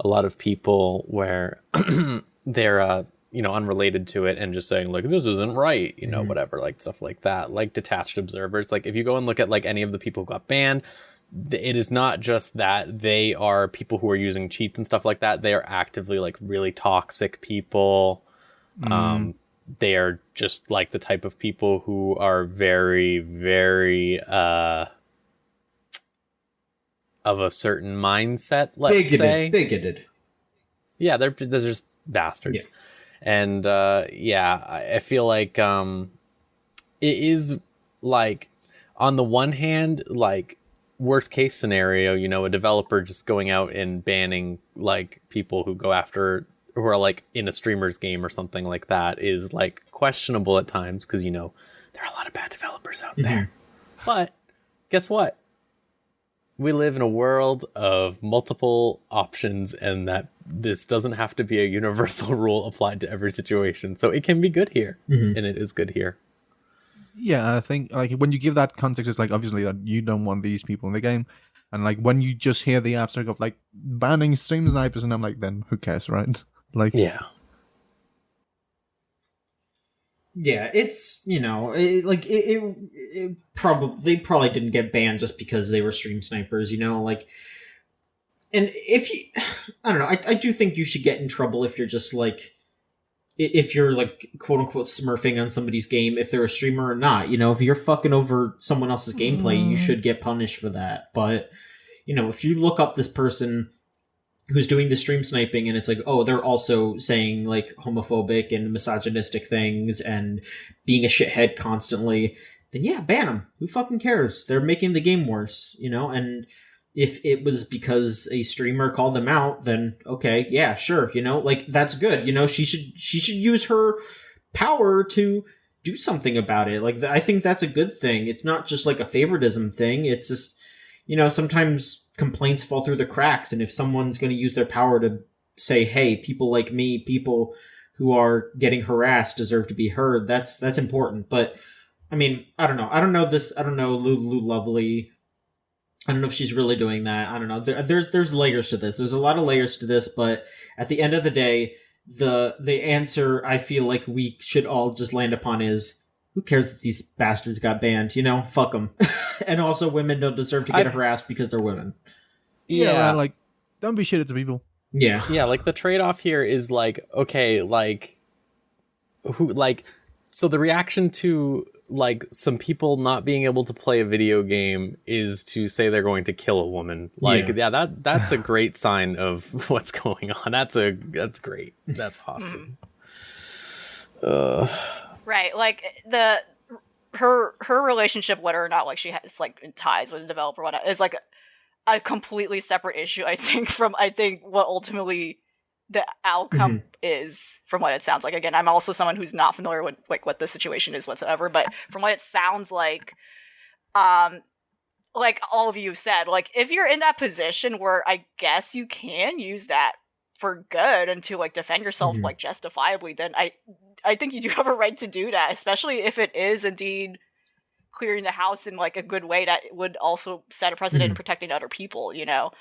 lot of people where they're unrelated to it and just saying like, this isn't right, whatever, like stuff like that, like detached observers. Like if you go and look at like any of the people who got banned, it is not just that they are people who are using cheats and stuff like that. They are actively like really toxic people. They are just like the type of people who are very, very of a certain mindset, let's say. Bigoted. Yeah, they're just bastards. Yeah. And I feel like it is like, on the one hand, like worst case scenario, a developer just going out and banning like people who go after, who are like in a streamer's game or something like that, is like questionable at times because there are a lot of bad developers out there. But guess what? We live in a world of multiple options, and that this doesn't have to be a universal rule applied to every situation. So it can be good here, and it is good here. Yeah, I think like when you give that context, it's like obviously that you don't want these people in the game, and like when you just hear the abstract of like banning stream snipers, and I'm like, then who cares, right? Like, yeah. Yeah, it's, it probably didn't get banned just because they were stream snipers, like, and if you, I don't know, I do think you should get in trouble if you're just like, if you're like quote unquote smurfing on somebody's game, if they're a streamer or not, if you're fucking over someone else's gameplay, you should get punished for that. But, if you look up this person who's doing the stream sniping and it's like, oh, they're also saying like homophobic and misogynistic things and being a shithead constantly, then yeah, ban them. Who fucking cares? They're making the game worse, and if it was because a streamer called them out, then okay, yeah, sure, like that's good. She should use her power to do something about it. Like, I think that's a good thing. It's not just like a favoritism thing. It's just, sometimes complaints fall through the cracks, and if someone's going to use their power to say, hey, people like me, people who are getting harassed deserve to be heard, that's important. But I mean, I don't know Lulu Lovely. I don't know if she's really doing that. I don't know. There's layers to this. There's a lot of layers to this, but at the end of the day, the answer I feel like we should all just land upon is, who cares that these bastards got banned? You know, fuck them. And also, women don't deserve to get harassed because they're women. Yeah, like, don't be shitty to people. Yeah. Yeah, like, the trade-off here is, like, okay, like, so the reaction to, like, some people not being able to play a video game is to say they're going to kill a woman. Like, yeah, that's a great sign of what's going on. That's great. That's awesome. Right, like, her relationship, whether or not, like, she has, like, ties with the developer or whatnot, is, like, a completely separate issue, I think, from, what ultimately the outcome is, from what it sounds like. Again, I'm also someone who's not familiar with, like, what the situation is whatsoever, but from what it sounds like all of you said, like, if you're in that position where I guess you can use that for good and to, like, defend yourself, like, justifiably, then I think you do have a right to do that, especially if it is indeed clearing the house in, like, a good way that would also set a precedent in protecting other people, you know?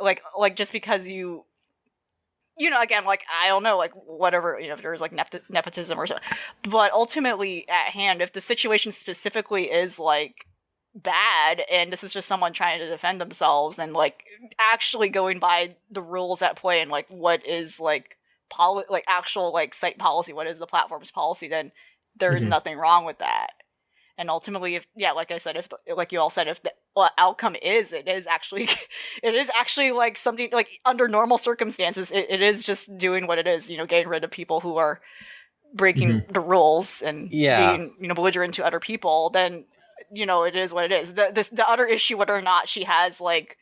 Like just because you know, again, like, I don't know, like, whatever, you know, if there's, like, nepotism or so. But ultimately, at hand, if the situation specifically is, like, bad, and this is just someone trying to defend themselves, and, like, actually going by the rules at play, and, like, what is, like, actual, like, site policy, what is the platform's policy, then there is nothing wrong with that. And ultimately, if, yeah, like I said, if, like you all said, if the outcome is, it is actually, like, something, like, under normal circumstances, it is just doing what it is, you know, getting rid of people who are breaking the rules and being, you know, belligerent to other people, then, you know, it is what it is. The other issue, whether or not she has, like,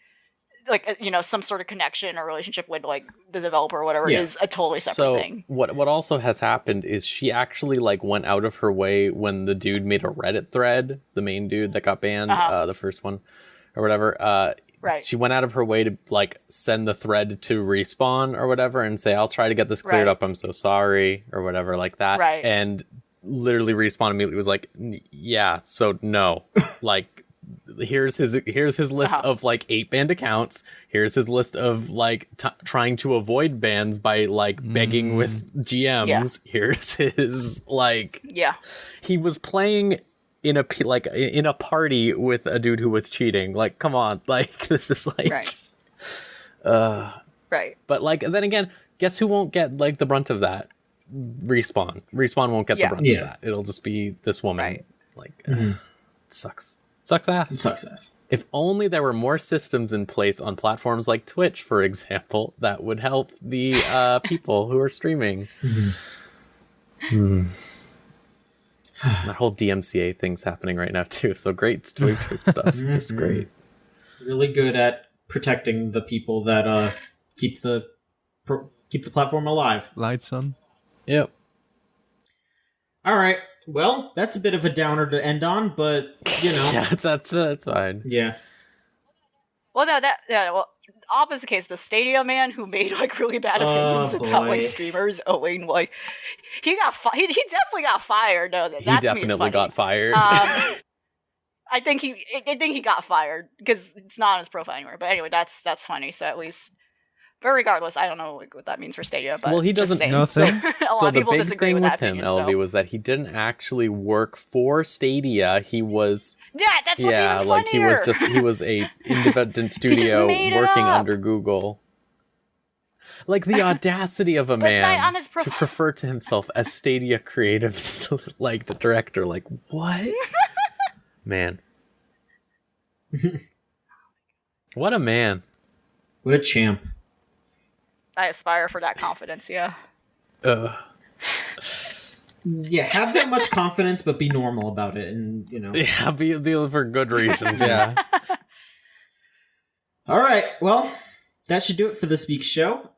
you know, some sort of connection or relationship with, like, the developer or whatever, is a totally separate thing. What also has happened is she actually, like, went out of her way when the dude made a Reddit thread, the main dude that got banned, the first one or whatever. Right. She went out of her way to, like, send the thread to Respawn or whatever and say, I'll try to get this cleared up. I'm so sorry, or whatever, like that. Right. And literally Respawn immediately was like, yeah, so no. Like, here's his list of, like, 8 banned accounts. Here's his list of, like, trying to avoid bans by, like, begging with GMs. Here's his, like, he was playing in a party with a dude who was cheating. Like, come on, like, this is like, right. But, like, then again, guess who won't get, like, the brunt of that? Respawn won't get the brunt of that. It'll just be this woman. Like, sucks. Sucks ass. It sucks ass. If only there were more systems in place on platforms like Twitch, for example, that would help the people who are streaming. That whole DMCA thing's happening right now, too. So great Twitch stuff. Just great. Really good at protecting the people that keep the platform alive. Lights on. Yep. All right. Well, that's a bit of a downer to end on, but, you know. Yeah, that's fine. Yeah. Well, well, opposite case, the Stadia man who made, like, really bad opinions about, like, streamers owing, like, he definitely got fired. No, he definitely got fired. I think he got fired because it's not on his profile anymore. But anyway, that's funny. So at least. But regardless, I don't know what that means for Stadia. But well, he doesn't. Nothing. So the big thing with him, LV, was that he didn't actually work for Stadia. He was that's what's even funnier. Like he was a independent studio working under Google. Like the audacity of a man to refer to himself as Stadia creative, like the director. Like what, man? What a man! What a champ! I aspire for that confidence, yeah. Yeah, have that much confidence, but be normal about it, and, you know. Yeah, be for good reasons, yeah. All right, well, that should do it for this week's show.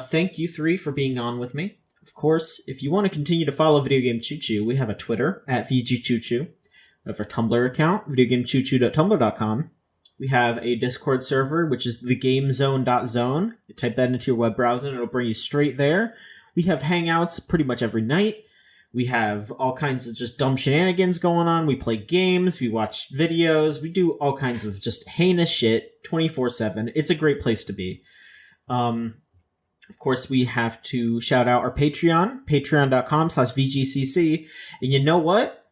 Thank you 3 for being on with me. Of course, if you want to continue to follow Video Game Choo Choo, we have a Twitter, @VGChooChoo. We have our Tumblr account, videogamechoochoo.tumblr.com. We have a Discord server, which is thegamezone.zone. You type that into your web browser, and it'll bring you straight there. We have Hangouts pretty much every night. We have all kinds of just dumb shenanigans going on. We play games. We watch videos. We do all kinds of just heinous shit 24/7. It's a great place to be. Of course, we have to shout out our Patreon, patreon.com/VGCC. And you know what?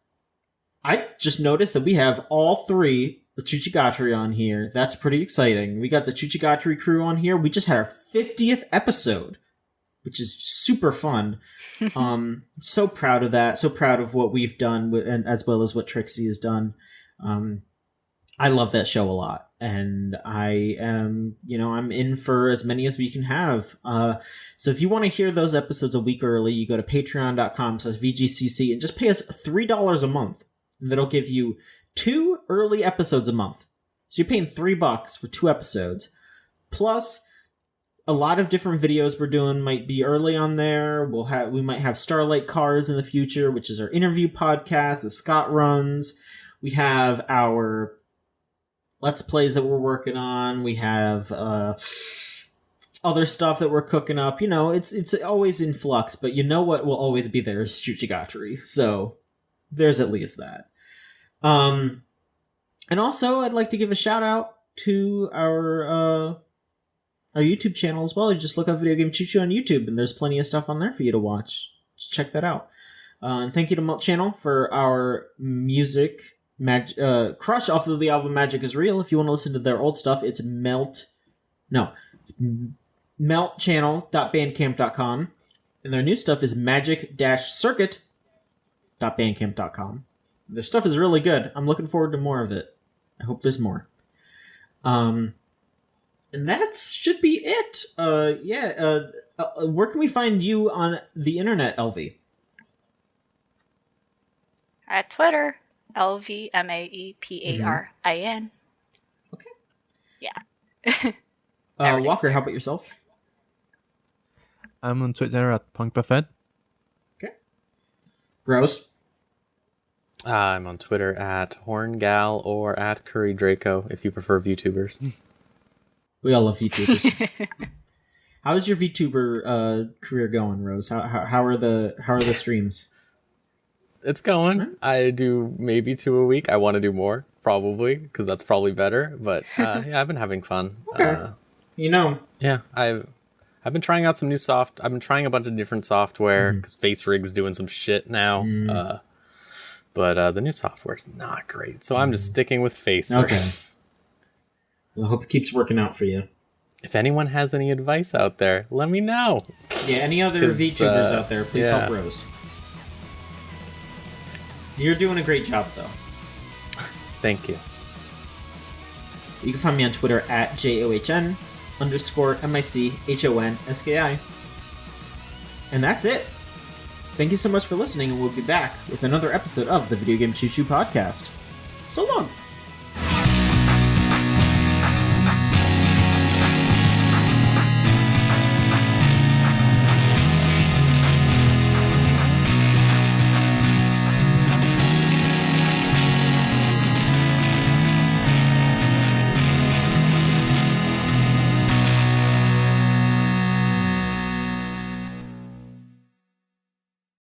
I just noticed that we have all three of Chuchigatari on here. That's pretty exciting. We got the Chuchigatari crew on here. We just had our 50th episode, which is super fun. So proud of that. So proud of what we've done, and as well as what Trixie has done. I love that show a lot. And I am, I'm in for as many as we can have. So if you want to hear those episodes a week early, you go to patreon.com/VGCC and just pay us $3 a month. And that'll give you 2 early episodes a month. So you're paying $3 for 2 episodes. Plus, a lot of different videos we're doing might be early on there. We might have Starlight Cars in the future, which is our interview podcast that Scott runs. We have our Let's Plays that we're working on. We have other stuff that we're cooking up. It's always in flux, but you know what will always be there is Chuchigatari. So there's at least that. And also, I'd like to give a shout out to our YouTube channel as well. You just look up Video Game Choo-Choo on YouTube, and there's plenty of stuff on there for you to watch. Just check that out. And thank you to Melt Channel for our music crush off of the album Magic is Real. If you want to listen to their old stuff, it's meltchannel.bandcamp.com. And their new stuff is magic-circuit.bandcamp.com. Their stuff is really good. I'm looking forward to more of it. I hope there's more. And that should be it. Where can we find you on the internet, LV? At Twitter, LVMAEPARIN. Okay. Yeah. Walker, how about yourself? I'm on Twitter at punkbuffet. Okay. Rose? I'm on Twitter at HornGal or at CurryDraco if you prefer VTubers. We all love VTubers. How's your VTuber career going, Rose? How are the streams? It's going. I do maybe 2 a week. I want to do more, probably, because that's probably better. But I've been having fun. Okay. Yeah, I've been trying out some new I've been trying a bunch of different software because Face Rig's doing some shit now. But the new software's not great, so I'm just sticking with Face Rig. Okay. Well, I hope it keeps working out for you. If anyone has any advice out there, let me know. Yeah, any other VTubers out there, please help Rose. You're doing a great job, though. Thank you. You can find me on Twitter at JOHN_MICHONSKI. And that's it. Thank you so much for listening, and we'll be back with another episode of the Video Game Choo-Choo podcast. So long!